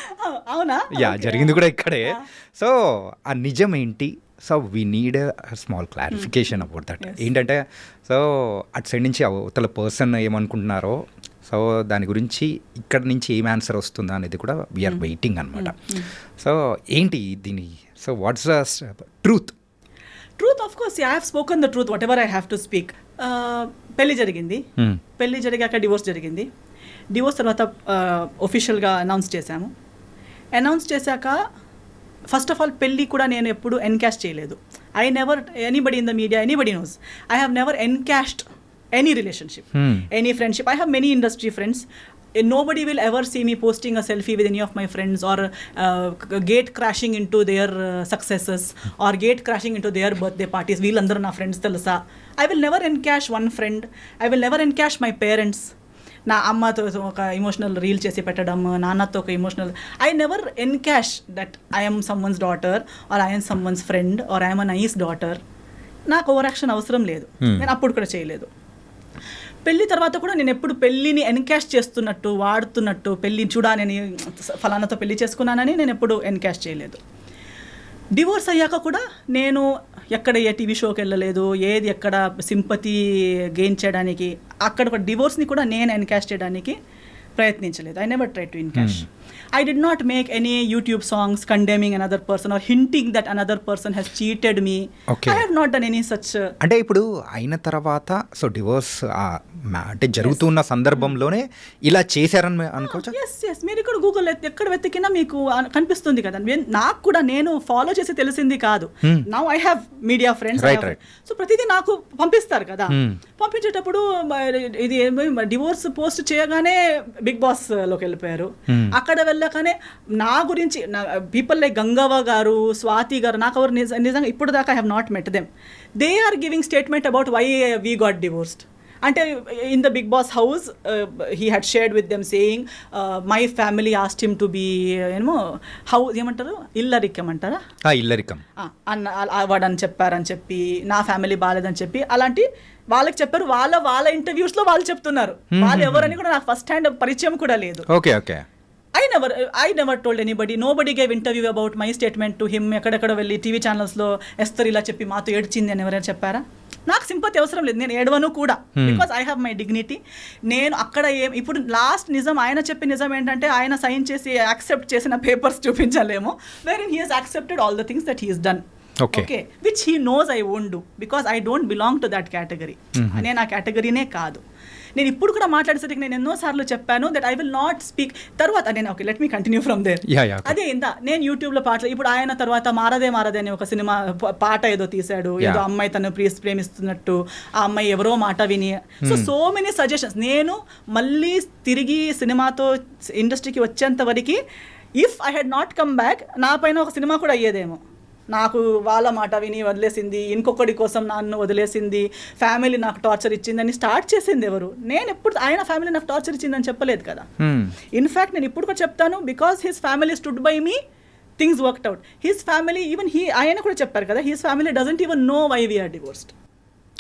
అవునా? యా, జరిగింది కూడా ఇక్కడే. సో ఆ నిజం ఏంటి? So we need small clarification about that. ఏంటంటే సో అటు సైడ్ నుంచి అవతల పర్సన్ ఏమనుకుంటున్నారో, సో దాని గురించి ఇక్కడ నుంచి ఏం ఆన్సర్ వస్తుందా అనేది కూడా వీఆర్ వెయిటింగ్ అనమాట. సో ఏంటి దీని, so what's the truth? Truth of course I have spoken the truth whatever I have to speak. పెళ్లి జరిగింది, పెళ్లి జరిగాక డివోర్స్ జరిగింది. డివోర్స్ తర్వాత ఒఫిషియల్గా అనౌన్స్ చేశాము. అనౌన్స్ చేశాక ఫస్ట్ ఆఫ్ ఆల్ పెళ్ళి కూడా నేను ఎప్పుడు ఎన్కాష్ చేయలేదు. I never, anybody in the media, anybody knows, I have never encashed any relationship, any friendship. I have many industry friends. Nobody will ever see me posting a selfie with any of my friends or gate crashing into their successes or gate crashing into their birthday parties. వీళ్ళందరూ నా friends తెలుసా. I will never encash one friend. I will never encash my parents. నా అమ్మతో ఒక emotional reel చేసి పెట్టడం, నాన్నతో ఒక emotional. I never encash that I M someone's daughter or I M someone's friend or I M a nice daughter. నాకు over action అవసరం లేదు, నేను అప్పుడు కూడా చేయలేదు. పెళ్ళి తర్వాత కూడా నేను ఎప్పుడు పెళ్ళిని ఎన్కాష్ చేస్తున్నట్టు, వాడుతున్నట్టు, పెళ్ళి చూడాలని ఫలానాతో పెళ్లి చేసుకున్నానని నేను ఎప్పుడు ఎన్కాష్ చేయలేదు. డివోర్స్ అయ్యాక కూడా నేను ఎక్కడ ఏ టీవీ షోకి వెళ్ళలేదు, ఏది ఎక్కడ సింపతి గెయిన్ చేయడానికి, అక్కడ ఒక డివోర్స్ని కూడా నేను ఎన్కాష్ చేయడానికి ప్రయత్నించలేదు. I never try to encash. I did not make any YouTube songs condemning another person or hinting that another person has cheated me. Okay. I have not done any such. అంటే ఇప్పుడు అయిన తర్వాత so divorce అంటే జరుగుతున్న సందర్భంలోనే ఇలా చేశారని అనుకోవచ్చా? ఎస్ మీరు ఇక్కడ గూగుల్ ఎక్కడ వెతికినా మీకు కనిపిస్తుంది కదా. నాకు కూడా నేను ఫాలో చేసి తెలిసింది కాదు. Now I have media friends, so ప్రతిదీ నాకు పంపిస్తారు కదా. పంపించేటప్పుడు ఇది డివోర్స్ పోస్ట్ చేయగానే బిగ్ బాస్ లోకి వెళ్ళిపోయారు. అక్కడ వెళ్ళగానే నా గురించి పీపుల్ లైక్ గంగవ్వ గారు, స్వాతి గారు, నాకు ఎవరు నిజంగా ఇప్పుడు దాకా I have not met them. They are giving statement about why we got divorced. అంటే in the Bigg Boss house he had shared with them saying my family asked him to be ఏమో house ఏమంటారు, ఇల్లరికం అంటారా, ఇల్లరికం వాడని చెప్పారని చెప్పి, నా ఫ్యామిలీ బాగాలేదని చెప్పి, అలాంటి వాళ్ళకి చెప్పారు. వాళ్ళ ఇంటర్వ్యూస్లో వాళ్ళు చెప్తున్నారు. వాళ్ళు ఎవరని కూడా నాకు ఫస్ట్ హ్యాండ్ పరిచయం కూడా లేదు. Okay okay. I never told anybody. Nobody gave interview about my statement to him. ఎక్కడెక్కడ వెళ్ళి టీవీ ఛానల్స్లో ఎస్తర్ ఇలా చెప్పి మాతో ఏడ్చింది అని ఎవరైనా చెప్పారా? నాకు సింపతి అవసరం లేదు, నేను ఏడవను కూడా. Because I have my dignity. నేను అక్కడ ఇప్పుడు లాస్ట్ నిజం ఆయన చెప్పిన నిజం ఏంటంటే ఆయన సైన్ చేసి యాక్సెప్ట్ చేసిన పేపర్స్ చూపించలేము, wherein he has accepted all the things that he has done. Okay, which he knows I won't do because I don't belong to that category. నేను ఆ కేటగిరీనే కాదు. నేను ఇప్పుడు కూడా మాట్లాడేసరికి నేను ఎన్నోసార్లు చెప్పాను that I will not speak. తర్వాత నేను okay let me continue from there. అదే నేను యూట్యూబ్లో పాటలు, ఇప్పుడు ఆయన తర్వాత మారదే అని ఒక సినిమా పాట ఏదో తీశాడు, ఏదో అమ్మాయి తను ప్రేమిస్తున్నట్టు, ఆ అమ్మాయి ఎవరో మాట విని, సో మెనీ సజెషన్స్. నేను మళ్ళీ తిరిగి సినిమాతో ఇండస్ట్రీకి వచ్చేంత వరకు if I had not come back, నా పైన ఒక సినిమా కూడా అయ్యేదేమో. నాకు వాళ్ళ మాట విని వదిలేసింది, ఇంకొకటి కోసం నన్ను వదిలేసింది, ఫ్యామిలీ నాకు టార్చర్ ఇచ్చిందని స్టార్ట్ చేసింది ఎవరు? నేను ఎప్పుడు ఆయన ఫ్యామిలీ నాకు టార్చర్ ఇచ్చిందని చెప్పలేదు కదా. ఇన్ఫ్యాక్ట్ నేను ఇప్పుడు కూడా చెప్తాను, because his family stood by me, things worked out. His family even ఆయన కూడా చెప్పారు కదా, his family doesn't even know why we are divorced.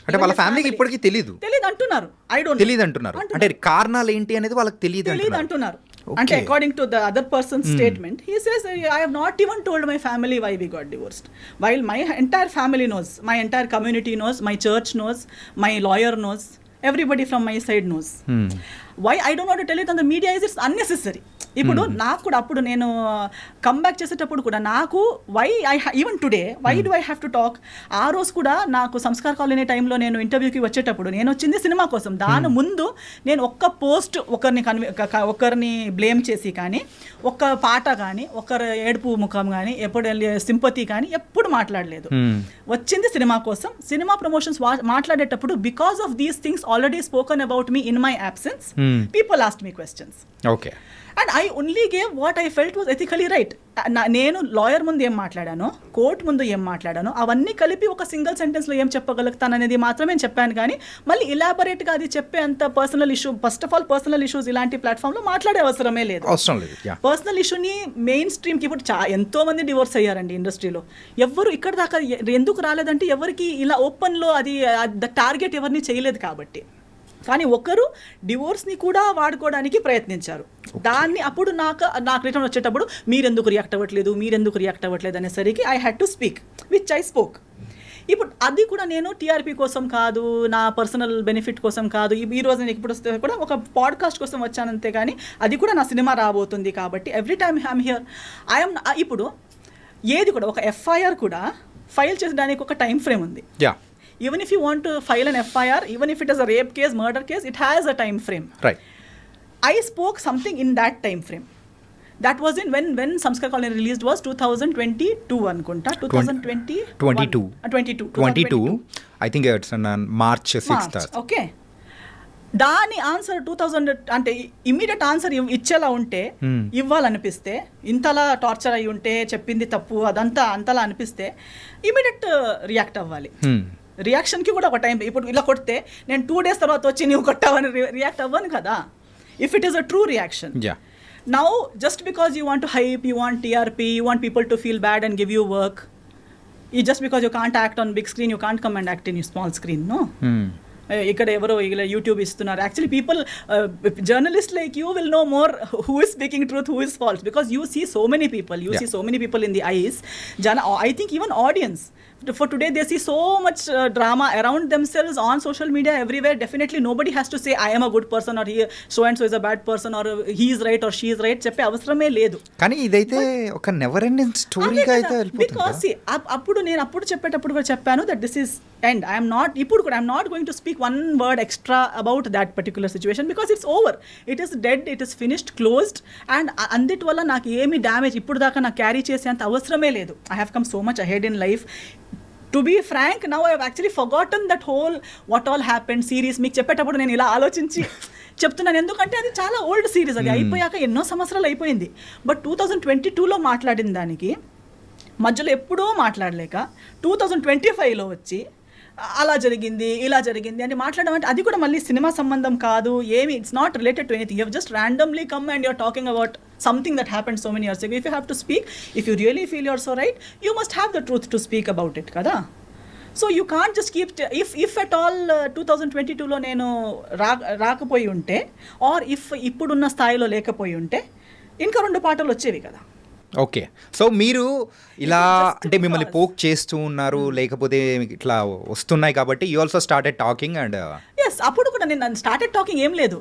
అంటే వాళ్ళ ఫ్యామిలీకి ఇప్పటికీ తెలియదు అంటున్నారు. తెలియదు అంటున్నారు. అంటే కారణాలు ఏంటి అనేది వాళ్ళకి తెలియదు అంటున్నారు. అంటే according to the other person statement, he says I have not even told my family why we got divorced, while my entire family knows, my entire community knows, my church knows, my lawyer knows, everybody from my side knows. Why I don't want to tell it on the media is it's unnecessary. ఇప్పుడు నాకు కూడా అప్పుడు నేను comeback చేసేటప్పుడు కూడా నాకు why even today why do I have to talk. ఆ రోజు కూడా నాకు సంస్కార్ కాలనీ టైంలో నేను ఇంటర్వ్యూకి వచ్చేటప్పుడు నేను వచ్చింది సినిమా కోసం. దాని ముందు నేను ఒక్క పోస్ట్ ఒకరిని బ్లేమ్ చేసి కానీ, ఒక్క పాట కానీ, ఒకరి ఏడుపు ముఖం కానీ, ఎప్పుడు సింపతి కానీ ఎప్పుడు మాట్లాడలేదు. వచ్చింది సినిమా కోసం. సినిమా ప్రమోషన్స్ మాట్లాడేటప్పుడు because of these things already spoken about me in my absence, people asked me questions. Okay. And I only gave what I felt was ethically right. నేను లాయర్ ముందు ఏం మాట్లాడానో, court ముందు ఏం మాట్లాడానో అవన్నీ కలిపి ఒక సింగిల్ సెంటెన్స్లో ఏం చెప్పగలుగుతాననేది మాత్రమే చెప్పాను. కానీ మళ్ళీ ఇలాబొరేట్గా అది చెప్పే అంత personal issue, first of all personal issues ఇలాంటి ప్లాట్ఫామ్లో మాట్లాడే అవసరమే లేదు. పర్సనల్ ఇష్యూని మెయిన్ స్ట్రీమ్కి ఇప్పుడు ఎంతో మంది డివోర్స్ అయ్యారండి ఇండస్ట్రీలో. ఎవరు ఇక్కడ దాకా ఎందుకు రాలేదంటే ఎవరికి ఇలా ఓపెన్లో అది టార్గెట్ ఎవరిని చేయలేదు కాబట్టి. కానీ ఒకరు డివోర్స్ని కూడా వాడుకోవడానికి ప్రయత్నించారు. దాన్ని అప్పుడు నాకు రిటర్న్ వచ్చేటప్పుడు మీరెందుకు రియాక్ట్ అవ్వట్లేదు అనేసరికి I had to speak, which I spoke. ఇప్పుడు అది కూడా నేను టీఆర్పీ కోసం కాదు, నా పర్సనల్ బెనిఫిట్ కోసం కాదు. ఈ రోజు నేను ఇప్పుడు వస్తే కూడా ఒక పాడ్కాస్ట్ కోసం వచ్చానంతే, కానీ అది కూడా నా సినిమా రాబోతుంది కాబట్టి ఎవ్రీ టైమ్ ఐఎమ్ హియర్. ఇప్పుడు ఏది కూడా ఒక ఎఫ్ఐఆర్ కూడా ఫైల్ చేసడానికి ఒక టైం ఫ్రేమ్ ఉంది. Even if you want to file an FIR, even if it is a rape case, murder case, it has a time frame. Right. I spoke something in that time frame. That was in when Samskar Colony released was 2022 anukunta. 2022. I think it's on March 6th. Okay. దాని answer 2000 అంటే immediate answer ఇచ్చేలా ఉంటే, ఇవ్వాలనిపిస్తే, ఇంతలా torture అయి ఉంటే, చెప్పింది తప్పు అదంతా అంతలా అనిపిస్తే ఇమ్మీడియట్ రియాక్ట్ అవ్వాలి. రియాక్షన్కి కూడా ఒక టైం. ఇప్పుడు ఇలా కొడితే నేను 2 days తర్వాత వచ్చి నువ్వు కొట్టావని రియాక్ట్ అవ్వను కదా, if it is a true reaction. Now just because you want to hype, you want TRP, you want people to feel bad and give you work, just because you can't act on big screen, you can't come and act in small screen. No, ఇక్కడ ఎవరో ఇలా YouTube ఇస్తున్నారు. Actually people, journalist like you will know more who is speaking truth, who is false, because you see so many people in the ice. I think even audience for today they see so much drama around themselves on social media everywhere. Definitely nobody has to say I am a good person or he so and so is a bad person or he is right or she is right చెప్పే అవసరమే లేదు. కానీ ఇదైతే ఒక never ending స్టోరీగా అయితే వెళ్ళిపోతుంది. Because అప్పుడు చెప్పేటప్పుడు కూడా చెప్పాను that this is end. I am not going to speak one word extra about that particular situation because it's over. It is dead, it is finished, closed, and అందుటి వల్ల నాకు ఏమి damage ఇప్పుడు దాకా నాకు క్యారీ చేసేంత అవసరమే లేదు. I have come so much ahead in life. To be frank, now I have actually forgotten that whole what all happened series. మీకు చెప్పేటప్పుడు నేను ఇలా ఆలోచించి చెప్తున్నాను, ఎందుకంటే అది చాలా ఓల్డ్ సిరీస్, అది అయిపోయాక ఎన్నో సంవత్సరాలు అయిపోయింది. బట్ 2022లో మాట్లాడిన దానికి మధ్యలో ఎప్పుడూ మాట్లాడలేక 2025లో వచ్చి అలా జరిగింది ఇలా జరిగింది అని మాట్లాడడం అంటే అది కూడా మళ్ళీ సినిమా సంబంధం కాదు ఏమి. It's not related to anything. You have just randomly come and you're talking about something that happened so many years ago. If you have to speak, if you really feel you're so right, you must have the truth to speak about it kada. So you can't just keep if at all 2022లో నేను రాకపోయి ఉంటే or if ఇప్పుడున్న స్థాయిలో లేకపోయి ఉంటే ఇంకా 2 పాటలు వచ్చేవి కదా. ఓకే, సో మీరు ఇలా అంటే మిమ్మల్ని పోక్ చేస్తూ ఉన్నారు, లేకపోతే ఇట్లా వస్తున్నాయి కాబట్టి you also started talking and yes అప్పుడు కూడా నేను స్టార్టెడ్ టాకింగ్ ఏం లేదు,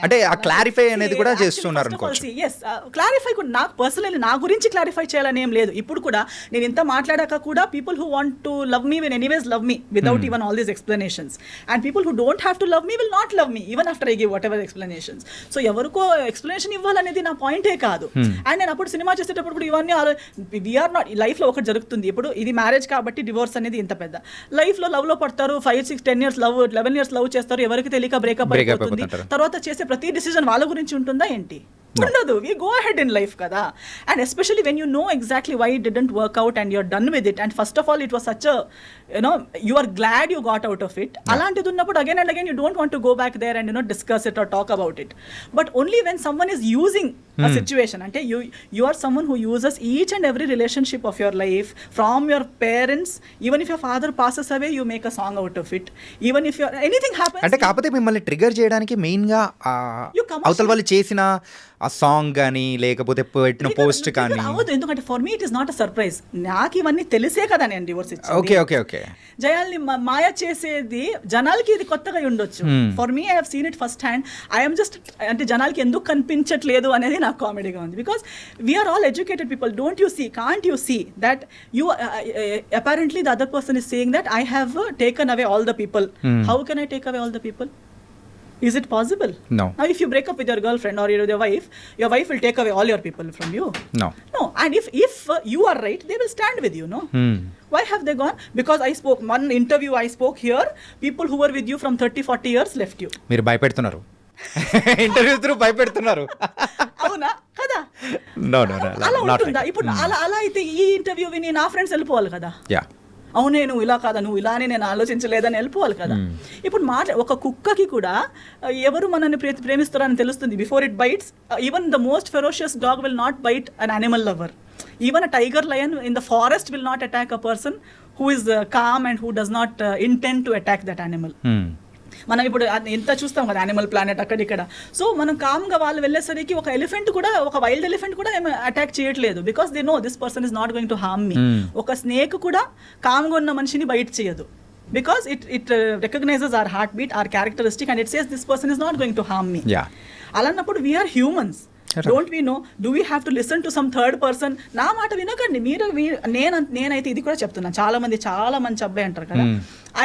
అంటే ఆ క్లారిఫై అనేది కూడా చేస్తున్నారు అనుకోవచ్చు. ఎస్ క్లారిఫై కూడా నాకు పర్సనల్లీ నా గురించి క్లారిఫై చేయాలని ఏం లేదు. ఇప్పుడు కూడా నేను ఇంత మాట్లాడాక కూడా people who want to love me will anyways love me without even all these explanations, and people who don't have to love me will not love me even after I give what ever explanations. So ఎవరికో explanation ఇవ్వాలనేది నా పాయింటే కాదు. And నేను అప్పుడు cinema చేసేటప్పుడు కూడా ఇవన్నీ వీఆర్ నాట్ లైఫ్లో ఒకటి జరుగుతుంది. ఇప్పుడు ఇది మ్యారేజ్ కాబట్టి డివోర్స్ అనేది ఇంత పెద్ద లైఫ్లో లవ్లో పడతారు, 5, 6, 10 years లవ్, 11 years లవ్ చేస్తారు, ఎవరికి తెలియక బ్రేకప్ అయిపోతుంది. తర్వాత చేసే ప్రతి డిసిజన్ వాళ్ళ గురించి ఉంటుందా ఏంటి? ఉండదు. We go ahead in life కదా. And especially when you know exactly why it didn't work out and you're done with it and first of all it was such you are glad you got out of it. అలాంటిది ఉన్నప్పుడు again and again you don't want to go back there and discuss it or talk about it. But only when someone is using a situation, అంటే you are someone who uses each and every relationship of your life from your parents. Even if your father passes away, you make a song out of it. Even if anything happens, అంటే కాకపోతే మిమ్మల్ని trigger చేయడానికి మెయిన్గా You come అవతల వాళ్ళు చేసిన ఆ song కానీ లేకపోతే పెట్టిన పోస్ట్ కానీ. అవదు, ఎందుకంటే for me it is not a surprise. నాకు ఇవన్నీ తెలిసే కదా నేను డివోర్స్ ఓకే ఇచ్చింది. ఓకే ఓకే జయాల్ని మాయ చేసేది జనాలకి ఇది కొత్తగా ఉండొచ్చు. For me I have seen it first hand. I'm just అంటే జనాలకి ఎందుకు కనిపించట్లేదు అనేది నాకు కామెడీగా ఉంది. Because we're all educated people. Don't you see, can't you see that you apparently the other person is saying that I have taken away all the people. How can I take away all the people? Is it possible? No. Now, if you break up with your girlfriend or your wife will take away all your people from you. No. No. And if you are right, they will stand with you, no? Why have they gone? Because I spoke, one interview I spoke here, people who were with you from 30-40 years left you. మీరు భయపెడుతున్నారు, interview through భయపెడుతున్నారు. అవునా కదా? No no అలా ఉంటుందా? ఇప్పుడు అలా అయితే ఈ interview విని నా ఫ్రెండ్స్ వెళ్ళిపోవాలి కదా. యా, అవునే నువ్వు ఇలా కాదా, నువ్వు ఇలానే నేను ఆలోచించలేదని వెళ్ళిపోవాలి కదా. ఇప్పుడు ఒక కుక్కకి కూడా ఎవరు మనల్ని ప్రేమిస్తారని తెలుస్తుంది before it bites. Even the most ferocious dog will not bite an animal lover. Even a tiger lion in the forest will not attack a person who is calm and who does not intend to attack that animal. మనం ఇప్పుడు ఎంత చూస్తాం కదా animal planet అక్కడిక్కడ. So మనం కామ్గా వాళ్ళు వెళ్ళేసరికి ఒక ఎలిఫెంట్ కూడా, ఒక వైల్డ్ ఎలిఫెంట్ కూడా ఏమి అటాక్ చేయట్లేదు. Because they know this person is not going to harm me. ఒక స్నేక్ కూడా కామ్గా ఉన్న మనిషిని బైట్ చేయదు. Because it recognizes our heartbeat, our characteristic and it says this person is not going to harm me. అలాన్నప్పుడు we're humans. Don't we know, do we have to listen to some third person? నా మాట వినకండి మీరు. నేనైతే ఇది కూడా చెప్తున్నాను, చాలా మంచి అబ్బాయి అంటారు కదా,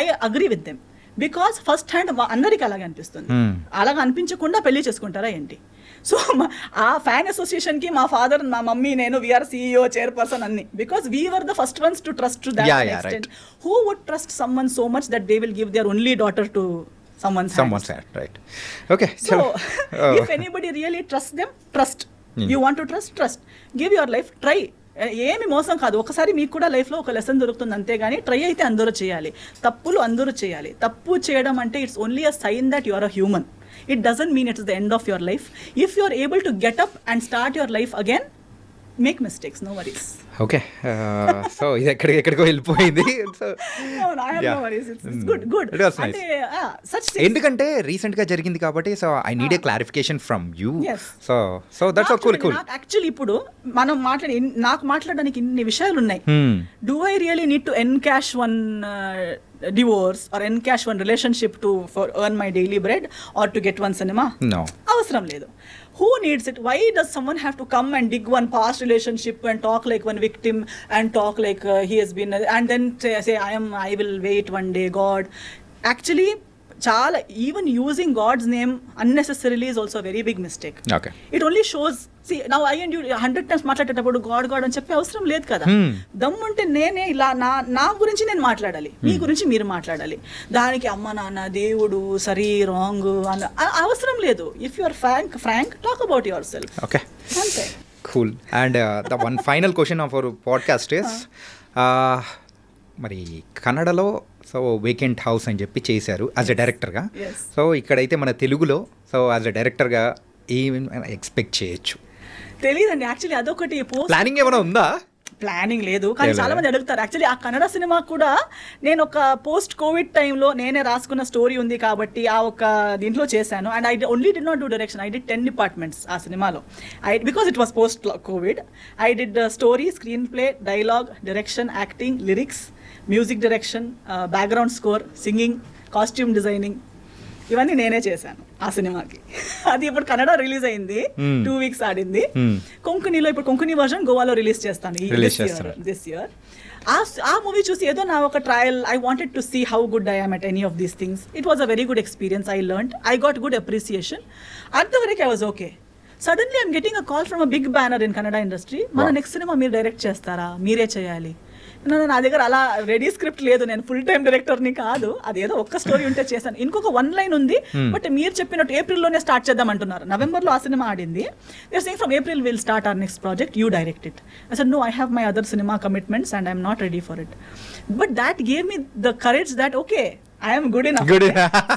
I agree with them. Because first hand అందరికీ అలాగే అనిపిస్తుంది. అలాగ అనిపించకుండా పెళ్లి చేసుకుంటారా ఏంటి? సో ఆ ఫ్యాన్ అసోసియేషన్కి మా ఫాదర్, మా మమ్మీ, నేను వీఆర్ CEO, చైర్పర్సన్ అన్ని. Because we were the first ones to trust to that extent. Who would trust someone so much that they will give their only daughter to someone's hand, right? Okay, so if anybody really trusts them, trust. You want to trust. Give your life, try. ఏమి మోసం కాదు. ఒకసారి మీకు కూడా లైఫ్లో ఒక lesson దొరుకుతుంది అంతేగాని ట్రై అయితే అందరూ చేయాలి, తప్పులు అందరూ చేయాలి. తప్పు చేయడం అంటే it's only a sign that you are a human. It doesn't mean it's the end of your life. If you are able to get up and start your life again, make mistakes, no worries. Okay, so ఇది ఎక్కడికో వెళ్ళిపోయింది. ఎందుకంటే recent గా జరిగింది కాబట్టి, so I need a clarification from you. So that's cool. Actually ఇప్పుడు మనం నాకు మాట్లాడడానికి ఇన్ని విషయాలు ఉన్నాయి. Do I really need to encash one divorce or encash one relationship to for earn my daily bread or to get one cinema? No. అవసరం లేదు. Who needs it? Why does someone have to come and dig one past relationship and talk like one victim and talk like he has been and then say I will wait one day, God? Actually, చాలా even using God's name unnecessarily is also very big mistake. It only shows, see now I and you 100 times మాట్లాడేటప్పుడు God అని చెప్పే అవసరం లేదు కదా. దమ్ముంటే నేనే ఇలా నా గురించి నేను మాట్లాడాలి, మీ గురించి మీరు మాట్లాడాలి. దానికి అమ్మ నాన్న దేవుడు సరి రాంగ్ అని అవసరం లేదు. If you are frank talk about yourself. Okay, అంతే. Cool. And the one final question of our podcast is, మరి కన్నడలో సో వేకెంట్ హౌస్ అని చెప్పి చేశారు యాజ్ ఎ డైరెక్టర్గా. సో ఇక్కడైతే మన తెలుగులో సో యాజ్ ఎ డైరెక్టర్గా ఏమి ఎక్స్పెక్ట్ చేయొచ్చు? తెలియదండి యాక్చువల్లీ. అదొకటి ప్లానింగ్ ఏమైనా ఉందా? ప్లానింగ్ లేదు, కానీ చాలా మంది అడుగుతారు. యాక్చువల్లీ ఆ కన్నడ సినిమా కూడా నేను ఒక పోస్ట్ కోవిడ్ టైంలో నేనే రాసుకున్న స్టోరీ ఉంది కాబట్టి ఆ ఒక దీంట్లో చేశాను. And I only did not do direction, I did 10 departments ఆ సినిమాలో. Because it was post Covid. I did story, screen play, dialogue, direction, acting, lyrics, music direction, background score, singing, costume designing, ఇవన్నీ నేనే చేశాను ఆ సినిమాకి. అది ఇప్పుడు Kannada release అయింది, 2 weeks ఆడింది. కొంకణిలో ఇప్పుడు కొంకణి వర్షన్ గోవాలో రిలీజ్ చేస్తాను దిస్ ఇయర్. ఆ మూవీ చూసి ఏదో నా ఒక trial, I wanted to see how good I am at any of these things. It was a very good experience. I learned, I got good appreciation. అంతవరకు I was okay. Suddenly I'm getting a call from a big banner in Kannada industry. మన next cinema మీరు direct చేస్తారా, మీరే చేయాలి. నా దగ్గర అలా ready script లేదు, నేను ఫుల్ టైం డైరెక్టర్ని కాదు, అదేదో ఒక్క స్టోరీ ఉంటే చేశాను. ఇంకొక 1 లైన్ ఉంది, బట్ మీరు చెప్పినట్టు ఏప్రిల్లోనే స్టార్ట్ చేద్దాం అంటున్నారు. నవంబర్లో ఆ సినిమా ఆడింది. You're saying from April will start our next project, you direct it. I said no, I have my other cinema commitments and I'm not ready for it. But that gave me the courage that okay, I am good enough.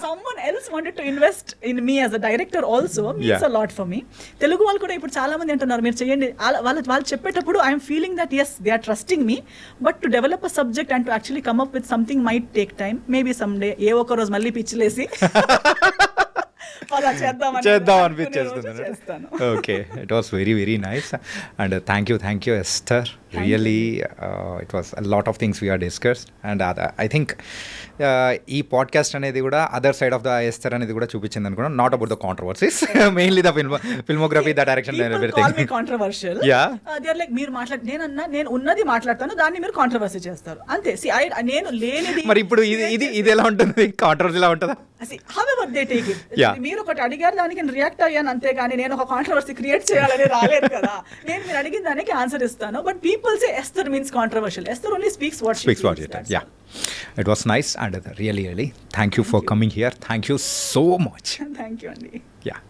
Someone else wanted to invest in me as a director also means a lot for me. Telugu వాళ్ళు కూడా ఇప్పుడు చాలా మంది అంటున్నారు మీరు చేయండి, వాళ్ళు చెప్పేటప్పుడు I'm feeling that as they are trusting me, but to develop a subject and to actually come up with something might take time. Maybe someday ఏ ఒక్క రోజు మళ్ళీ పిచ్చిలేసి చేద్దాం అనిపించేస్తుంది. Okay, it was very very nice and thank you Esther. Really it was a lot of things we are discussed and I think ఈ podcast అనేది కూడా other side of the Esther అనేది కూడా చూపించింది అనుకున్నాను. Not about the controversies, mainly the filmography, the direction, everything. Controversial, they are like మీరు నేను ఉన్నది మాట్లాడతాను, దాన్ని మీరు కాంట్రవర్సీ చేస్తారు అంతే. నేను లేనిది. మరి ఇప్పుడు ఇది ఎలా ఉంటుంది, కాంట్రవర్సీ ఎలా ఉంటుందా? However they take it. మీరు ఒకటి అడిగారు, దానికి నేను రియాక్ట్ అయ్యాను అంతే, కానీ నేను ఒక కాంట్రవర్సీ క్రియేట్ చేయాలని రాలేదు కదా. నేను మీరు అడిగిన దానికి ఆన్సర్ ఇస్తాను. But people say Esther means controversial. Esther only speaks what she feels. Yeah, it was nice and really thank you for coming here. Thank you so much. Thank you, Andy. Yeah.